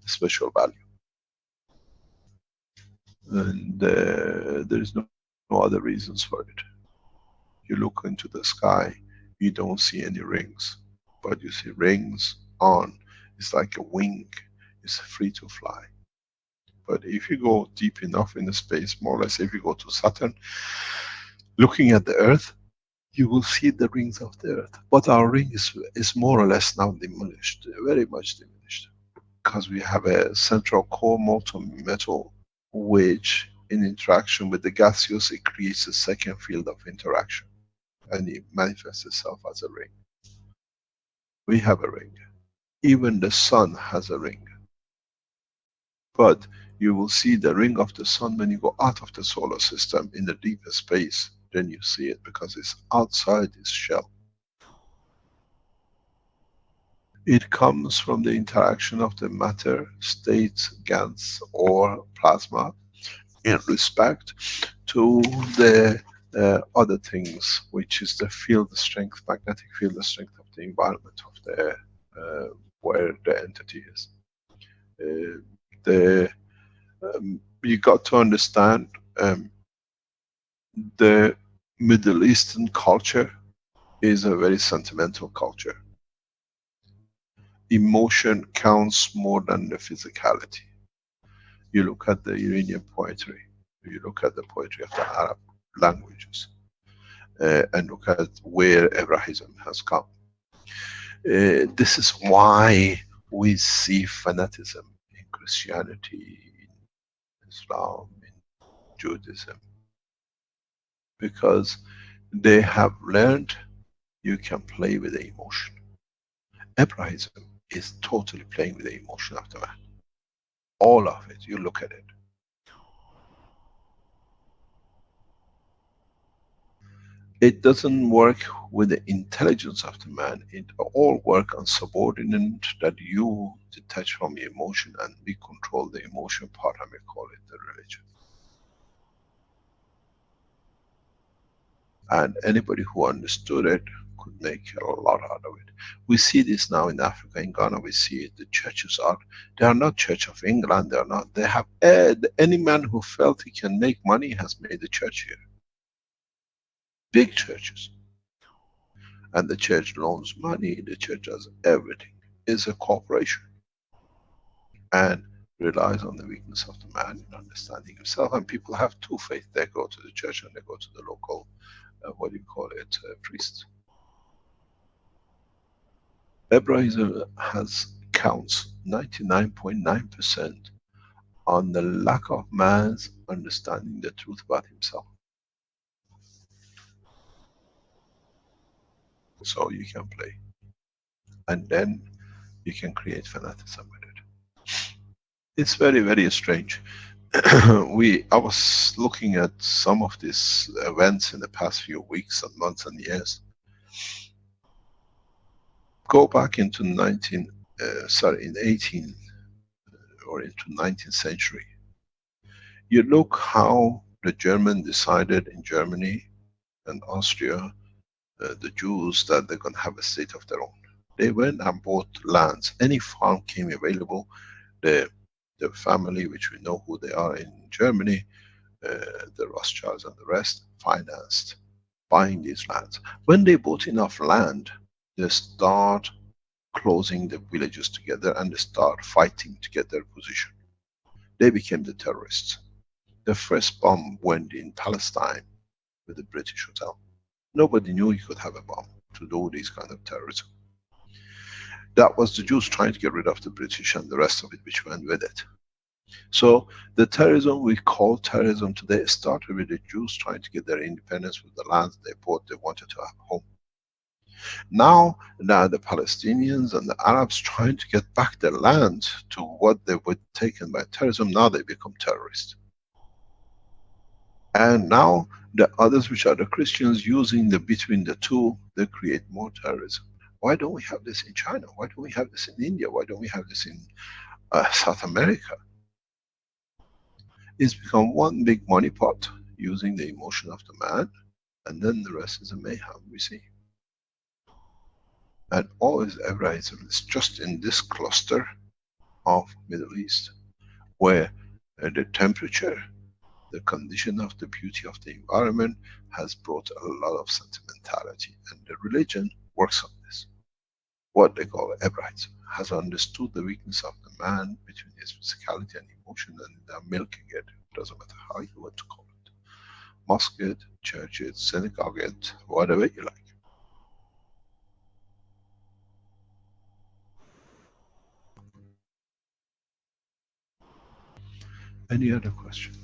a special value. And there is no other reasons for it. You look into the sky, you don't see any rings, but you see rings on. It's like a wing, it's free to fly. But if you go deep enough in the space, more or less, if you go to Saturn, looking at the Earth, you will see the rings of the Earth. But our ring is more or less now diminished, very much diminished. Because we have a central core molten metal, which in interaction with the gaseous, it creates a second field of interaction. And it manifests itself as a ring. We have a ring. Even the sun has a ring. But you will see the ring of the sun when you go out of the solar system in the deeper space. Then you see it, because it's outside its shell. It comes from the interaction of the matter, states, gas or plasma, in respect to the other things, which is the field strength, magnetic field strength of the environment of the where the entity is. You got to understand the Middle Eastern culture is a very sentimental culture. Emotion counts more than the physicality. You look at the Iranian poetry, you look at the poetry of the Arab languages, and look at where Abrahism has come. This is why we see fanaticism in Christianity, in Islam, in Judaism, because they have learned you can play with the emotion. Abrahism is totally playing with the emotion of the man. All of it, you look at it. It doesn't work with the intelligence of the man. It all work on subordinate, that you detach from the emotion and we control the emotion part, and we call it the religion. And anybody who understood it could make a lot out of it. We see this now in Africa, in Ghana. We see it. The churches are, they are not Church of England. They are not. They have any man who felt he can make money has made a church here. Big churches. And the church loans money. The church does everything. It's a corporation, and relies on the weakness of the man in understanding himself. And people have two faiths. They go to the church and they go to the local, what do you call it, priest. Abrahism counts 99.9% on the lack of man's understanding the truth about himself. So you can play, and then you can create fanaticism with it. It's very, very strange. I was looking at some of these events in the past few weeks and months and years. Go back into in 18 or into 19th century. You look how the German decided in Germany and Austria, the Jews, that they're going to have a state of their own. They went and bought lands. Any farm came available. The family, which we know who they are in Germany, the Rothschilds and the rest, financed buying these lands. When they bought enough land, they start closing the villages together and they start fighting to get their position. They became the terrorists. The first bomb went in Palestine with the British hotel. Nobody knew you could have a bomb to do this kind of terrorism. That was the Jews trying to get rid of the British and the rest of it which went with it. So the terrorism we call terrorism today started with the Jews trying to get their independence with the lands they bought. They wanted to have a home. Now the Palestinians and the Arabs trying to get back their land to what they were taken by terrorism. Now they become terrorists. And now the others, which are the Christians, using between the two, they create more terrorism. Why don't we have this in China? Why don't we have this in India? Why don't we have this in South America? It's become one big money pot, using the emotion of the man, and then the rest is a mayhem we see. And always Abrahism is just in this cluster of Middle East, where the temperature, the condition of the beauty of the environment has brought a lot of sentimentality, and the religion works on this. What they call Abrahism has understood the weakness of the man between his physicality and emotion, and they're milking it. It doesn't matter how you want to call it. Mosque it, church it, synagogue it, whatever you like. Any other question?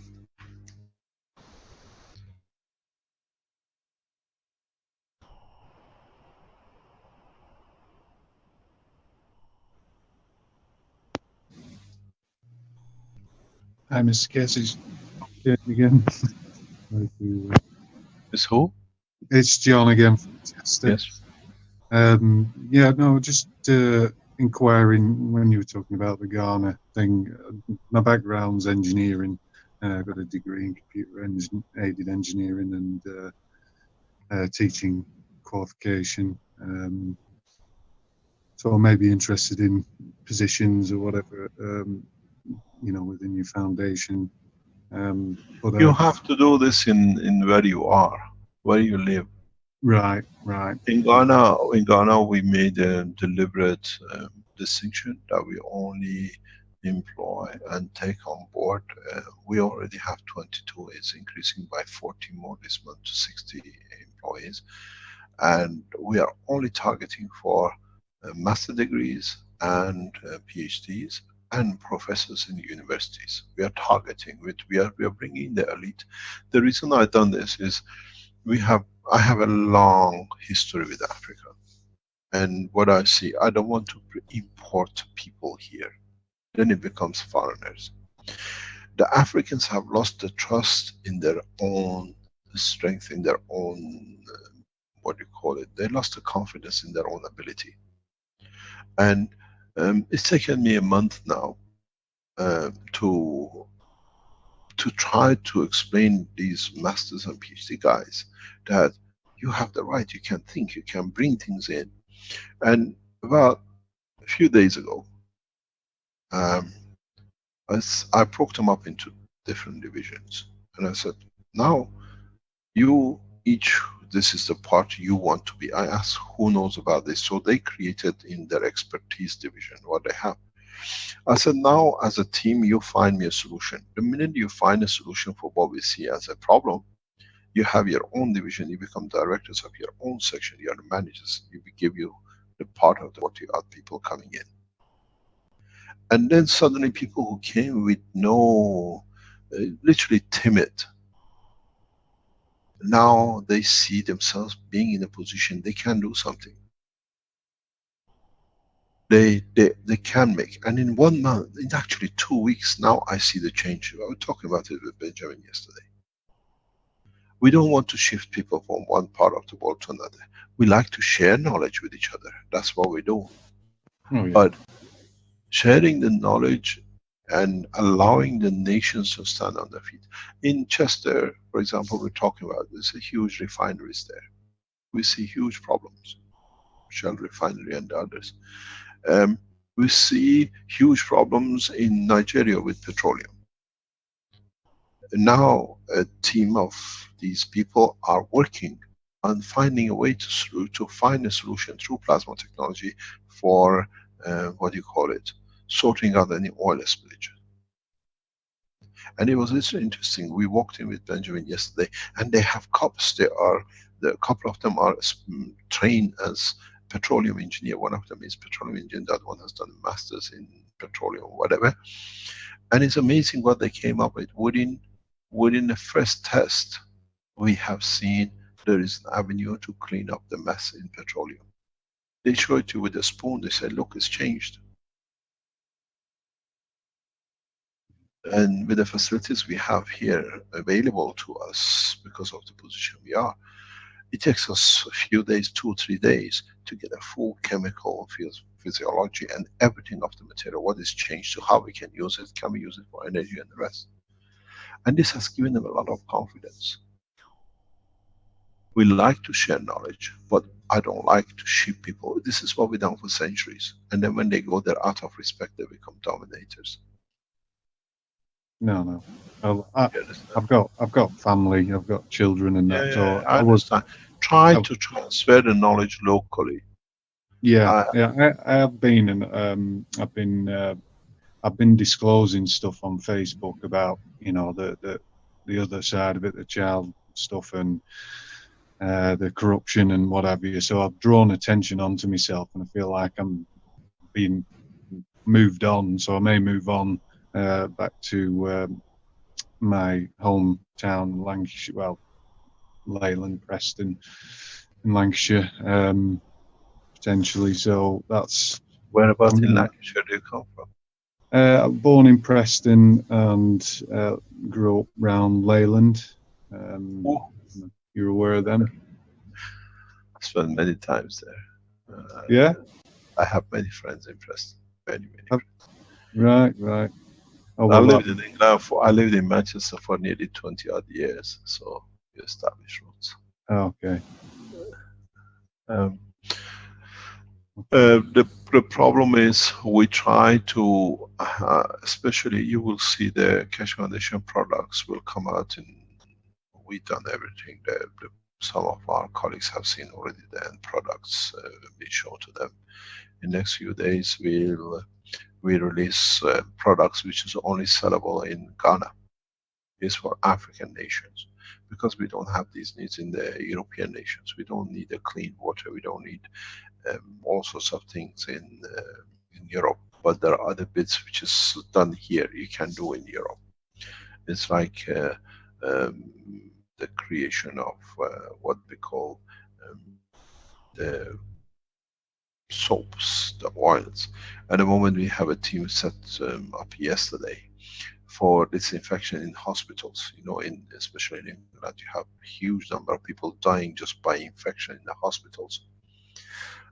Hi, Mr. Keshe again. Is who? It's John again from Chester. Yes. Yeah, no, just inquiring when you were talking about the Ghana thing. My background's engineering. I've got a degree in computer-aided engineering and teaching qualification. So I may be interested in positions or whatever, within your foundation. But You have to do this in where you are, where you live. Right. In Ghana, we made a deliberate distinction that we only employ and take on board. We already have 22. It's increasing by 40 more this month to 60 employees. And we are only targeting for master degrees and PhDs and professors in universities. We are targeting, we are bringing the elite. The reason I've done this is I have a long history with Africa. And what I see, I don't want to import people here. Then it becomes foreigners. The Africans have lost the trust in their own strength, in their own, what do you call it? They lost the confidence in their own ability. And it's taken me a month now to try to explain these masters and PhD guys that you have the right, you can think, you can bring things in. And about a few days ago, I broke them up into different divisions. And I said, now you each, this is the part you want to be. I asked who knows about this. So they created in their expertise division what they have. I said, now as a team, you find me a solution. The minute you find a solution for what we see as a problem, you have your own division, you become directors of your own section, you are the managers, we give you the part of the 40 odd people coming in. And then suddenly people who came with no, literally timid, now they see themselves being in a position they can do something. They can make, and in 1 month, in actually 2 weeks, now I see the change. I was talking about it with Benjamin yesterday. We don't want to shift people from one part of the world to another. We like to share knowledge with each other. That's what we do. Oh, yeah. But sharing the knowledge and allowing the nations to stand on their feet. In Chester, for example, we're talking about, there's a huge refineries there. We see huge problems. Shell refinery and others. We see huge problems in Nigeria with petroleum. Now a team of these people are working on finding a way to find a solution through plasma technology for, what do you call it, sorting out any oil spillage. And it was literally interesting. We walked in with Benjamin yesterday, and they have cops. A couple of them are trained as petroleum engineer. One of them is petroleum engineer. The other one has done a master's in petroleum, whatever. And it's amazing what they came up with. Within the first test, we have seen there is an avenue to clean up the mess in petroleum. They show it to you with a spoon. They say, look, it's changed. And with the facilities we have here available to us, because of the position we are, it takes us a few days, 2 or 3 days, to get a full chemical physiology and everything of the material, what is changed, to how we can use it, can we use it for energy and the rest. And this has given them a lot of confidence. We like to share knowledge, but I don't like to ship people. This is what we've done for centuries. And then when they go there, out of respect, they become dominators. No. I've got family, I've got children and that. So I understand. Try to transfer the knowledge locally. I have been, and I've been disclosing stuff on Facebook about, you know, the other side of it, the child stuff and the corruption and what have you. So I've drawn attention onto myself, and I feel like I'm being moved on. So I may move on back to my hometown, Lancashire, well, Leyland, Preston, in Lancashire, potentially. So that's whereabouts in Lancashire do you come from? Born in Preston and grew up round Leyland. You're aware of them? I spent many times there. Yeah? I have many friends in Preston. Many friends. Right. Oh, I lived in England I lived in Manchester for nearly 20 odd years, so you establish roots. Okay. The problem is we try to, especially you will see the Keshe Foundation products will come out in, we've done everything. some of our colleagues have seen already the end products being shown to them. In the next few days, we'll release products which is only sellable in Ghana. It's for African nations, because we don't have these needs in the European nations. We don't need a clean water. We don't need all sorts of things in Europe. But there are other bits which is done here you can do in Europe. It's like the creation of what we call the soaps, the oils. At the moment we have a team set up yesterday for disinfection in hospitals. You know, especially in England, you have huge number of people dying just by infection in the hospitals.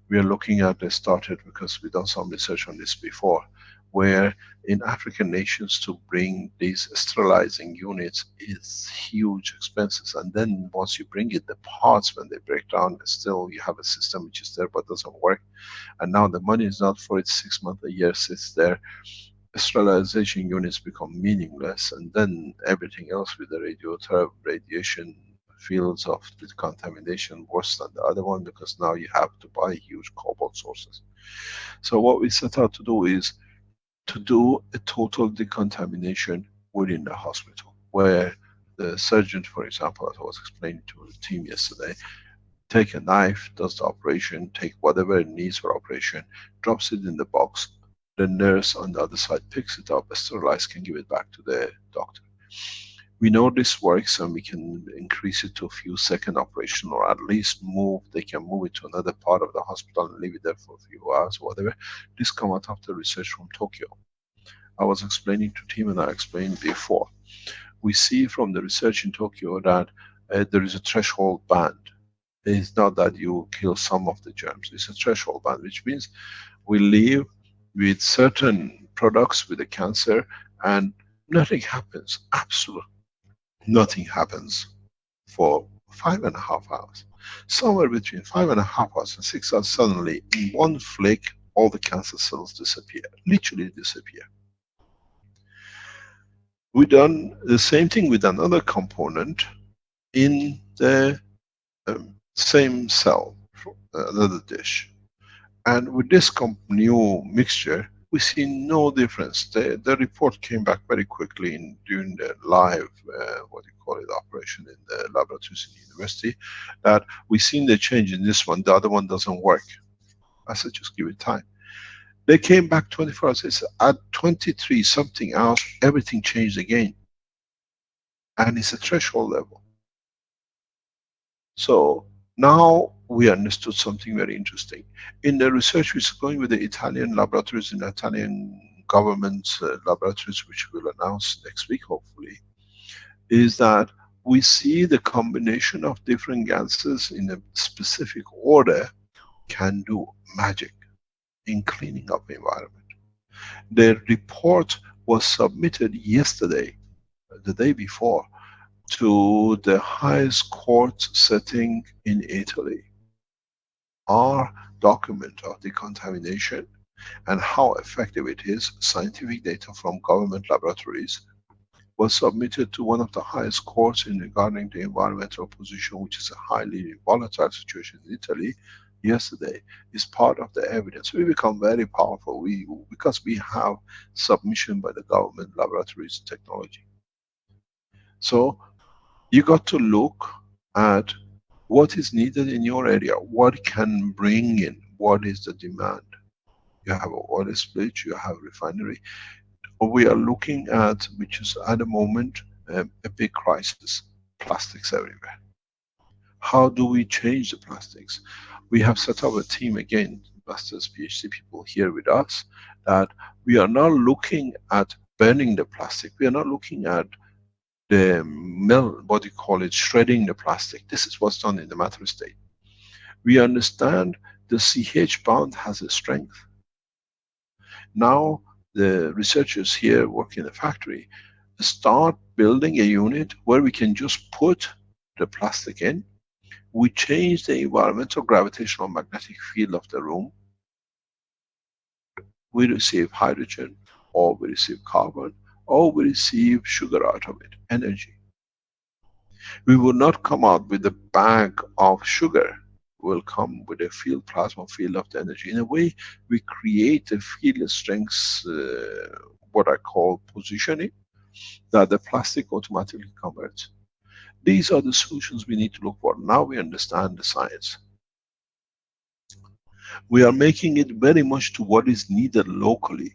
We are looking at, started because we've done some research on this before, where in African nations to bring these sterilizing units is huge expenses, and then once you bring it, the parts when they break down, still you have a system which is there but doesn't work, and now the money is not for it, 6 months, a year sits there, sterilization units become meaningless, and then everything else with the radiation fields of decontamination worse than the other one, because now you have to buy huge cobalt sources. So what we set out to do is to do a total decontamination within the hospital, where the surgeon, for example, as I was explaining to the team yesterday, take a knife, does the operation, take whatever it needs for operation, drops it in the box, the nurse on the other side picks it up, sterilized, can give it back to the doctor. We know this works, and we can increase it to a few second operation, or at least they can move it to another part of the hospital and leave it there for a few hours or whatever. This come out of the research from Tokyo. I was explaining to team, and I explained before. We see from the research in Tokyo that there is a threshold band. It's not that you kill some of the germs, it's a threshold band, which means we live with certain products with the cancer and nothing happens, absolutely nothing happens for 5.5 hours. Somewhere between 5.5 hours and 6 hours, suddenly in one flick all the cancer cells disappear, literally disappear. We done the same thing with another component in the same cell, another dish, and with this new mixture we see no difference. The report came back very quickly during the live what do you call it, operation in the laboratories in the university, that we seen the change in this one, the other one doesn't work. I said just give it time. They came back 24 hours, they said at 23 something hours everything changed again, and it's a threshold level. So now we understood something very interesting. In the research which is going with the Italian laboratories and Italian government laboratories, which we'll announce next week hopefully, is that we see the combination of different gases in a specific order can do magic in cleaning up the environment. The report was submitted yesterday, the day before, to the highest court setting in Italy. Our document of decontamination and how effective it is, scientific data from government laboratories, was submitted to one of the highest courts in regarding the environmental position, which is a highly volatile situation in Italy, yesterday. Is part of the evidence. We become very powerful because we have submission by the government laboratories technology. So you got to look at what is needed in your area, what can bring in, what is the demand. You have an oil split, you have refinery. We are looking at, which is at the moment a big crisis, plastics everywhere. How do we change the plastics? We have set up a team, again, masters, PhD people here with us, that we are not looking at burning the plastic, we are not looking at the what do you call it, shredding the plastic. This is what's done in the matter state. We understand the CH bond has a strength. Now the researchers here work in the factory start building a unit where we can just put the plastic in. We change the environmental gravitational magnetic field of the room. We receive hydrogen, or we receive carbon, or we receive sugar out of it, energy. We will not come out with a bag of sugar. We'll come with a field plasma field of the energy. In a way, we create a field strength, what I call positioning, that the plastic automatically converts. These are the solutions we need to look for. Now we understand the science. We are making it very much to what is needed locally.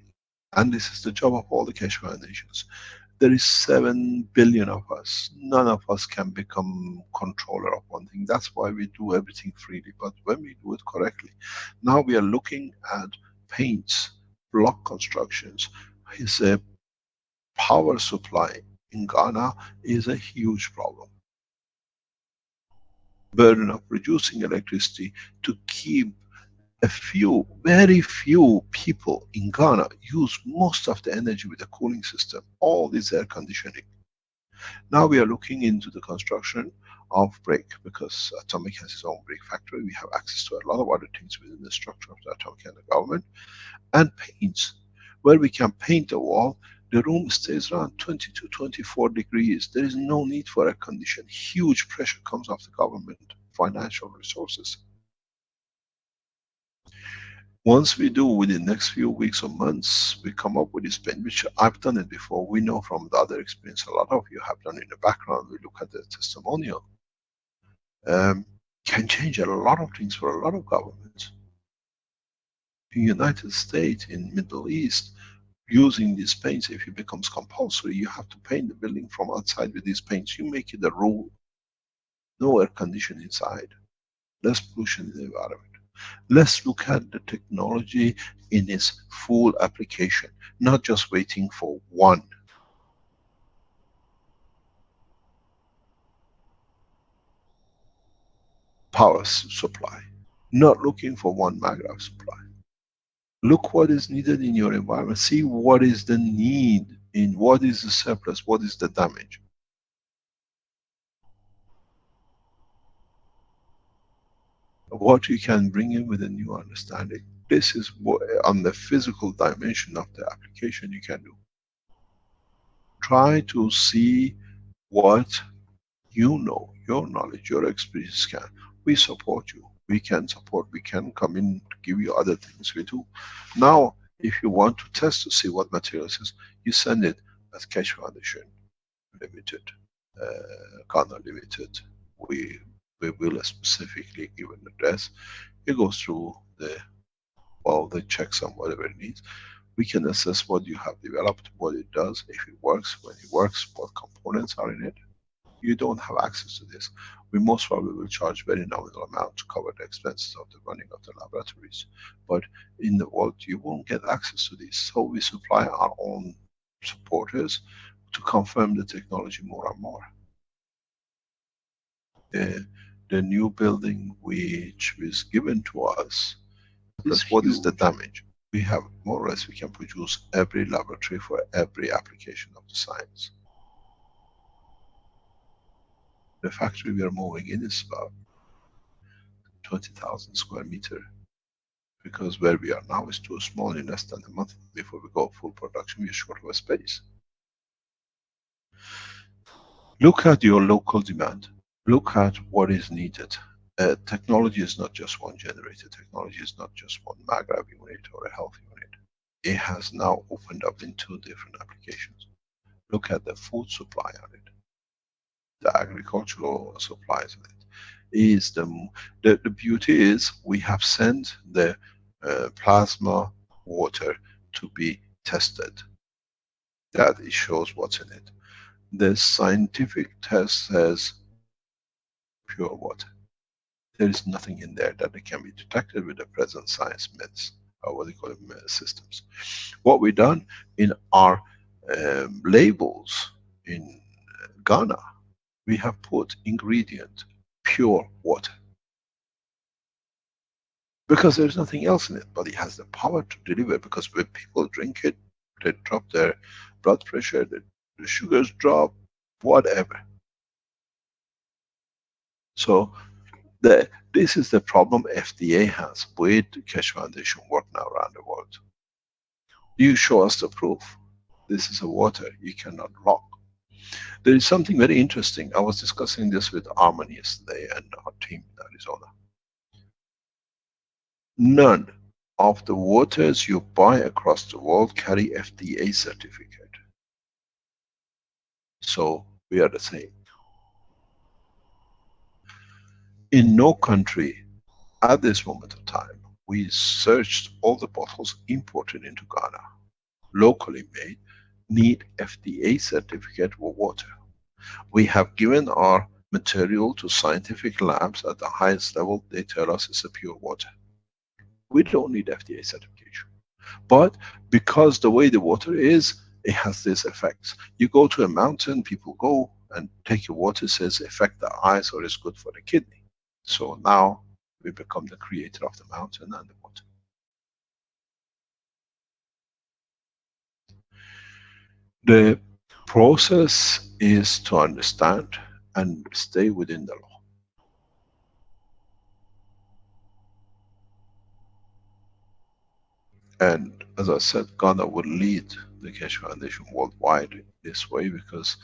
And this is the job of all the Keshe Foundations. There is 7 billion of us. None of us can become controller of one thing. That's why we do everything freely. But when we do it correctly, now we are looking at paints, block constructions. Is a power supply in Ghana is a huge problem. Burden of producing electricity to keep a few, very few people in Ghana use most of the energy with the cooling system. All this air conditioning. Now we are looking into the construction of brick, because Atomic has its own brick factory. We have access to a lot of other things within the structure of the Atomic and the government. And paints, where we can paint a wall. The room stays around 20 to 24 degrees. There is no need for air condition. Huge pressure comes off the government, financial resources. Once we do, within the next few weeks or months, we come up with this paint, which I've done it before. We know from the other experience, a lot of you have done in the background. We look at the testimonial. Can change a lot of things for a lot of governments. In United States, in Middle East, using these paints, if it becomes compulsory, you have to paint the building from outside with these paints. You make it a rule. No air conditioning inside. Less pollution in the environment. Let's look at the technology in its full application, not just waiting for one. Power supply, not looking for one maglev supply. Look what is needed in your environment. See what is the need, in what is the surplus, what is the damage. What you can bring in with a new understanding. This is what, on the physical dimension of the application, you can do. Try to see what you know, your knowledge, your experience can. We support you. We can support, we can come in to give you other things we do. Now, if you want to test to see what materials is, you send it as Keshe Foundation Limited, Ghana Limited. We will specifically give an address. It goes through the, well, the checks on whatever it needs. We can assess what you have developed, what it does, if it works, when it works, what components are in it. You don't have access to this. We most probably will charge very nominal amount to cover the expenses of the running of the laboratories. But in the world, you won't get access to this. So we supply our own supporters to confirm the technology more and more. The new building which was given to us, plus what is the damage? We have more or less, we can produce every laboratory for every application of the science. The factory we are moving in is about 20,000 square meter, because where we are now is too small. In less than a month before we go full production, we are short of a space. Look at your local demand. Look at what is needed. Technology is not just one generator. Technology is not just one maglev unit or a health unit. It has now opened up in 2 different applications. Look at the food supply on it. The agricultural supplies of it. Is the beauty is we have sent the plasma water to be tested. That it shows what's in it. The scientific test says pure water. There is nothing in there that it can be detected with the present science meds, or what they call it, systems. What we've done in our labels in Ghana, we have put ingredient pure water, because there's nothing else in it, but it has the power to deliver. Because when people drink it, they drop their blood pressure, the sugars drop, whatever. So this is the problem FDA has with Keshe Foundation work now around the world. You show us the proof. This is a water you cannot block. There is something very interesting. I was discussing this with Arman yesterday and our team in Arizona. None of the waters you buy across the world carry FDA certificate. So we are the same. In no country at this moment of time, we searched all the bottles imported into Ghana, locally made, need FDA certificate for water. We have given our material to scientific labs at the highest level. They tell us it's a pure water. We don't need FDA certification. But because the way the water is, it has these effects. You go to a mountain, people go and take your water, says affect the eyes or it's good for the kidney. So now we become the creator of the mountain and the water. The process is to understand and stay within the law. And as I said, Ghana will lead the Keshe Foundation worldwide this way because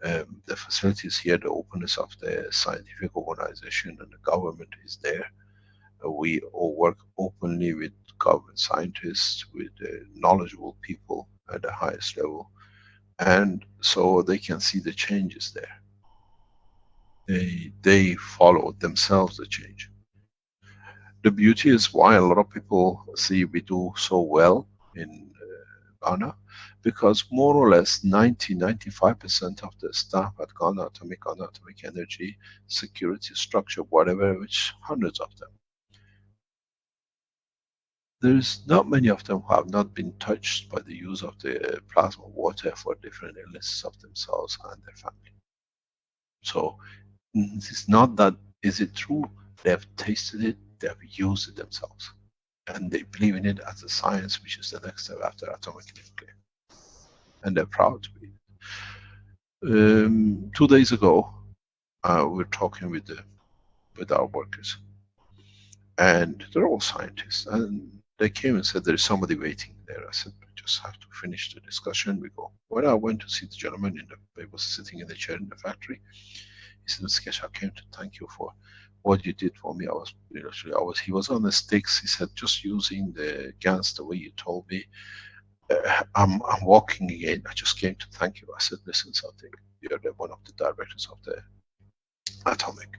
the facilities here, the openness of the scientific organization and the government is there. We all work openly with government scientists, with knowledgeable people at the highest level, and so they can see the changes there. They follow themselves the change. The beauty is why a lot of people see we do so well in Ghana, because more or less 90-95% of the staff at Ghana Atomic Energy, security structure, whatever, which hundreds of them. There's not many of them who have not been touched by the use of the plasma water for different illnesses of themselves and their family. So it's not that, is it true? They have tasted it, they have used it themselves. And they believe in it as a science, which is the next step after atomic nuclear. And they're proud to be. 2 days ago, we were talking with our workers. And they're all scientists. And they came and said, there is somebody waiting there. I said, we just have to finish the discussion. We go. When I went to see the gentleman, he was sitting in the chair in the factory. He said, Mr. Keshe, I came to thank you for what you did for me. He was on the sticks. He said, just using the GANs the way you told me, I'm walking again. I just came to thank you. I said, listen something, you're one of the directors of the Atomic.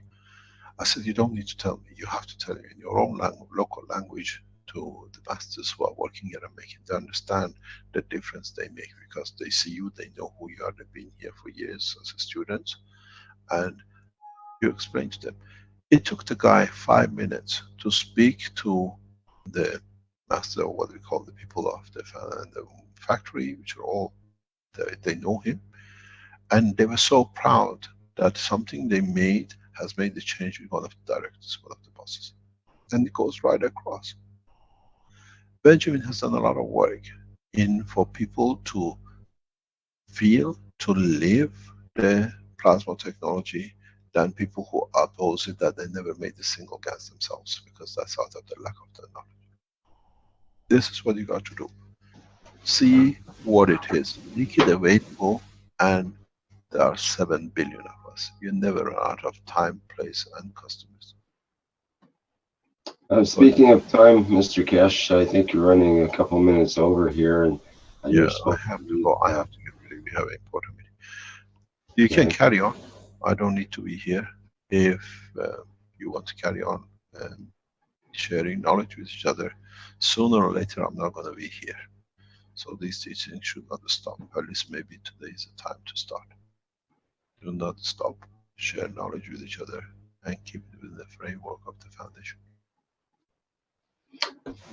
I said, you don't need to tell me. You have to tell me in your own local language to the masters who are working here and making them understand the difference they make, because they see you, they know who you are, they've been here for years as a student, and you explain to them. It took the guy 5 minutes to speak to the master, or what we call the people of the factory, which are all, they know him, and they were so proud that something they made has made the change with one of the directors, one of the bosses. And it goes right across. Benjamin has done a lot of work for people to feel, to live the plasma technology, than people who oppose it, that they never made a single gas themselves, because that's out of the lack of the knowledge. This is what you got to do. See what it is, make it available, and there are 7 billion of us. You never run out of time, place, and customers. Speaking of time, Mr. Keshe, I think you're running a couple minutes over here, and yeah, I have to go. I have to get ready. We have an important meeting. You can carry on. I don't need to be here. If you want to carry on sharing knowledge with each other, sooner or later I'm not going to be here. So these teachings should not stop. At least maybe today is the time to start. Do not stop. Share knowledge with each other and keep it within the framework of the foundation.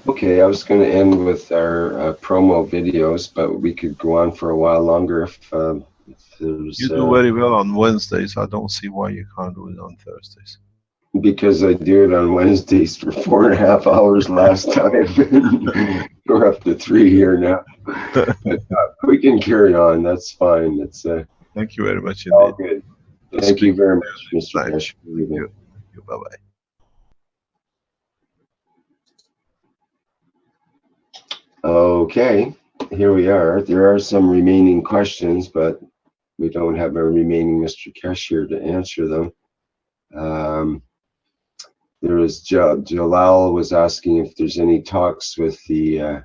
Okay, I was going to end with our promo videos, but we could go on for a while longer if there's... You do very well on Wednesdays. I don't see why you can't do it on Thursdays. Because I do it on Wednesdays for 4.5 hours last time. We're up to 3 here now. But, we can carry on. That's fine. It's thank you very much all indeed. good. Thank you very much, Mr. Keshe. You. Bye-bye. Okay, here we are. There are some remaining questions, but we don't have our remaining Mr. Keshe here to answer them. There is Jalal was asking if there's any talks with the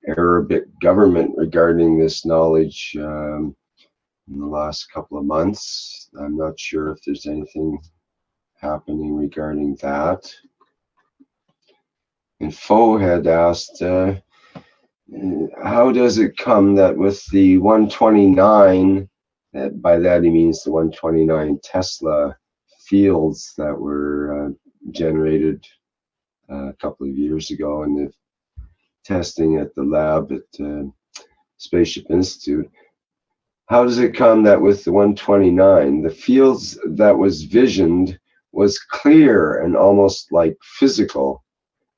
Arabic government regarding this knowledge in the last couple of months. I'm not sure if there's anything happening regarding that. And Fo had asked, how does it come that with the 129, by that he means the 129 Tesla fields that were generated a couple of years ago in the testing at the lab at Spaceship Institute. How does it come that with the 129, the fields that was visioned was clear and almost like physical,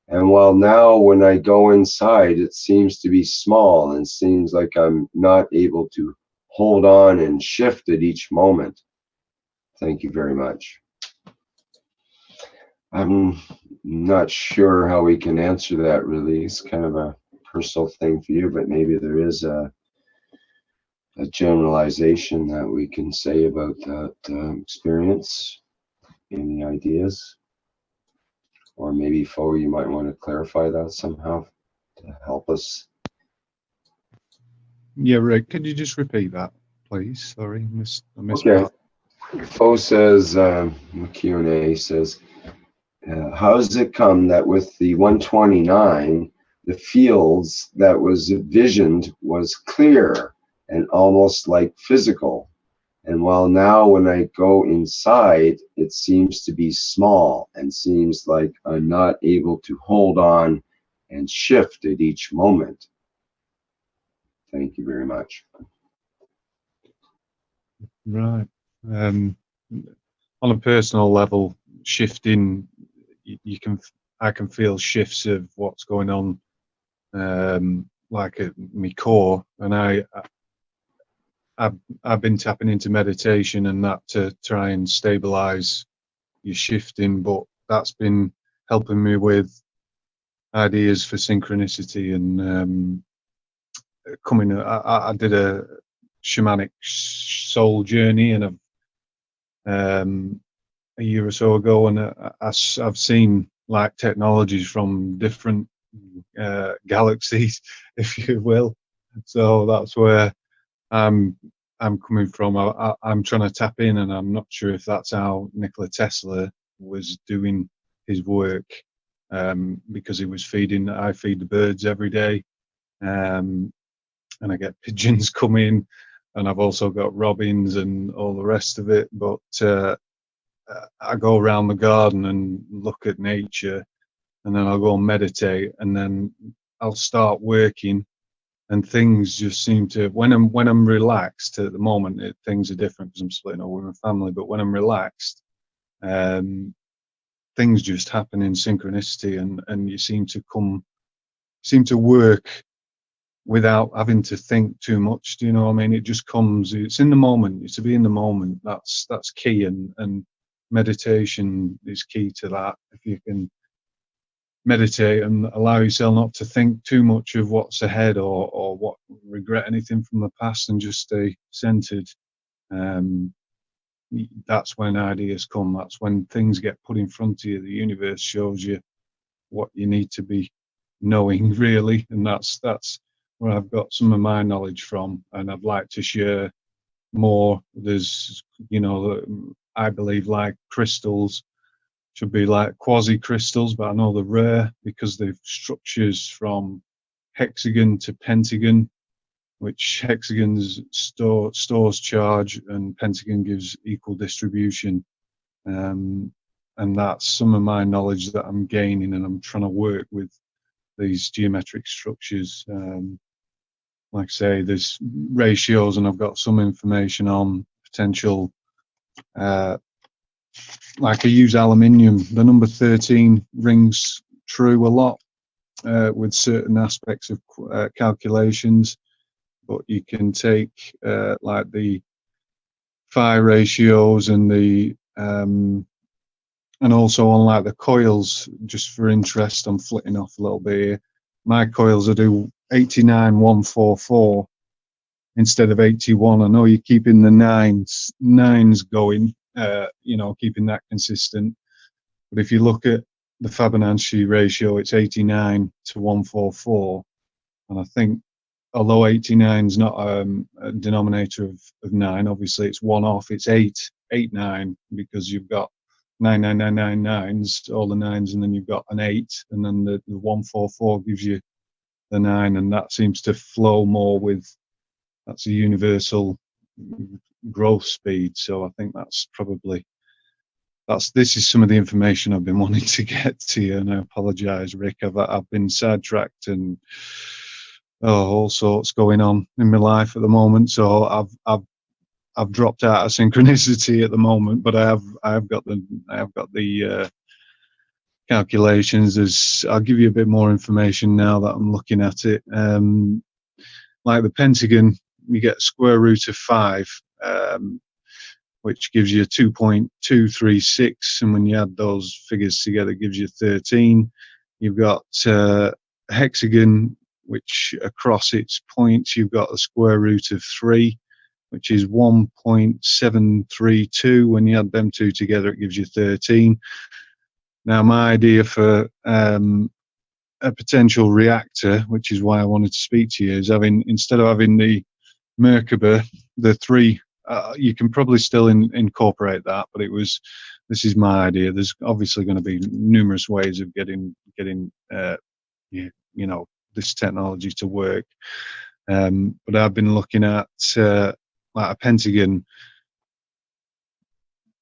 and while now when I go inside it seems to be small and seems like I'm not able to hold on and shift at each moment? Thank you very much. I'm not sure how we can answer that really. It's kind of a personal thing for you, but maybe there is a generalization that we can say about that experience. Any ideas? Or maybe Fo, you might want to clarify that somehow to help us. Yeah, Rick, could you just repeat that, please? Sorry, I missed Okay. that. Fo says, Q&A says, how does it come that with the 129, the fields that was visioned was clear and almost like physical, and while now when I go inside it seems to be small and seems like I'm not able to hold on and shift at each moment? Thank you very much. Right. On a personal level, shifting, I can feel shifts of what's going on, like at my core, and I've been tapping into meditation and that to try and stabilize your shifting, but that's been helping me with ideas for synchronicity and coming. I did a shamanic soul journey and a year or so ago, and I've seen like technologies from different galaxies, if you will. So that's where I'm coming from. I'm trying to tap in, and I'm not sure if that's how Nikola Tesla was doing his work, because he was I feed the birds every day, and I get pigeons coming, and I've also got robins and all the rest of it. But I go around the garden and look at nature, and then I'll go and meditate, and then I'll start working, and things just seem to, when I'm relaxed at the moment, things are different because I'm splitting up with my family, but when I'm relaxed, things just happen in synchronicity, and you seem to work without having to think too much. Do you know what I mean? It just comes, it's in the moment. It's to be in the moment. That's key, and meditation is key to that. If you can meditate and allow yourself not to think too much of what's ahead or what, regret anything from the past, and just stay centered, that's when ideas come. That's when things get put in front of you. The universe shows you what you need to be knowing, really, and that's where I've got some of my knowledge from, and I'd like to share more. There's, I believe like crystals should be like quasi crystals, but I know they're rare because they've structures from hexagon to pentagon, which hexagons stores charge and pentagon gives equal distribution, and that's some of my knowledge that I'm gaining, and I'm trying to work with these geometric structures. Like I say, there's ratios, and I've got some information on potential, like I use aluminium. The number 13 rings true a lot with certain aspects of calculations, but you can take like the phi ratios and the and also on like the coils, just for interest, I'm flitting off a little bit here. My coils I do 89144, instead of 81. I know you're keeping the nines going, keeping that consistent. But if you look at the Fibonacci ratio, it's 89 to 144. And I think, although 89 is not a denominator of 9, obviously it's one off, it's 889, because you've got 99999s, all the 9s, and then you've got an 8, and then the 144 gives you the 9, and that seems to flow more with, that's a universal growth speed. So I think that's probably, this is some of the information I've been wanting to get to you, and I apologize, Rick. I've been sidetracked and all sorts going on in my life at the moment, so I've dropped out of synchronicity at the moment, but I have got the calculations. I'll give you a bit more information now that I'm looking at it. Like the pentagon, you get square root of 5, which gives you 2.236, and when you add those figures together, it gives you 13. You've got a hexagon, which across its points, you've got a square root of 3, which is 1.732. When you add them two together, it gives you 13. Now, my idea for a potential reactor, which is why I wanted to speak to you, is instead of having the Merkaba, the 3, you can probably still incorporate that, but this is my idea. There's obviously going to be numerous ways of getting this technology to work. But I've been looking at like a pentagon,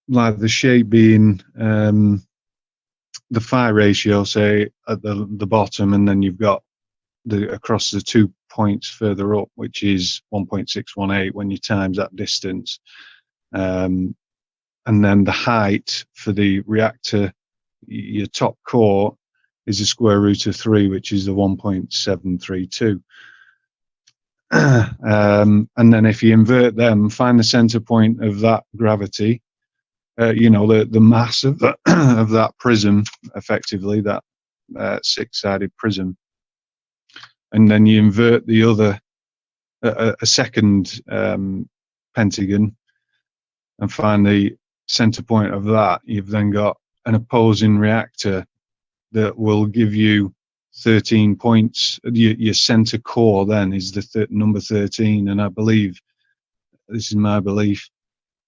like the shape being the phi ratio, say at the bottom, and then you've got across the 2 points further up, which is 1.618 when you times that distance, and then the height for the reactor, your top core, is the square root of 3, which is the 1.732. And then if you invert them, find the center point of that gravity, the mass of that of that prism, effectively that 6-sided prism, and then you invert the other a second pentagon and find the center point of that. You've then got an opposing reactor that will give you 13 points. Your center core then is the number 13, and I believe, this is my belief,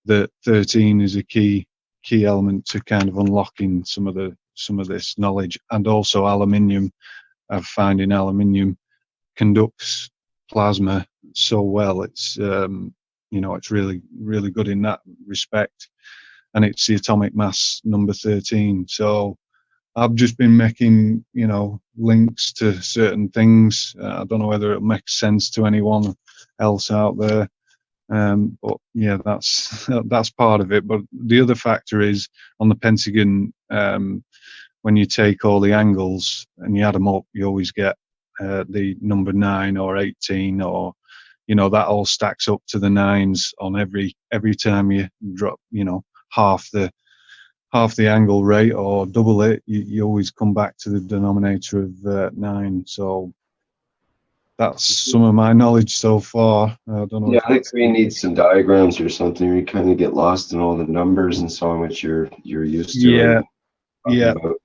that 13 is a key element to kind of unlocking some of this knowledge. And also aluminium, I'm finding aluminium conducts plasma so well. It's it's really, really good in that respect, and it's the atomic mass number 13. So I've just been making links to certain things. I don't know whether it makes sense to anyone else out there, but yeah, that's part of it. But the other factor is on the pentagon, when you take all the angles and you add them up, you always get the number 9 or 18, or that all stacks up to the 9s on every time you drop half the angle rate or double it. You always come back to the denominator of 9. So that's some of my knowledge so far. I don't know. Yeah, I think we need some diagrams or something. We kind of get lost in all the numbers and so on, which you're used to. Yeah, yeah. About.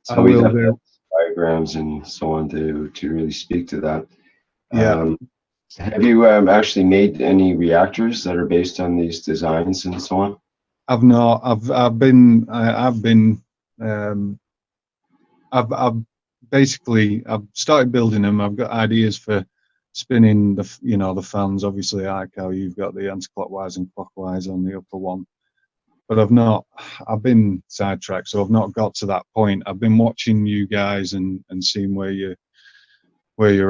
So I we will have do. diagrams and so on to really speak to that. Yeah. Have you actually made any reactors that are based on these designs and so on? I've not. I've started building them. I've got ideas for spinning the fans. Obviously, like how you've got the anti-clockwise and clockwise on the upper one. But I've been sidetracked, so I've not got to that point. I've been watching you guys and seeing where you're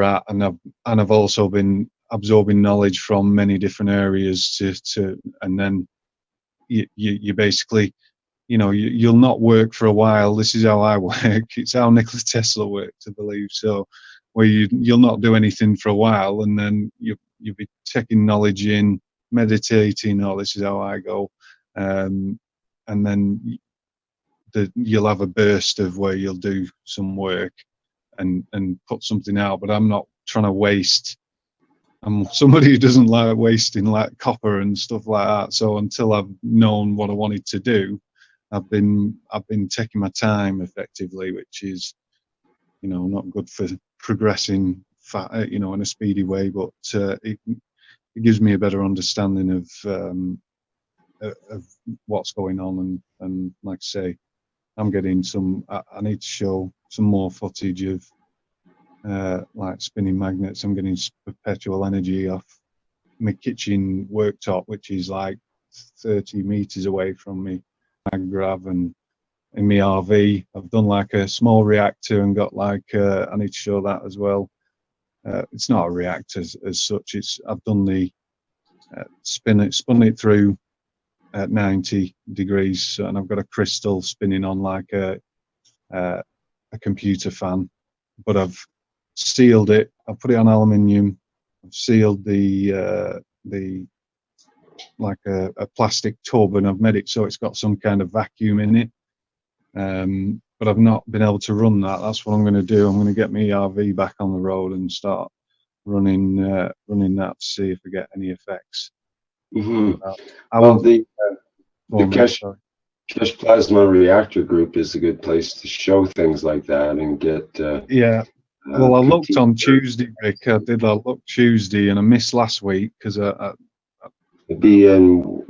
at, and I've also been absorbing knowledge from many different areas and then you basically, you'll not work for a while. This is how I work. It's how Nikola Tesla worked, I believe. So where you'll not do anything for a while, and then you'll be taking knowledge in, meditating. Oh, this is how I go. And then you'll have a burst of where you'll do some work and put something out. But I'm not trying to waste I'm somebody who doesn't like wasting like copper and stuff like that. So until I've known what I wanted to do, I've been taking my time effectively, which is, you know, not good for progressing you know, in a speedy way, but it gives me a better understanding of what's going on. And like I say, I'm getting I need to show some more footage of like spinning magnets. I'm getting perpetual energy off my kitchen worktop, which is like 30 meters away from me. I grab, and in my RV, I've done like a small reactor and got like I need to show that as well. It's not a reactor as such. I've done the spun it through at 90 degrees, and I've got a crystal spinning on like a computer fan. But I've sealed it. I've put it on aluminium. I've sealed the like a plastic tub, and I've made it so it's got some kind of vacuum in it. But I've not been able to run that. That's what I'm going to do. I'm going to get my RV back on the road and start running that to see if I get any effects. Mm-hmm. Well, the Keshe Plasma Reactor Group is a good place to show things like that and get. Yeah. Well, I looked on Tuesday, Rick. I did. I looked Tuesday, and I missed last week because it'd be on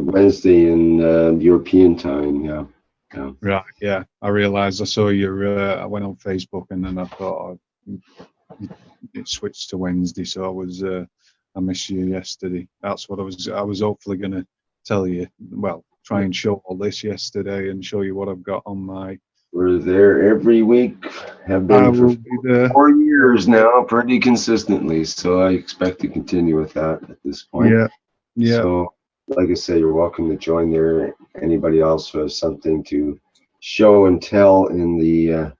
Wednesday in European time. Yeah. Yeah. Right. Yeah. I realised. I saw your. I went on Facebook, and then I thought it switched to Wednesday, so I missed you yesterday. That's what I was hopefully going to tell you. Well, try and show all this yesterday and show you what I've got on my. We're there every week. Have been for 4 years now, pretty consistently. So I expect to continue with that at this point. Yeah. Yeah. So, like I say, you're welcome to join there. Anybody else who has something to show and tell in the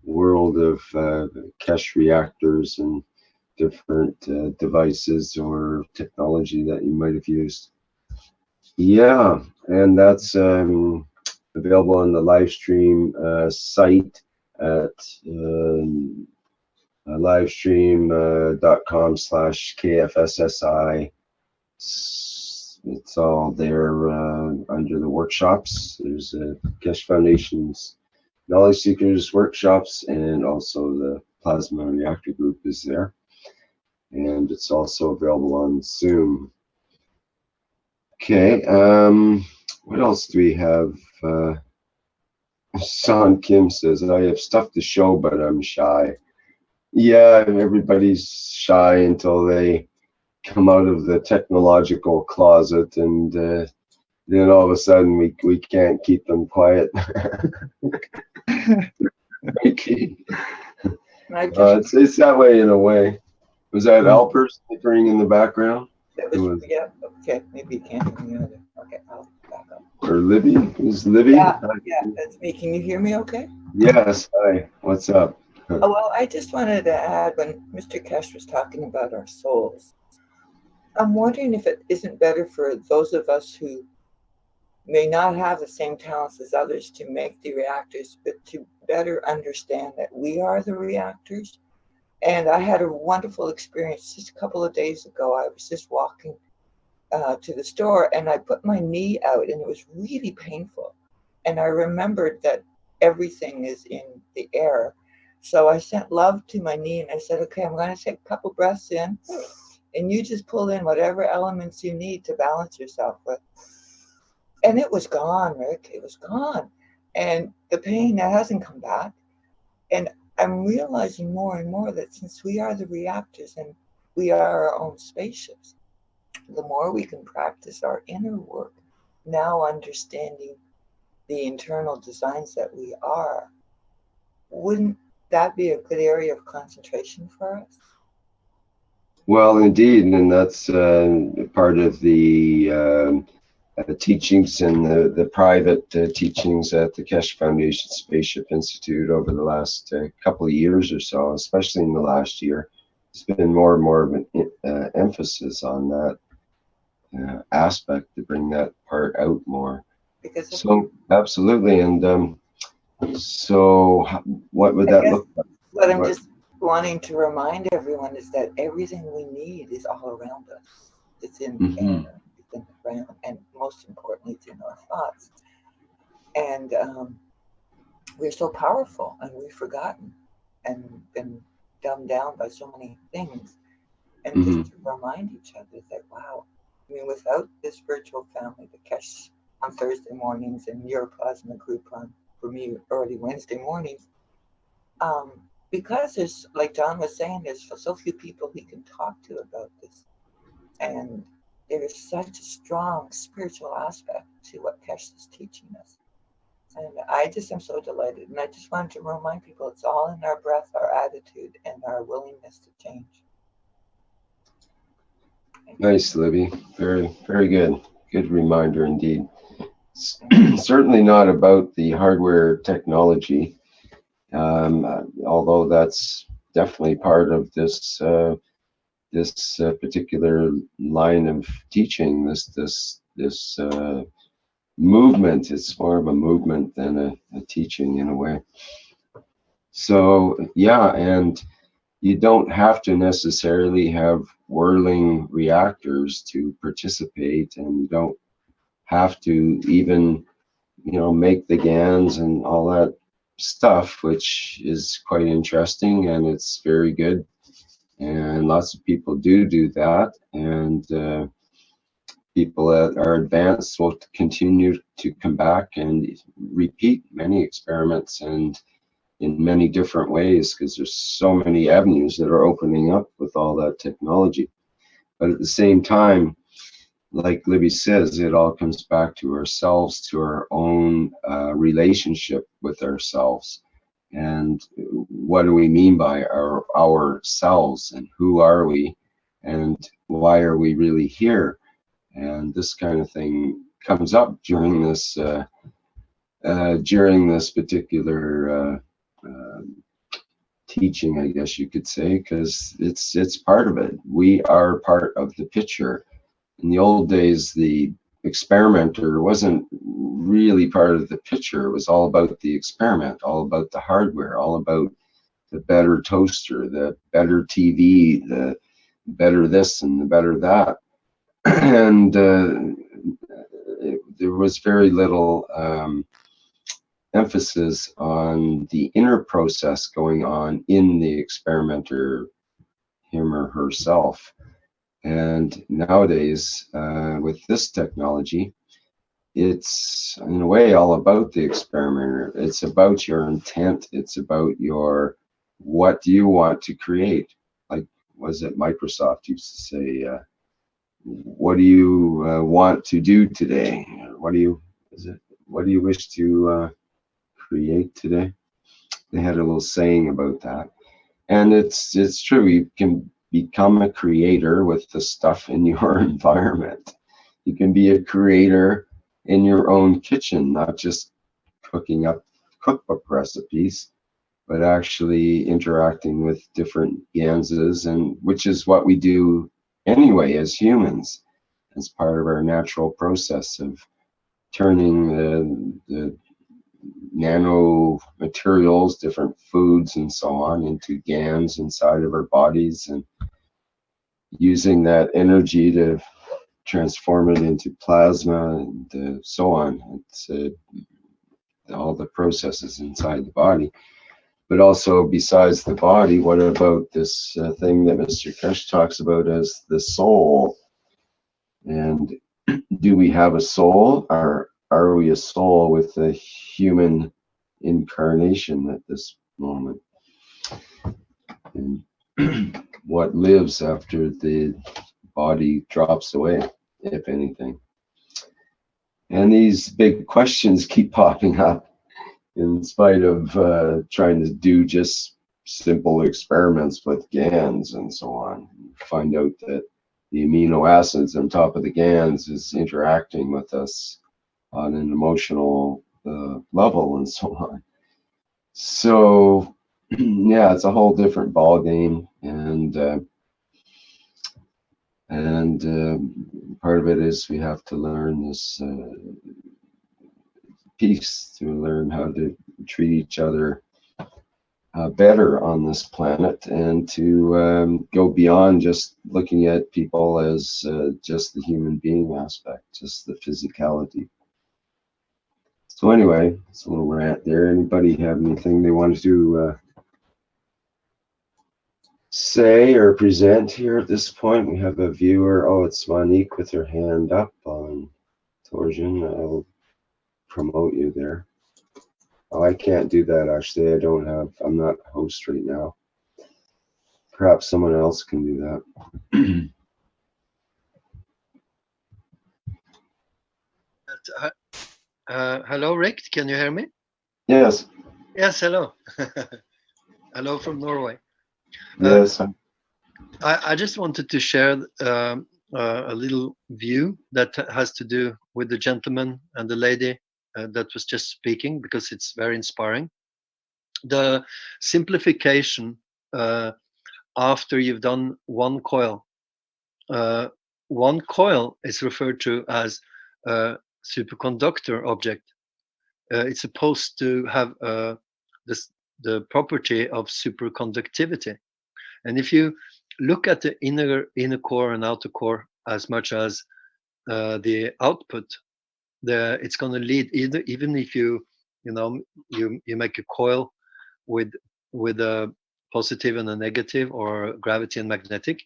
world of Keshe reactors and different devices or technology that you might have used. Yeah, and that's available on the live stream site at livestream.com/KFSSI. It's all there under the workshops. There's a Keshe Foundation's Knowledge Seekers workshops, and also the Plasma Reactor Group is there. And it's also available on Zoom. Okay, what else do we have? Son Kim says, I have stuff to show, but I'm shy. Yeah, everybody's shy until they come out of the technological closet, and then all of a sudden we can't keep them quiet. It's that way in a way. Was that Alper snickering in the background? Yeah, okay, maybe you can't hear me either. Okay, I'll back up. Or Libby? Is Libby? Yeah, that's me. Can you hear me okay? Yes, hi. What's up? Oh, well, I just wanted to add, when Mr. Keshe was talking about our souls, I'm wondering if it isn't better for those of us who may not have the same talents as others to make the reactors, but to better understand that we are the reactors. And I had a wonderful experience just a couple of days ago. I was just walking to the store, and I put my knee out, and it was really painful. And I remembered that everything is in the air. So I sent love to my knee, and I said, okay, I'm going to take a couple breaths in, and you just pull in whatever elements you need to balance yourself with. And it was gone, Rick. It was gone. And the pain, that hasn't come back. And I'm realizing more and more that since we are the reactors and we are our own spaceships, the more we can practice our inner work, now understanding the internal designs that we are, wouldn't that be a good area of concentration for us? Well, indeed, and that's part of the teachings and the private teachings at the Keshe Foundation Spaceship Institute over the last couple of years or so, especially in the last year. There's been more and more of an emphasis on that aspect to bring that part out more. So, absolutely. And so what would that look like? wanting to remind everyone is that everything we need is all around us. It's in the air, it's in the ground, and most importantly, it's in our thoughts. And we're so powerful, and we've forgotten and been dumbed down by so many things. And just to remind each other that, wow, I mean, without this virtual family, the Keshe on Thursday mornings and your plasma group on, for me, early Wednesday mornings, because there's, like John was saying, there's so few people he can talk to about this. And there is such a strong spiritual aspect to what Keshe is teaching us. And I just am so delighted. And I just wanted to remind people it's all in our breath, our attitude, and our willingness to change. Nice, Libby. Very, very good. Good reminder indeed. Certainly not about the hardware technology, although that's definitely part of this this particular line of teaching. This movement. It's more of a movement than a teaching in a way. So yeah, and you don't have to necessarily have whirling reactors to participate, and you don't have to even, make the GANs and all that stuff, which is quite interesting, and it's very good. And lots of people do that, and people that are advanced will continue to come back and repeat many experiments and in many different ways, because there's so many avenues that are opening up with all that technology. But at the same time, like Libby says, it all comes back to ourselves, to our own relationship with ourselves. And what do we mean by ourselves, and who are we, and why are we really here? And this kind of thing comes up during this particular teaching, I guess you could say, because it's part of it. We are part of the picture. In the old days, the experimenter wasn't really part of the picture. It was all about the experiment, all about the hardware, all about the better toaster, the better TV, the better this and the better that. And there was very little emphasis on the inner process going on in the experimenter, him or herself. And nowadays, with this technology, it's in a way all about the experimenter. It's about your intent. It's about what do you want to create? Like, was it Microsoft used to say, what do you want to do today? What do you wish to create today? They had a little saying about that. And it's true. You can become a creator with the stuff in your environment. You can be a creator in your own kitchen, not just cooking up cookbook recipes, but actually interacting with different ganses, and which is what we do anyway as humans, as part of our natural process of turning the nano materials, different foods and so on, into GANs inside of our bodies, and using that energy to transform it into plasma and so on. It's all the processes inside the body. But also, besides the body, what about this thing that Mr. Keshe talks about as the soul? And do we have a soul, or are we a soul with a human incarnation at this moment? And what lives after the body drops away, if anything? And these big questions keep popping up, in spite of trying to do just simple experiments with GANs and so on. Find out that the amino acids on top of the GANs is interacting with us on an emotional level and so on. So yeah, it's a whole different ball game, and part of it is we have to learn this peace, to learn how to treat each other better on this planet, and to go beyond just looking at people as just the human being aspect, just the physicality. So anyway, it's a little rant there. Anybody have anything they wanted to say or present here at this point? We have a viewer. Oh, it's Monique with her hand up on Torsion. I'll promote you there. Oh, I can't do that actually. I'm not a host right now. Perhaps someone else can do that. Hello, Rick. Can you hear me? Yes. Yes, hello. Hello from Norway. Yes. I just wanted to share a little view that has to do with the gentleman and the lady that was just speaking, because it's very inspiring. The simplification after you've done one coil. One coil is referred to as a superconductor object. It's supposed to have the property of superconductivity. And if you look at the inner core and outer core as much as the output, it's going to lead even if you make a coil with a positive and a negative, or gravity and magnetic,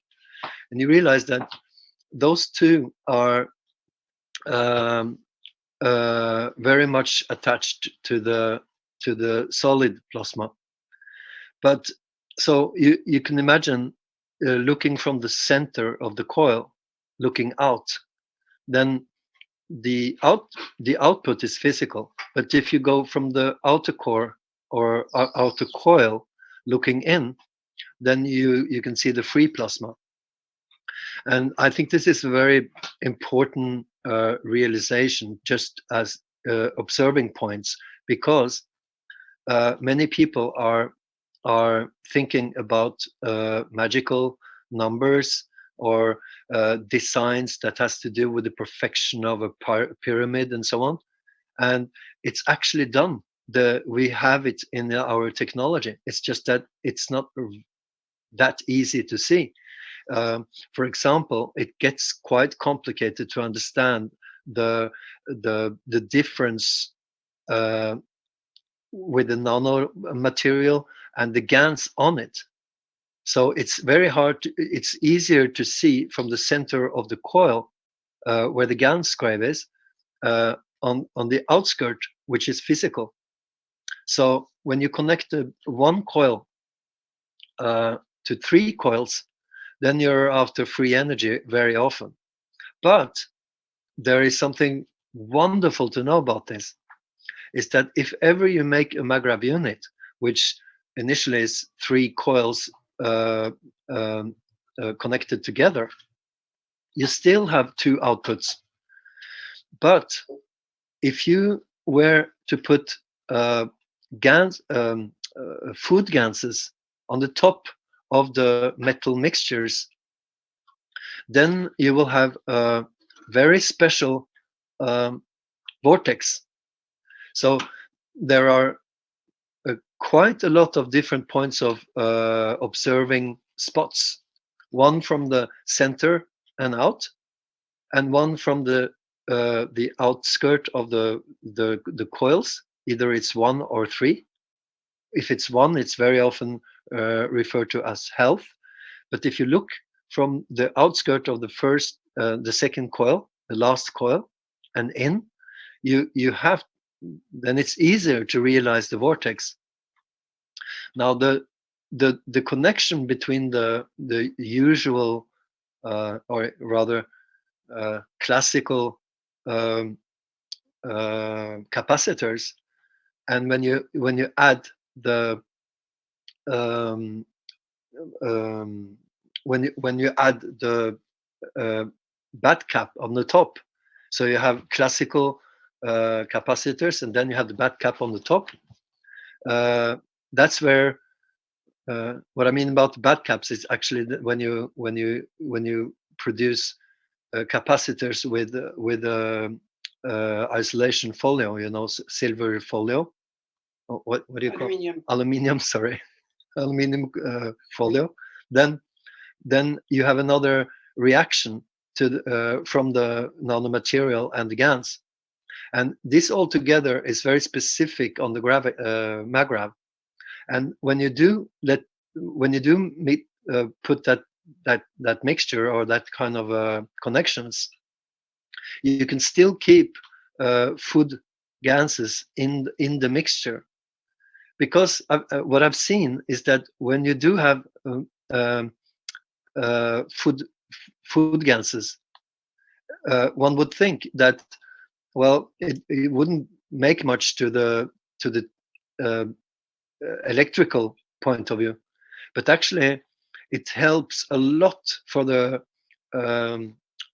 and you realize that those two are very much attached to the solid plasma. But so you can imagine looking from the center of the coil, looking out, then the output is physical. But if you go from the outer core or outer coil looking in, then you can see the free plasma. And I think this is a very important realization, just as observing points, because many people are thinking about magical numbers or designs that has to do with the perfection of a pyramid and so on. And it's actually done. We have it in our technology. It's just that it's not that easy to see. For example, it gets quite complicated to understand the difference with the nano material and the GANs on it. So it's very hard. It's easier to see from the center of the coil where the GAN scrave is on the outskirt, which is physical. So when you connect one coil to three coils, then you're after free energy very often. But there is something wonderful to know about this, is that if ever you make a MAGRAV unit, which initially is three coils connected together, you still have two outputs. But if you were to put food ganses on the top of the metal mixtures, then you will have a very special vortex. So there are quite a lot of different points of observing spots. One from the center and out, and one from the outskirt of the coils. Either it's one or three. If it's one, it's very often referred to as health. But if you look from the outskirt of the second coil, the last coil, and in, you have, then it's easier to realize the vortex. Now the connection between the usual or rather classical capacitors, and when you add the when you add the bat cap on the top, so you have classical capacitors, and then you have the bat cap on the top. That's where what I mean about bat caps is actually when you produce capacitors with isolation folio, silver folio. What do you call it? Aluminium. Sorry. aluminum folio, then you have another reaction to from the nanomaterial and the GANs. And this altogether is very specific on the MAGRAV. And when you do put that mixture or that kind of connections, you can still keep food gases in the mixture, because what I've seen is that when you do have food gases, one would think that, well, it wouldn't make much to the electrical point of view, but actually it helps a lot for the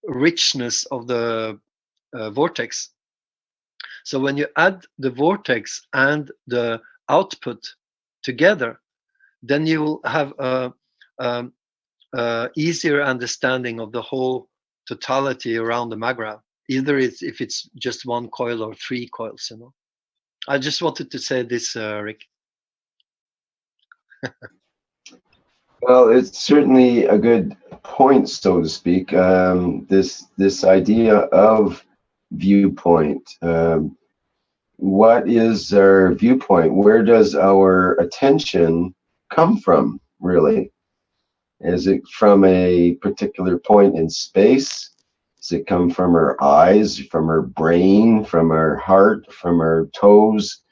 richness of the vortex. So when you add the vortex and the output together, then you will have a easier understanding of the whole totality around the MAGRAV, either if it's just one coil or 3 coils, you know. I just wanted to say this, Rick. Well, it's certainly a good point, so to speak. This idea of viewpoint. What is our viewpoint? Where does our attention come from, really? Is it from a particular point in space? Does it come from our eyes, from our brain, from our heart, from our toes?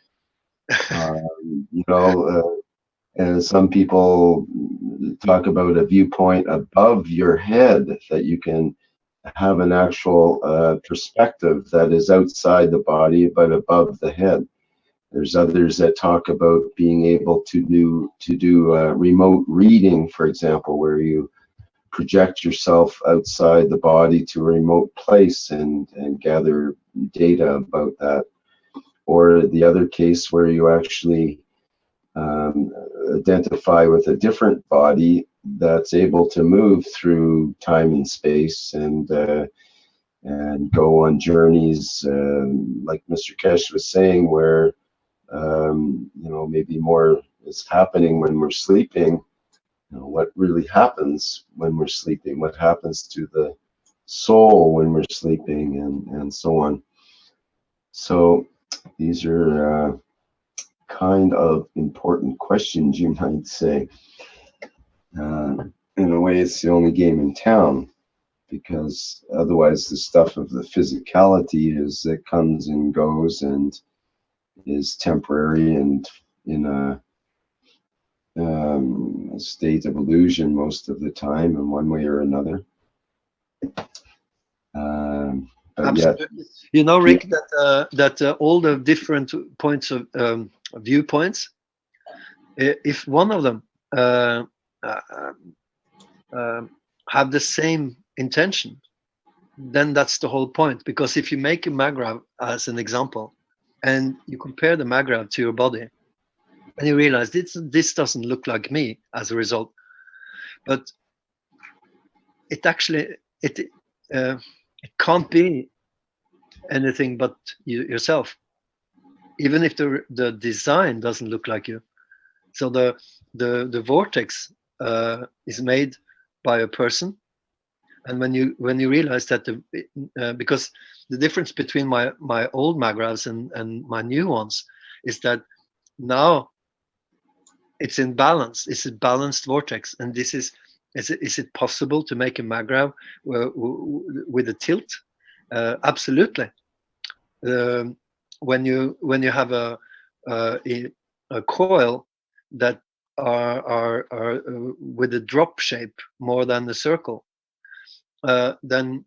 And some people talk about a viewpoint above your head, that you can have an actual perspective that is outside the body but above the head. There's others that talk about being able to do remote reading, for example, where you project yourself outside the body to a remote place and gather data about that. Or the other case where you actually identify with a different body that's able to move through time and space and go on journeys, like Mr. Keshe was saying, where maybe more is happening when we're sleeping. What really happens when we're sleeping? What happens to the soul when we're sleeping, and so on. So these are kind of important questions, you might say. In a way, it's the only game in town, because otherwise the stuff of the physicality it comes and goes and is temporary and in a state of illusion most of the time in one way or another. Absolutely. You know, Rick, that all the different points of viewpoints, if one of them have the same intention, then that's the whole point. Because if you make a MAGRAV as an example, and you compare the MAGRAV to your body, and you realize this doesn't look like me as a result, but it actually it can't be anything but yourself, even if the design doesn't look like you. So the vortex is made by a person, and when you realize that because the difference between my old MAGRAVs and my new ones is that now it's in balance. It's a balanced vortex, and this is it possible to make a MAGRAV with a tilt? Absolutely. When you have a coil that are with a drop shape more than the circle, then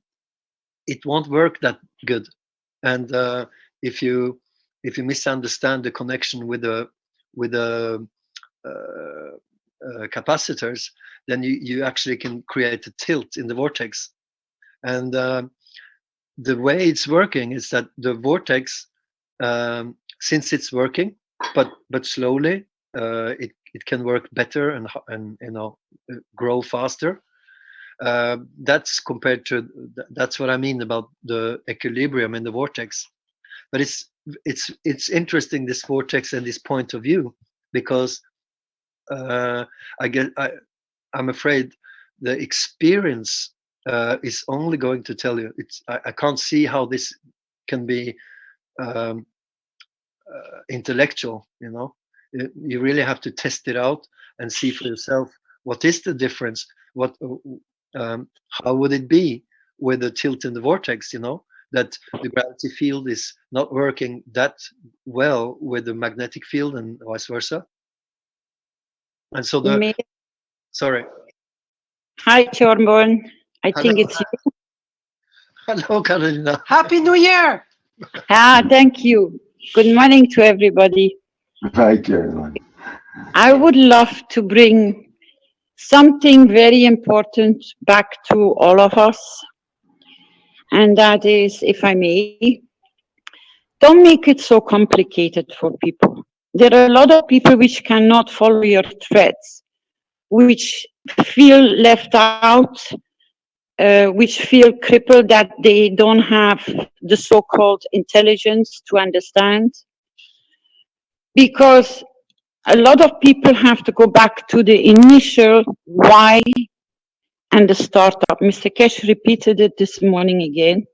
it won't work that good. And if you misunderstand the connection with the capacitors, then you actually can create a tilt in the vortex. And the way it's working is that the vortex, since it's working, but slowly, it can work better and grow faster. That's compared to that's what I mean about the equilibrium in the vortex. But it's interesting, this vortex and this point of view, because I'm afraid the experience is only going to tell you. I can't see how this can be intellectual. You really have to test it out and see for yourself what is the difference. How would it be with the tilt in the vortex? That the gravity field is not working that well with the magnetic field and vice versa. And so sorry. Hi, Thorborn. I think it's you. Hello, Carolina. Happy New Year! Thank you. Good morning to everybody. Hi, Caroline. I would love to bring something very important back to all of us. And that is, if I may, don't make it so complicated for people. There are a lot of people which cannot follow your threads, which feel left out, which feel crippled that they don't have the so-called intelligence to understand. Because a lot of people have to go back to the initial why and the startup. Mr. Keshe repeated it this morning again.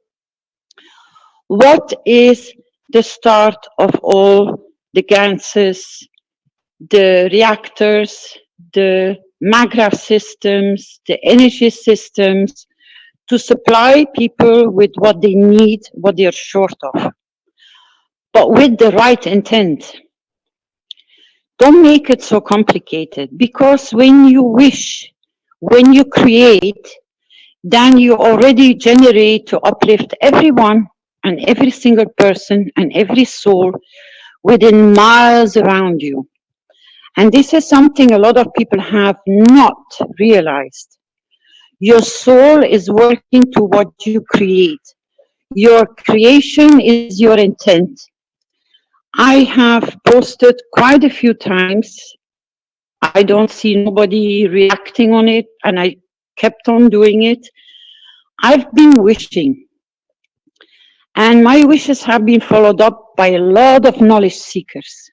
What is the start of all the ganses, the reactors, the maggraph systems, the energy systems, to supply people with what they need, what they're short of, but with the right intent. Don't make it so complicated, because when you wish, when you create, then you already generate to uplift everyone and every single person and every soul within miles around you. And this is something a lot of people have not realized. Your soul is working to what you create. Your creation is your intent. I have posted quite a few times. I don't see nobody reacting on it, and I kept on doing it. I've been wishing, and my wishes have been followed up by a lot of knowledge seekers.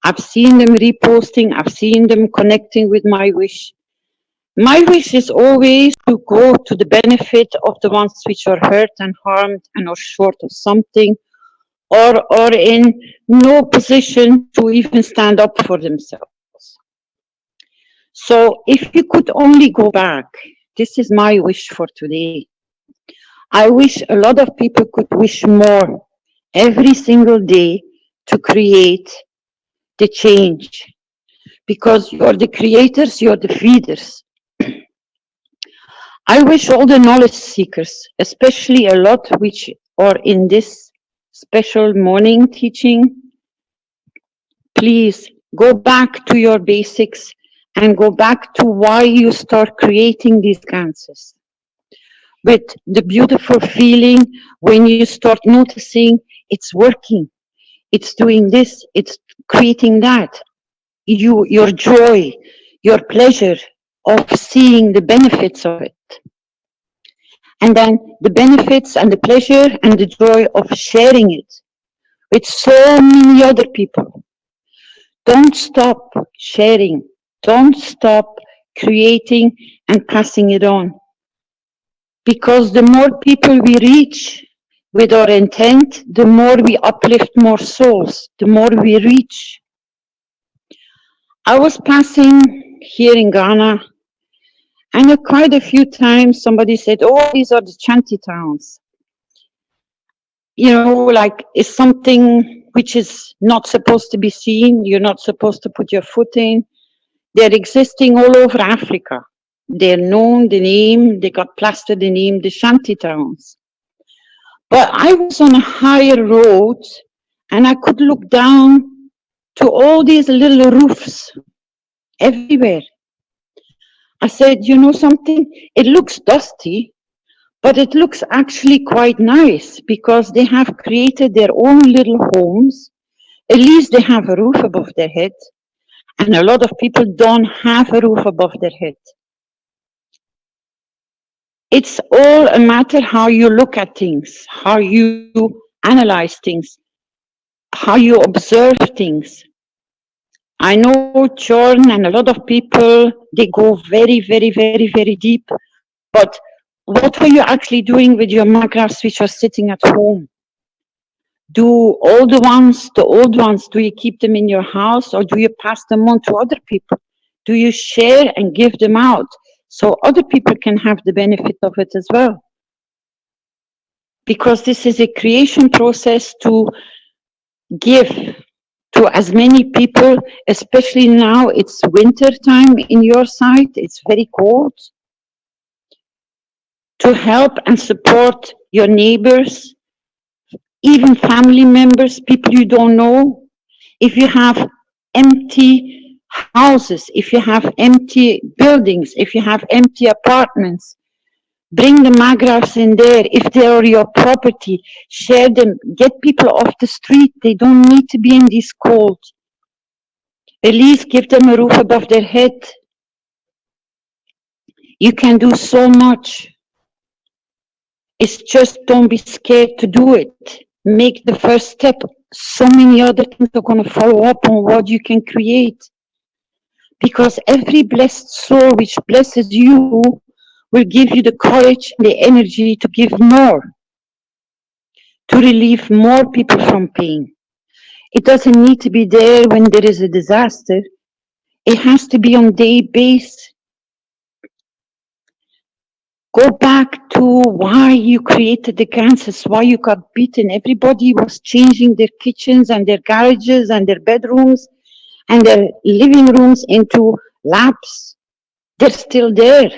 I've seen them reposting, I've seen them connecting with my wish. My wish is always to go to the benefit of the ones which are hurt and harmed and are short of something, or in no position to even stand up for themselves. So if you could only go back, this is my wish for today. I wish a lot of people could wish more every single day to create the change, because you're the creators, you're the feeders. I wish all the knowledge seekers, especially a lot which are in this special morning teaching, please go back to your basics and go back to why you start creating these ganses. With the beautiful feeling when you start noticing it's working, it's doing this, it's creating that. Your joy, your pleasure of seeing the benefits of it. And then the benefits and the pleasure and the joy of sharing it with so many other people. Don't stop sharing. Don't stop creating and passing it on. Because the more people we reach with our intent, the more we uplift more souls, the more we reach. I was passing here in Ghana, and quite a few times somebody said, oh, these are the shanty towns. You know, like it's something which is not supposed to be seen. You're not supposed to put your foot in. They're existing all over Africa. They're known, the name, they got plastered the name, the shanty towns. But I was on a higher road and I could look down to all these little roofs everywhere. I said, you know something? It looks dusty, but it looks actually quite nice because they have created their own little homes. At least they have a roof above their head. And a lot of people don't have a roof above their head. It's all a matter how you look at things, how you analyze things, how you observe things. I know John and a lot of people, they go very, very, very, very deep. But what were you actually doing with your magraphs which are sitting at home? Do all the old ones, do you keep them in your house or do you pass them on to other people? Do you share and give them out so other people can have the benefit of it as well? Because this is a creation process to give to as many people, especially now it's winter time in your side, it's very cold, to help and support your neighbors, even family members, people you don't know. If you have empty houses, if you have empty buildings, if you have empty apartments, bring the magraphs in there. If they are your property, share them. Get people off the street. They don't need to be in this cold. At least give them a roof above their head. You can do so much. It's just don't be scared to do it. Make the first step. So many other things are going to follow up on what you can create. Because every blessed soul which blesses you will give you the courage and the energy to give more, to relieve more people from pain. It doesn't need to be there when there is a disaster. It has to be on day base. Go back to why you created the cancers, why you got beaten. Everybody was changing their kitchens and their garages and their bedrooms and their living rooms into labs. They're still there.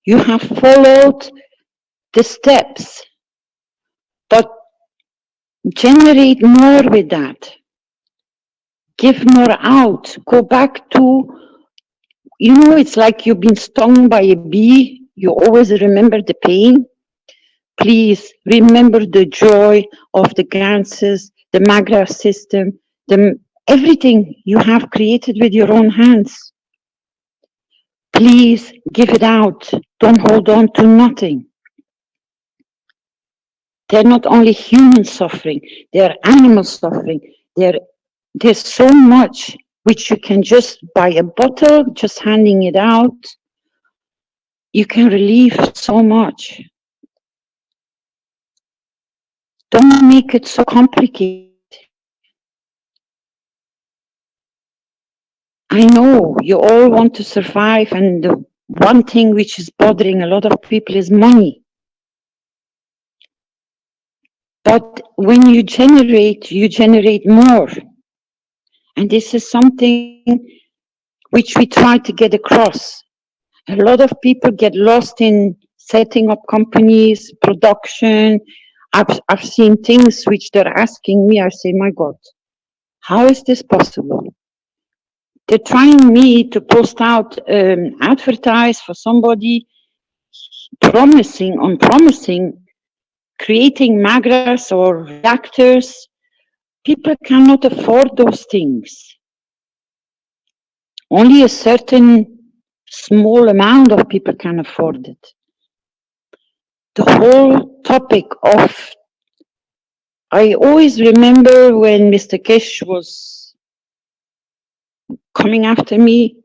You have followed the steps, but generate more with that. Give more out. Go back to, it's like you've been stung by a bee. You always remember the pain. Please remember the joy of the ganses, the magraph system, everything you have created with your own hands. Please give it out. Don't hold on to nothing. They're not only human suffering, they're animal suffering. There's so much which you can just buy a bottle, just handing it out. You can relieve so much. Don't make it so complicated. I know you all want to survive, and the one thing which is bothering a lot of people is money. But when you generate more. And this is something which we try to get across. A lot of people get lost in setting up companies, production. I've seen things which they're asking me. I say, my God, how is this possible? They're trying me to post out, advertise for somebody, promising, creating magraphs or reactors. People cannot afford those things. Only a certain small amount of people can afford it. The whole topic of, I always remember when Mr. Keshe was coming after me,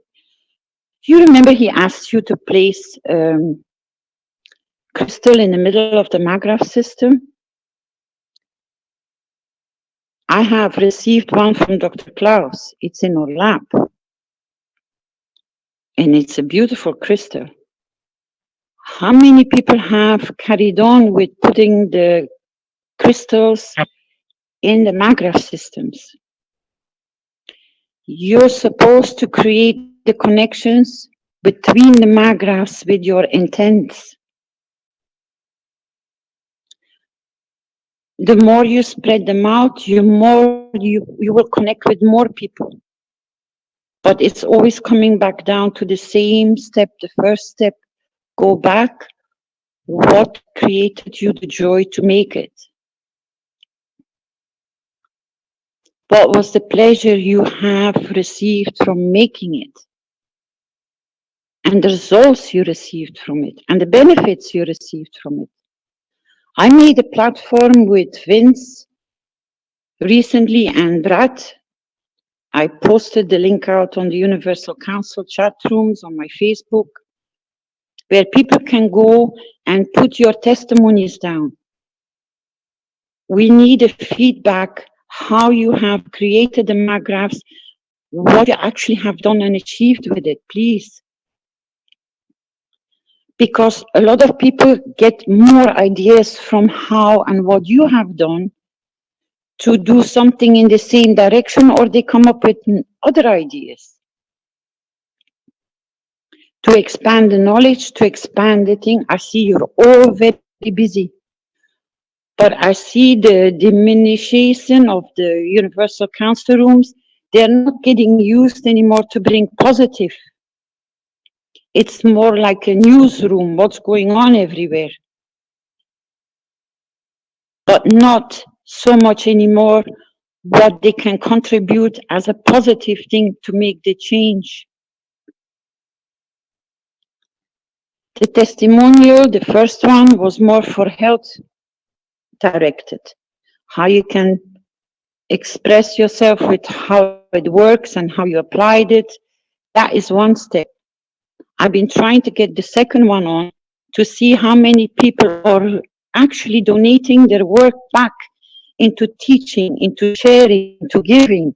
you remember he asked you to place crystal in the middle of the magraph system? I have received one from Dr. Klaus. It's in our lab. And it's a beautiful crystal. How many people have carried on with putting the crystals in the magraph systems? You're supposed to create the connections between the magraphs with your intents. The more you spread them out, you will connect with more people. But it's always coming back down to the same step, the first step. Go back. What created you the joy to make it? What was the pleasure you have received from making it? And the results you received from it, and the benefits you received from it. I made a platform with Vince recently and Brad. I posted the link out on the Universal Council chat rooms on my Facebook, where people can go and put your testimonies down. We need a feedback how you have created the magraphs, what you actually have done and achieved with it, please. Because a lot of people get more ideas from how and what you have done to do something in the same direction, or they come up with other ideas to expand the knowledge, to expand the thing. I see you're all very busy, but I see the diminution of the Universal Council rooms. They're not getting used anymore to bring positive. It's more like a newsroom, what's going on everywhere, but not so much anymore what they can contribute as a positive thing to make the change. The testimonial, the first one, was more for health directed, how you can express yourself with how it works and how you applied it. That is one step. I've been trying to get the second one on to see how many people are actually donating their work back into teaching, into sharing, into giving.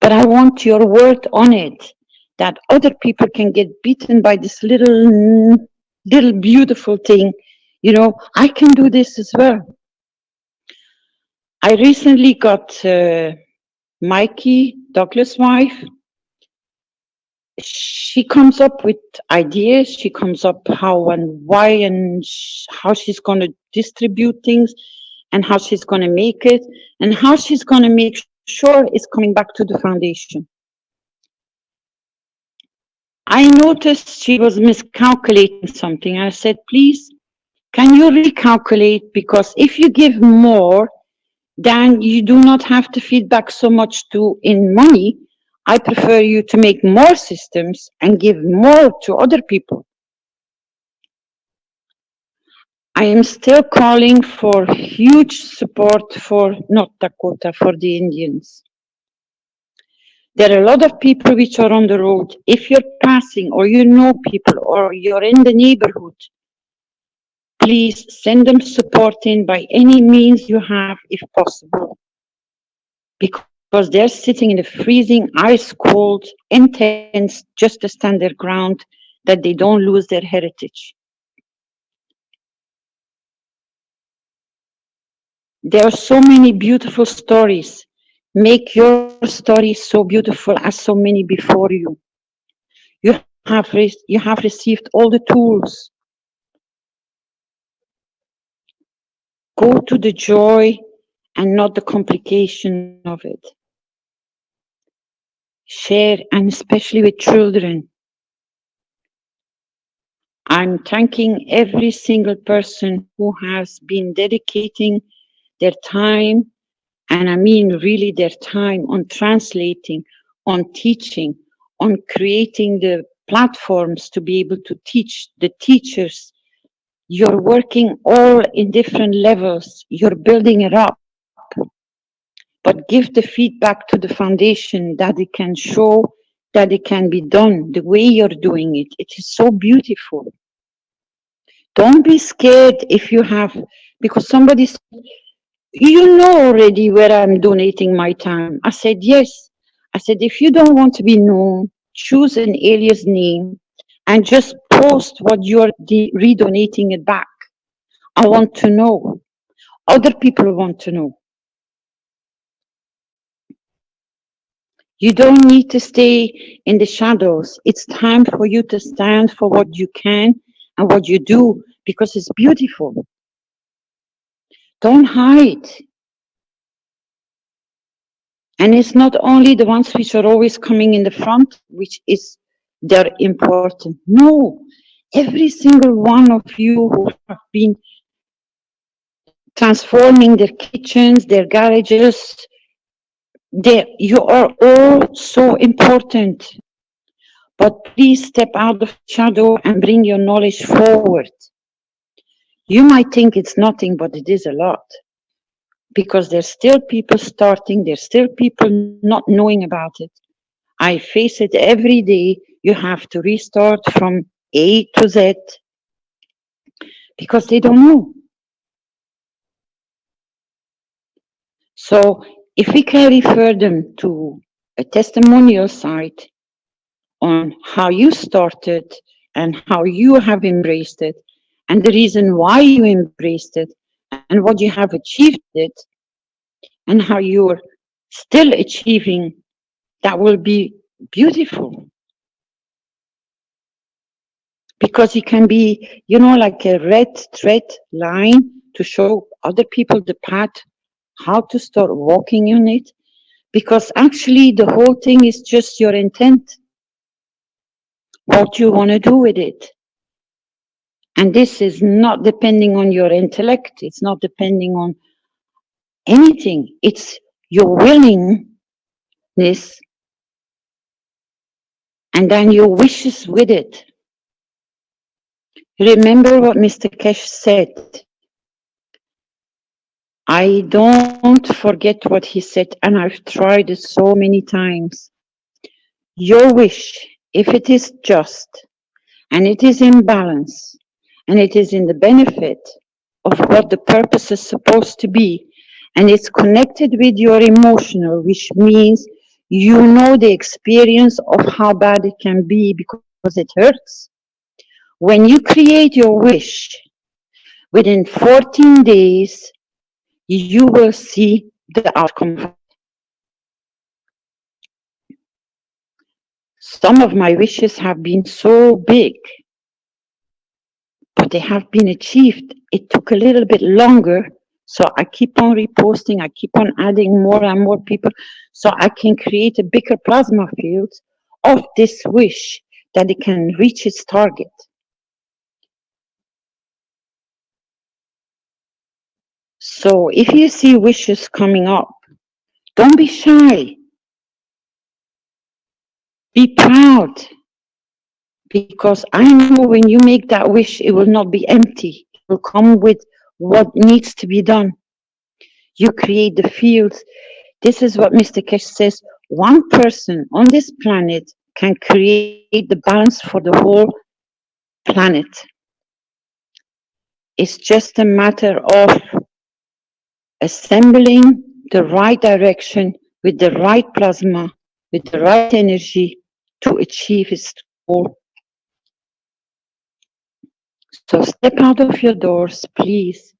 But I want your word on it, that other people can get beaten by this little beautiful thing. You know, I can do this as well. I recently got Mikey, Douglas' wife. She comes up with ideas. She comes up how and why and how she's going to distribute things and how she's going to make it and how she's going to make sure it's coming back to the foundation. I noticed she was miscalculating something. I said, please, can you recalculate? Because if you give more, then you do not have to feed back so much to in money. I prefer you to make more systems and give more to other people. I am still calling for huge support for North Dakota, for the Indians. There are a lot of people which are on the road. If you're passing or you know people or you're in the neighborhood, please send them support in by any means you have, if possible. Because they're sitting in the freezing, ice cold, intense, just to stand their ground, that they don't lose their heritage. There are so many beautiful stories. Make your story so beautiful as so many before you. You have received all the tools. Go to the joy and not the complication of it. Share, and especially with children. I'm thanking every single person who has been dedicating their time, and I mean really their time, on translating, on teaching, on creating the platforms to be able to teach the teachers. You're working all in different levels. You're building it up. But give the feedback to the foundation that it can show that it can be done the way you're doing it. It is so beautiful. Don't be scared if you have, because somebody said, you know already where I'm donating my time. I said, yes. I said, if you don't want to be known, choose an alias name and just post what you're redonating it back. I want to know. Other people want to know. You don't need to stay in the shadows. It's time for you to stand for what you can and what you do, because it's beautiful. Don't hide. And it's not only the ones which are always coming in the front, which is they're important. No, every single one of you who have been transforming their kitchens, their garages, you are all so important. But please step out of the shadow and bring your knowledge forward. You might think it's nothing, but it is a lot. because there's still people starting, there's still people not knowing about it. I face it every day. You have to restart from A to Z because they don't know. So if we can refer them to a testimonial site on how you started and how you have embraced it and the reason why you embraced it and what you have achieved it and how you're still achieving, that will be beautiful. Because it can be, like a red thread line to show other people the path, how to start walking on it. Because actually the whole thing is just your intent, what you want to do with it. And this is not depending on your intellect. It's not depending on anything. It's your willingness and then your wishes with it. Remember what Mr. Keshe said. I don't forget what he said, and I've tried it so many times. Your wish, if it is just, and it is in balance, and it is in the benefit of what the purpose is supposed to be, and it's connected with your emotional, which means you know the experience of how bad it can be because it hurts. When you create your wish, within 14 days, you will see the outcome. Some of my wishes have been so big, but they have been achieved. It took a little bit longer, so I keep on reposting, I keep on adding more and more people, so I can create a bigger plasma field of this wish that it can reach its target. So if you see wishes coming up, don't be shy. Be proud. Because I know when you make that wish, it will not be empty. It will come with what needs to be done. You create the fields. This is what Mr. Keshe says. One person on this planet can create the balance for the whole planet. It's just a matter of assembling the right direction with the right plasma, with the right energy to achieve its goal. So step out of your doors, please.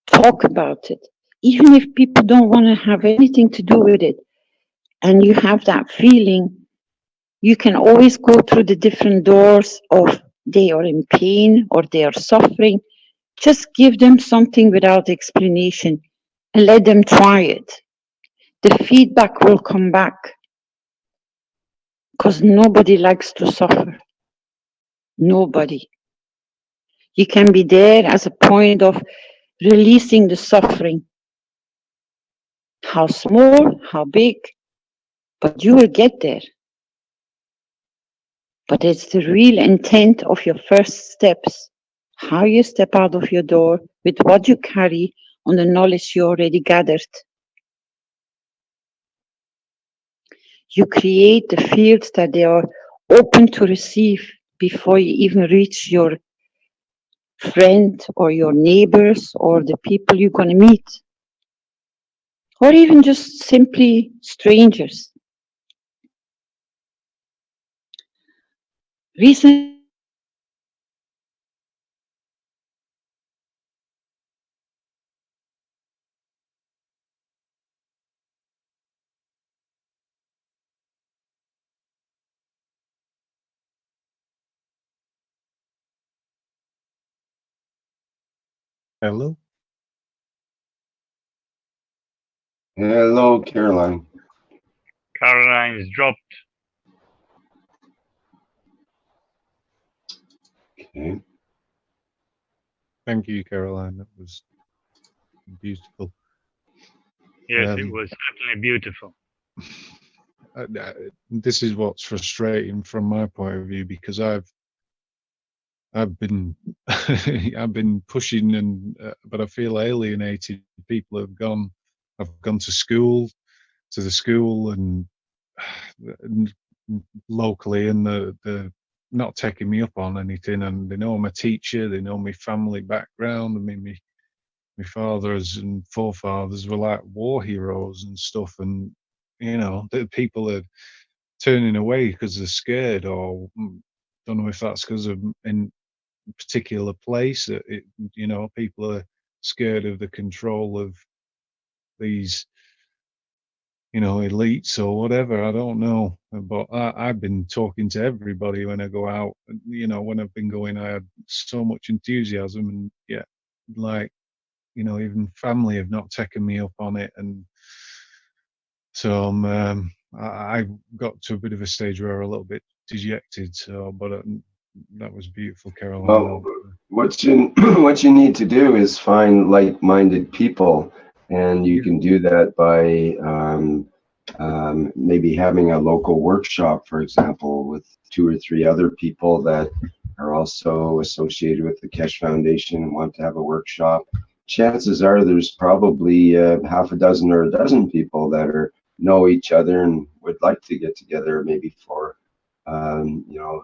Talk about it. Even if people don't want to have anything to do with it, and you have that feeling, you can always go through the different doors of they are in pain or they are suffering. Just give them something without explanation and let them try it. The feedback will come back because nobody likes to suffer. Nobody. You can be there as a point of releasing the suffering. How small, how big, but you will get there. But it's the real intent of your first steps, how you step out of your door with what you carry on the knowledge you already gathered. You create the fields that they are open to receive before you even reach your friend or your neighbors or the people you're going to meet, or even just simply strangers. Recently, Hello. Hello, Caroline. Caroline is dropped. Okay. Thank you, Caroline. That was beautiful. Yes, it was certainly beautiful. This is what's frustrating from my point of view, because I've been I've been pushing, and but I feel alienated. People have gone I've gone to the school and locally, and they're not taking me up on anything, and they know I'm a teacher, they know my family background. I mean, my fathers and forefathers were like war heroes and stuff, and the people are turning away because they're scared, or don't know if that's because of in a particular place that people are scared of the control of these elites or whatever. I don't know, but I've been talking to everybody when I go out. When I've been going, I had so much enthusiasm, and yet, like, even family have not taken me up on it, and so I got to a bit of a stage where I'm a little bit dejected. So, but that was beautiful, Caroline. Well, what you what you need to do is find like-minded people, and you can do that by maybe having a local workshop, for example, with 2 or 3 other people that are also associated with the Keshe Foundation and want to have a workshop. Chances are there's probably half a dozen or a dozen people that know each other and would like to get together, maybe for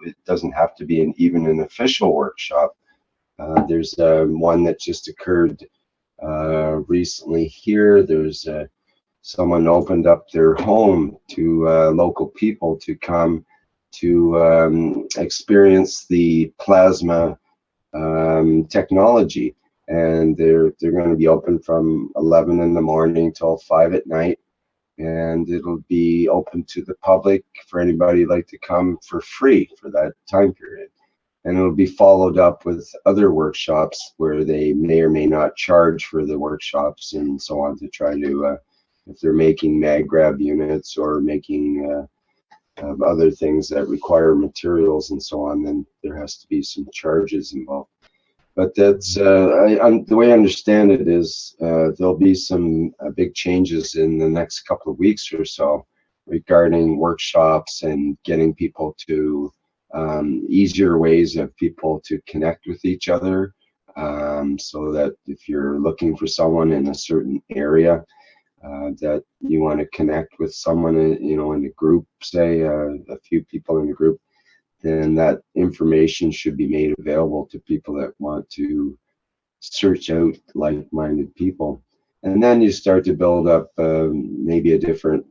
it doesn't have to be even an official workshop. There's one that just occurred recently here. There's someone opened up their home to local people to come to experience the plasma technology, and they're going to be open from 11 in the morning till 5 at night, and it'll be open to the public for anybody who'd like to come for free for that time period. And it'll be followed up with other workshops where they may or may not charge for the workshops and so on, to try to if they're making mag grab units or making other things that require materials and so on, then there has to be some charges involved. But that's the way I understand it is there'll be some big changes in the next couple of weeks or so regarding workshops and getting people to easier ways of people to connect with each other, so that if you're looking for someone in a certain area, that you want to connect with someone in a group, say a few people in a group, then that information should be made available to people that want to search out like-minded people. And then you start to build up maybe a different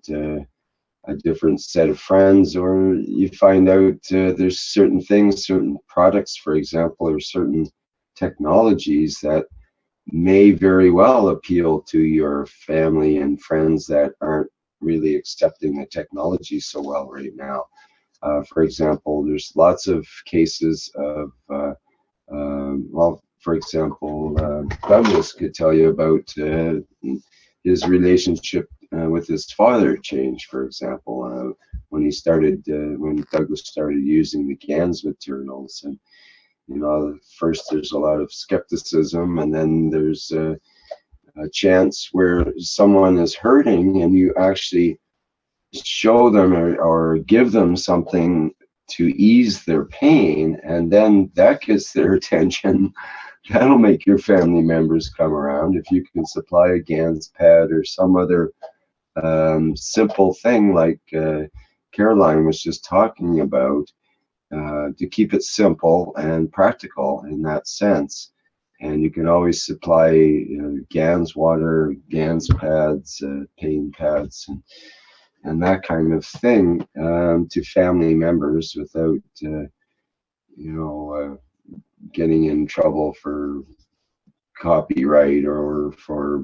set of friends, or you find out there's certain things, certain products, for example, or certain technologies that may very well appeal to your family and friends that aren't really accepting the technology so well right now. For example, there's lots of cases of, for example, Douglas could tell you about his relationship with his father changed, for example, when Douglas started using the GANS materials. And first there's a lot of skepticism, and then there's a chance where someone is hurting and you actually show them or give them something to ease their pain, and then that gets their attention. That'll make your family members come around. If you can supply a GANS pad or some other simple thing like Caroline was just talking about, to keep it simple and practical in that sense. And you can always supply GANS water, GANS pads, pain pads, and that kind of thing to family members without getting in trouble for copyright or for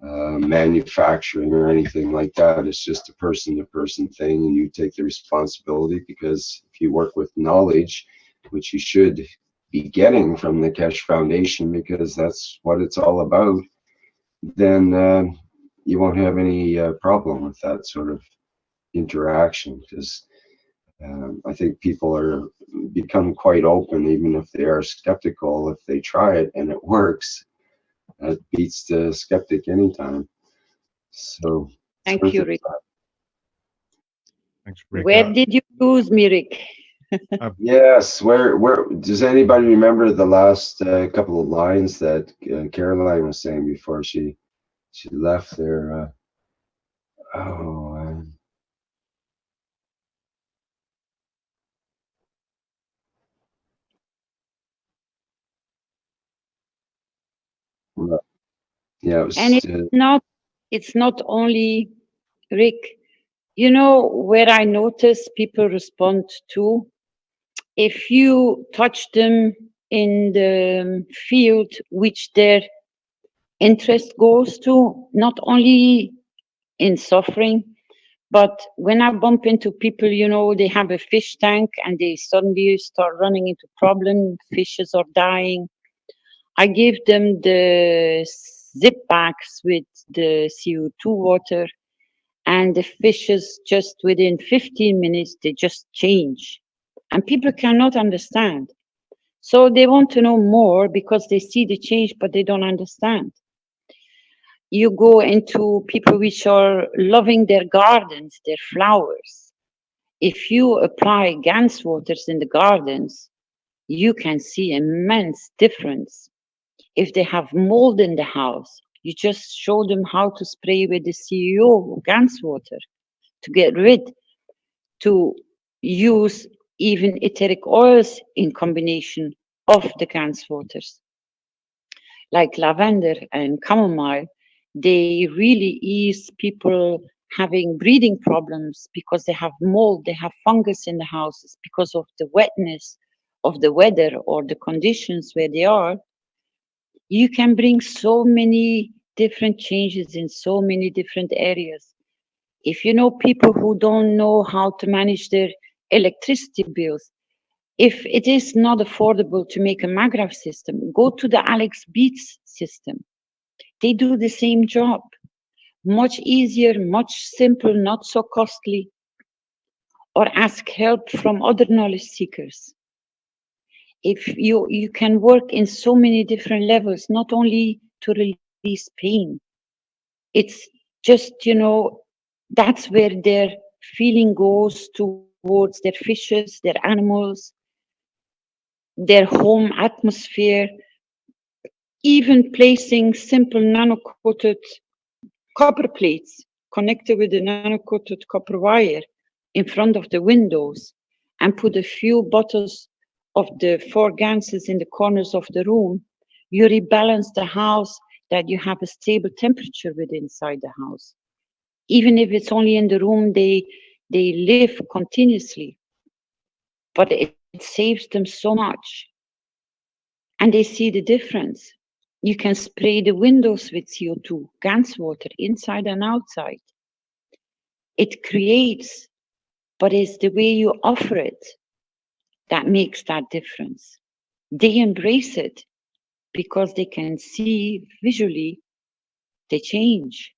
manufacturing or anything like that. It's just a person-to-person thing, and you take the responsibility, because if you work with knowledge, which you should be getting from the Keshe Foundation, because that's what it's all about, then you won't have any problem with that sort of interaction, because I think people are become quite open, even if they are skeptical. If they try it and it works, it beats the skeptic anytime. So thank you, Rick. Thanks, Rick. Where did you lose me, Rick? Yes, where does anybody remember the last couple of lines that Caroline was saying before she she left there. Oh, well, yeah, it was. And it's not only Rick. You know where I notice people respond to? If you touch them in the field which their interest goes to, not only in suffering, but when I bump into people, you know, they have a fish tank and they suddenly start running into problem, fishes are dying. I give them the zip bags with the CO2 water, and the fishes just within 15 minutes, they just change. And people cannot understand. So they want to know more because they see the change, but they don't understand. You go into people which are loving their gardens, their flowers. If you apply Gans waters in the gardens, you can see immense difference. If they have mold in the house, you just show them how to spray with the CEO Gans water to get rid, to use even etheric oils in combination of the Gans waters. Like lavender and chamomile, they really ease people having breathing problems because they have mold, they have fungus in the houses because of the wetness of the weather or the conditions where they are. You can bring so many different changes in so many different areas. If you know people who don't know how to manage their electricity bills, if it is not affordable to make a Magrav system, go to the Alex Beats system. They do the same job. Much easier, much simpler, not so costly. Or ask help from other knowledge seekers. If you can work in so many different levels, not only to release pain. It's just, you know, that's where their feeling goes towards their fishes, their animals, their home atmosphere, even placing simple nano-coated copper plates connected with the nano-coated copper wire in front of the windows and put a few bottles of the 4 ganses in the corners of the room, you rebalance the house that you have a stable temperature within inside the house. Even if it's only in the room they live continuously, but it saves them so much. And they see the difference. You can spray the windows with CO2, Gans water, inside and outside. It creates, but it's the way you offer it that makes that difference. They embrace it because they can see visually the change.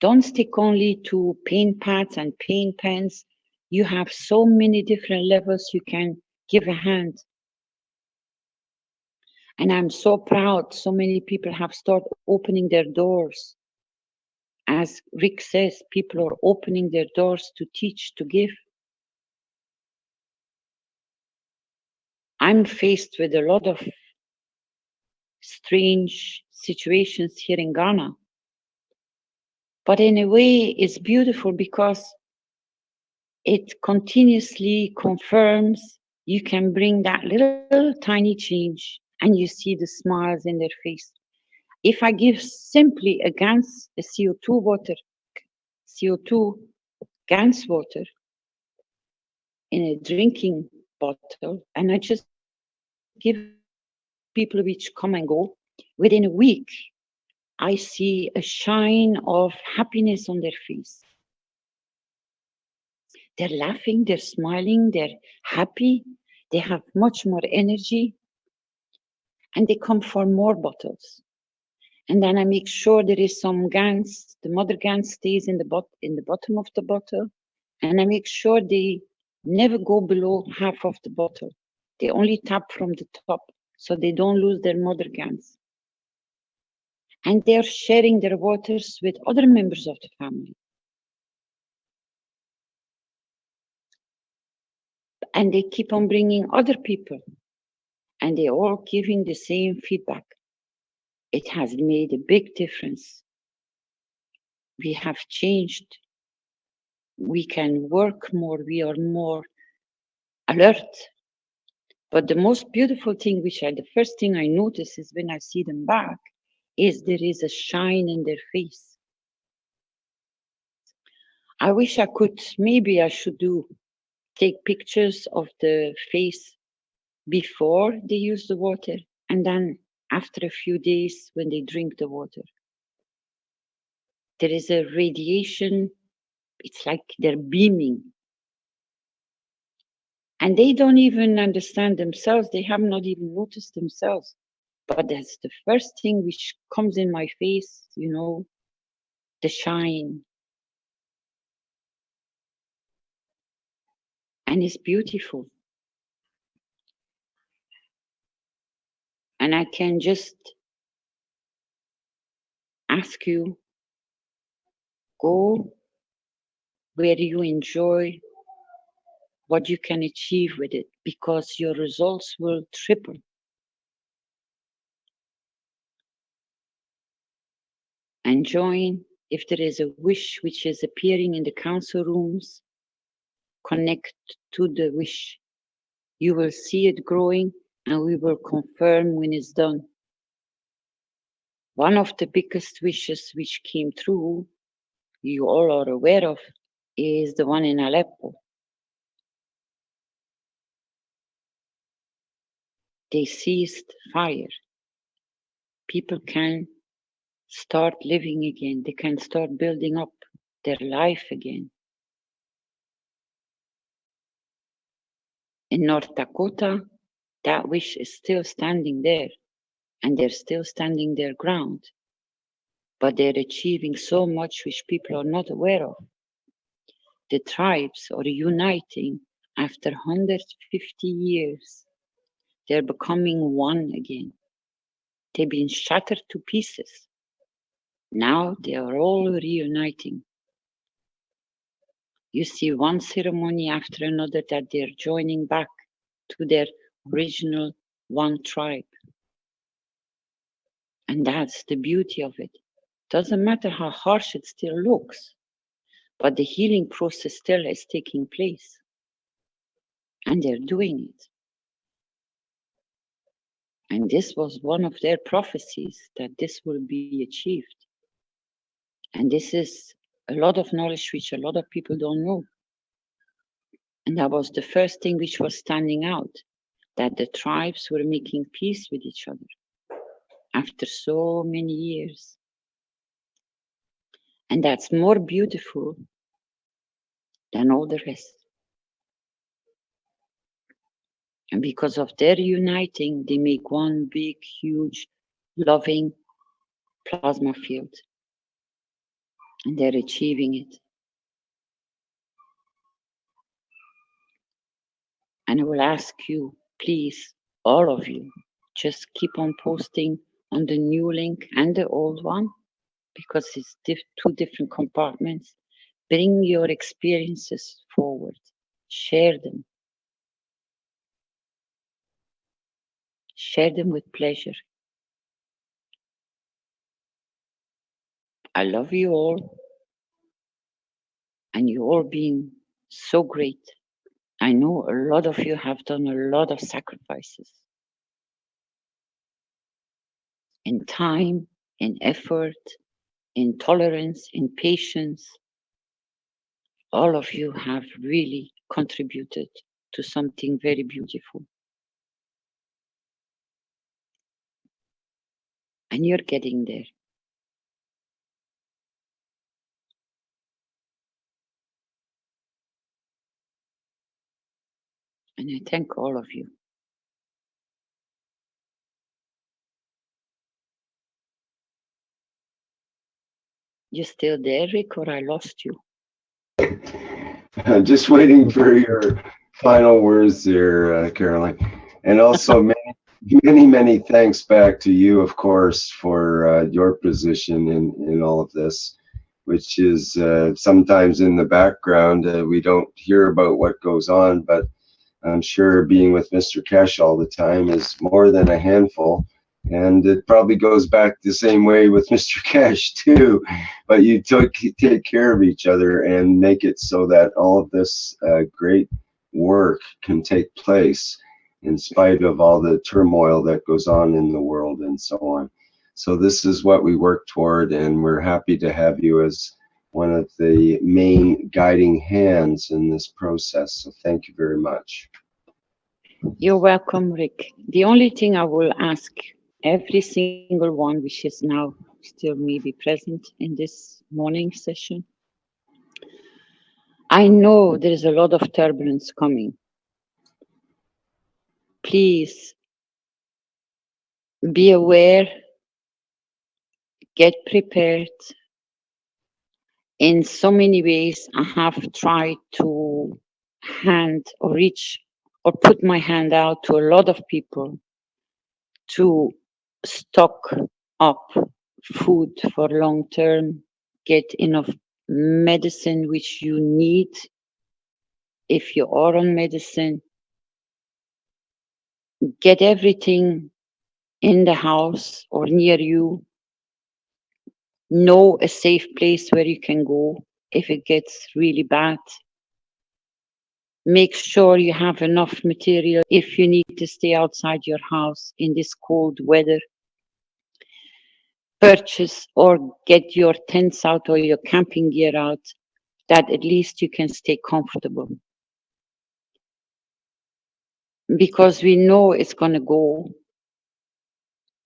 Don't stick only to paint pads and paint pens. You have so many different levels you can give a hand. And I'm so proud so many people have started opening their doors. As Rick says, people are opening their doors to teach, to give. I'm faced with a lot of strange situations here in Ghana. But in a way, it's beautiful because it continuously confirms you can bring that little tiny change and you see the smiles in their face. If I give simply a Gans, a CO2 water, CO2 Gans water in a drinking bottle, and I just give people which come and go, within a week, I see a shine of happiness on their face. They're laughing, they're smiling, they're happy, they have much more energy, and they come for more bottles. And then I make sure there is some Gans, the mother Gans stays in the bottom of the bottle, and I make sure they never go below half of the bottle. They only tap from the top, so they don't lose their mother Gans. And they're sharing their waters with other members of the family. And they keep on bringing other people, and they're all giving the same feedback. It has made a big difference. We have changed. We can work more. We are more alert. But the most beautiful thing, the first thing I notice is when I see them back, is there is a shine in their face. I wish I could, maybe I should take pictures of the face before they use the water and then after a few days when they drink the water. There is a radiation, it's like they're beaming. And they don't even understand themselves, they have not even noticed themselves. But that's the first thing which comes in my face, you know, the shine. And it's beautiful. And I can just ask you, go where you enjoy what you can achieve with it, because your results will triple. And join, if there is a wish which is appearing in the council rooms, connect to the wish. You will see it growing and we will confirm when it's done. One of the biggest wishes which came through, you all are aware of, is the one in Aleppo. They ceased fire. People can start living again. They can start building up their life again. In North Dakota, that wish is still standing there, and they're still standing their ground. But they're achieving so much which people are not aware of. The tribes are uniting after 150 years. They're becoming one again. They've been shattered to pieces. Now they are all reuniting. You see one ceremony after another that they're joining back to their original one tribe. And that's the beauty of it. Doesn't matter how harsh it still looks, but the healing process still is taking place. And they're doing it. And this was one of their prophecies, that this will be achieved. And this is a lot of knowledge which a lot of people don't know. And that was the first thing which was standing out, that the tribes were making peace with each other after so many years. And that's more beautiful than all the rest. And because of their uniting, they make one big, huge, loving plasma field. And they're achieving it. And I will ask you, please, all of you, just keep on posting on the new link and the old one, because it's two different compartments. Bring your experiences forward. Share them. Share them with pleasure. I love you all. And you all been so great. I know a lot of you have done a lot of sacrifices. In time, in effort, in tolerance, in patience. All of you have really contributed to something very beautiful. And you're getting there. And I thank all of you. You still there, Rick, or I lost you? Just waiting for your final words there, Caroline. And also many thanks back to you, of course, for your position in all of this, which is sometimes in the background. We don't hear about what goes on, but I'm sure being with Mr. Keshe all the time is more than a handful. And it probably goes back the same way with Mr. Keshe too. But you take care of each other and make it so that all of this great work can take place in spite of all the turmoil that goes on in the world and so on. So this is what we work toward, and we're happy to have you as one of the main guiding hands in this process. So thank you very much. You're welcome, Rick. The only thing I will ask every single one which is now still maybe present in this morning session, I know there is a lot of turbulence coming. Please be aware, get prepared. In so many ways, I have tried to hand or reach or put my hand out to a lot of people to stock up food for long term, get enough medicine which you need if you are on medicine, get everything in the house or near you, know a safe place where you can go if it gets really bad. Make sure you have enough material if you need to stay outside your house in this cold weather. Purchase or get your tents out or your camping gear out, that at least you can stay comfortable. Because we know it's going to go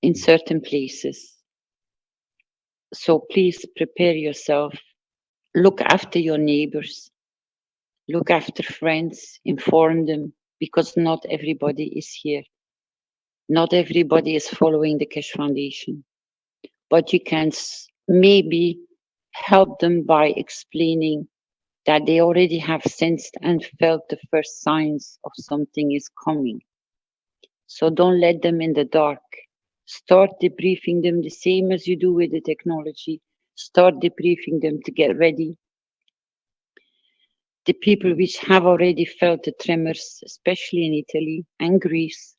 in certain places. So please prepare yourself. Look after your neighbors. Look after friends. Inform them, because not everybody is here. Not everybody is following the Keshe Foundation. But you can maybe help them by explaining that they already have sensed and felt the first signs of something is coming. So don't let them in the dark. Start debriefing them the same as you do with the technology. Start debriefing them to get ready. The people which have already felt the tremors, especially in Italy and Greece,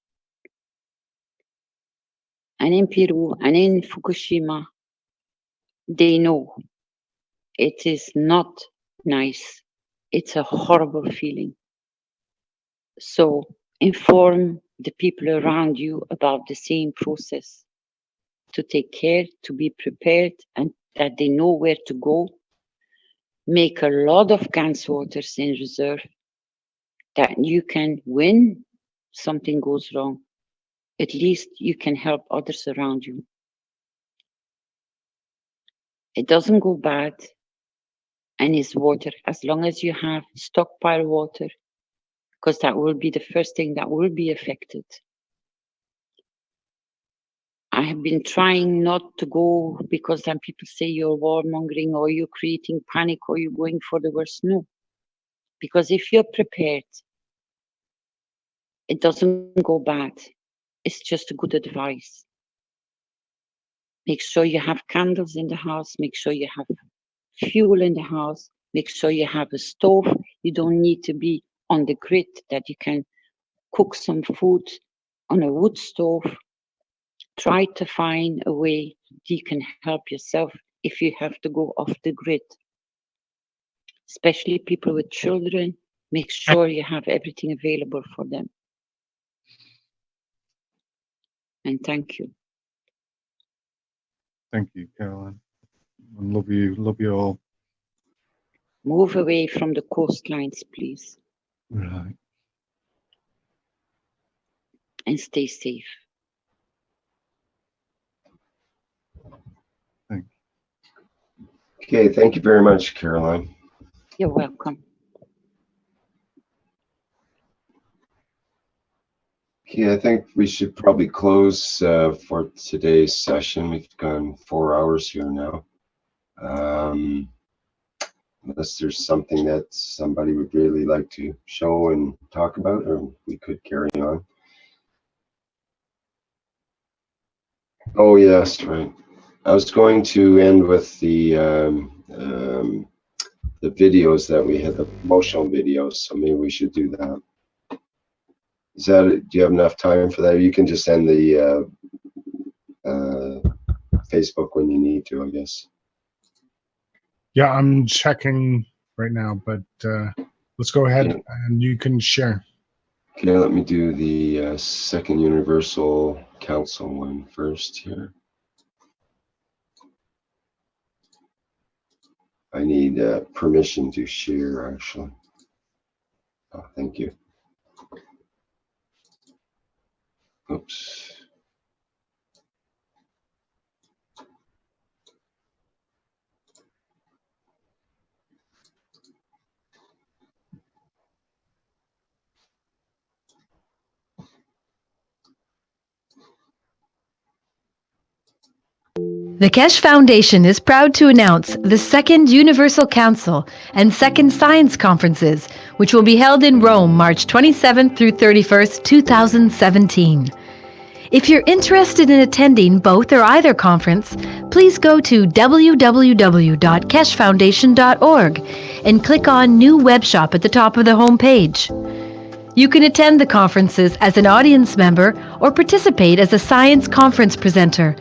and in Peru and in Fukushima, they know it is not nice. It's a horrible feeling. So inform the people around you about the same process, to take care, to be prepared, and that they know where to go. Make a lot of cans waters in reserve, that you can, when something goes wrong, at least you can help others around you. It doesn't go bad, and it's water, as long as you have stockpile water, because that will be the first thing that will be affected. I have been trying not to go, because then people say you're warmongering or you're creating panic or you're going for the worst. No, because if you're prepared, it doesn't go bad. It's just a good advice. Make sure you have candles in the house. Make sure you have fuel in the house. Make sure you have a stove. You don't need to be on the grid, that you can cook some food on a wood stove. Try to find a way you can help yourself if you have to go off the grid. Especially people with children, make sure you have everything available for them. And thank you. Thank you, Caroline. And love you all. Move away from the coastlines, please. Right. And stay safe. Thank you. Okay, thank you very much, Caroline. You're welcome. Okay, I think we should probably close for today's session. We've gone 4 hours here now. Unless there's something that somebody would really like to show and talk about, or we could carry on. Oh yes, right. I was going to end with the videos that we had, the promotional videos, so maybe we should do that. Is that it? Do you have enough time for that? You can just end the Facebook when you need to, I guess. Yeah, I'm checking right now, but let's go ahead Okay. and you can share. Okay, let me do the second Universal Council one first here. I need permission to share, actually. Oh, thank you. Oops. The Keshe Foundation is proud to announce the Second Universal Council and Second Science Conferences, which will be held in Rome March 27th through 31st, 2017. If you're interested in attending both or either conference, please go to www.keshefoundation.org and click on New Web Shop at the top of the home page. You can attend the conferences as an audience member or participate as a science conference presenter.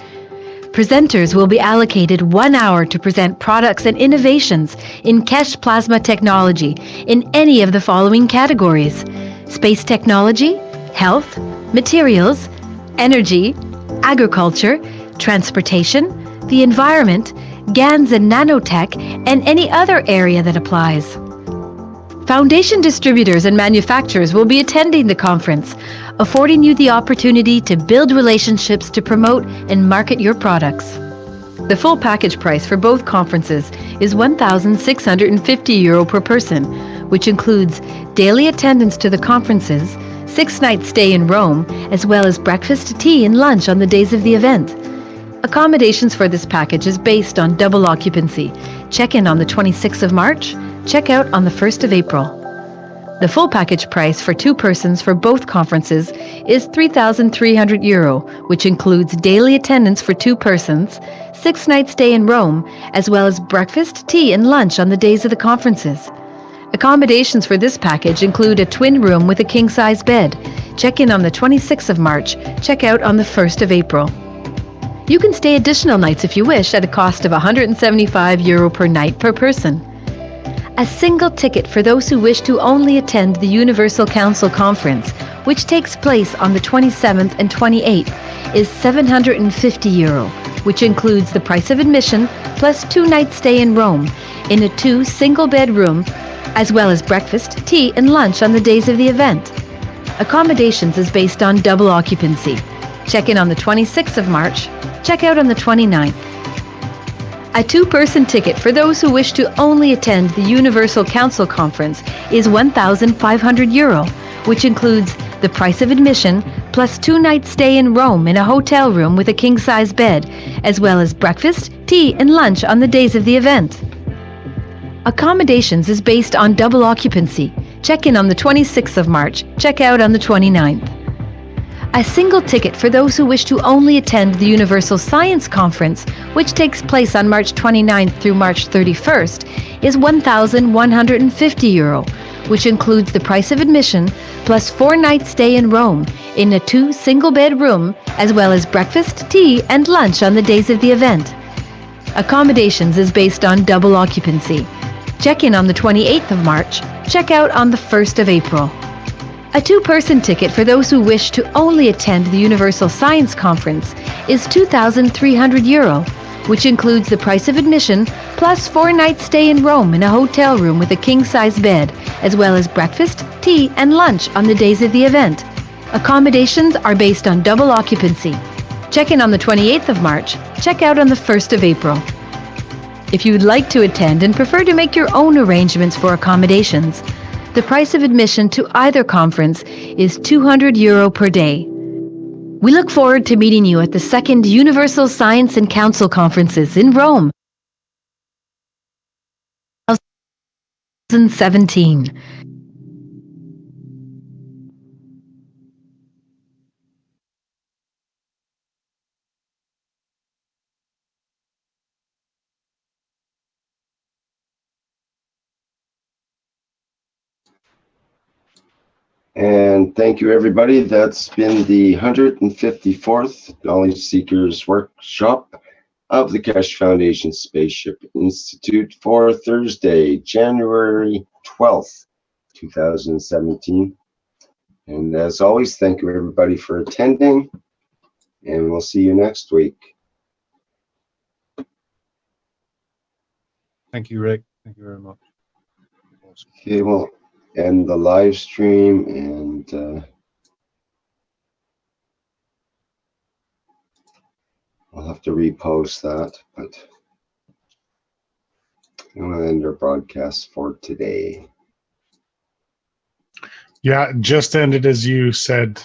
Presenters will be allocated 1 hour to present products and innovations in Keshe plasma technology in any of the following categories: space technology, health, materials, energy, agriculture, transportation, the environment, GANs and nanotech, and any other area that applies. Foundation distributors and manufacturers will be attending the conference, affording you the opportunity to build relationships to promote and market your products. The full package price for both conferences is €1,650 per person, which includes daily attendance to the conferences, 6-night stay in Rome, as well as breakfast, tea, and lunch on the days of the event. Accommodations for this package is based on double occupancy. Check-in on the 26th of March, check-out on the 1st of April. The full package price for 2 persons for both conferences is €3,300, which includes daily attendance for 2 persons, 6-night stay in Rome, as well as breakfast, tea, and lunch on the days of the conferences. Accommodations for this package include a twin room with a king-size bed. Check-in on the 26th of March, check-out on the 1st of April. You can stay additional nights if you wish at a cost of €175 per night per person. A single ticket for those who wish to only attend the Universal Council Conference, which takes place on the 27th and 28th, is €750, which includes the price of admission plus 2-night stay in Rome in a 2 single-bed room, as well as breakfast, tea, and lunch on the days of the event. Accommodations is based on double occupancy. Check-in on the 26th of March, check-out on the 29th. A 2-person ticket for those who wish to only attend the Universal Council Conference is €1,500, which includes the price of admission plus 2-night stay in Rome in a hotel room with a king-size bed, as well as breakfast, tea, and lunch on the days of the event. Accommodations is based on double occupancy. Check-in on the 26th of March, check-out on the 29th. A single ticket for those who wish to only attend the Universal Science Conference, which takes place on March 29th through March 31st, is €1,150, which includes the price of admission plus 4-night stay in Rome in a 2 single-bed room, as well as breakfast, tea, and lunch on the days of the event. Accommodations is based on double occupancy. Check-in on the 28th of March, check-out on the 1st of April. A 2-person ticket for those who wish to only attend the Universal Science Conference is €2,300, which includes the price of admission plus 4-night stay in Rome in a hotel room with a king-size bed, as well as breakfast, tea, and lunch on the days of the event. Accommodations are based on double occupancy. Check-in on the 28th of March, check-out on the 1st of April. If you would like to attend and prefer to make your own arrangements for accommodations, the price of admission to either conference is €200 per day. We look forward to meeting you at the Second Universal Science and Council Conferences in Rome, 2017. And thank you, everybody. That's been the 154th Knowledge Seekers Workshop of the Keshe Foundation Spaceship Institute for Thursday, January 12th, 2017. And as always, thank you, everybody, for attending, and we'll see you next week. Thank you, Rick. Thank you very much. Awesome. Okay, we'll end the live stream, and I'll have to repost that, but I'm going to end our broadcast for today. Yeah, just ended as you said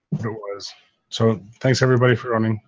what it was. So thanks everybody for running.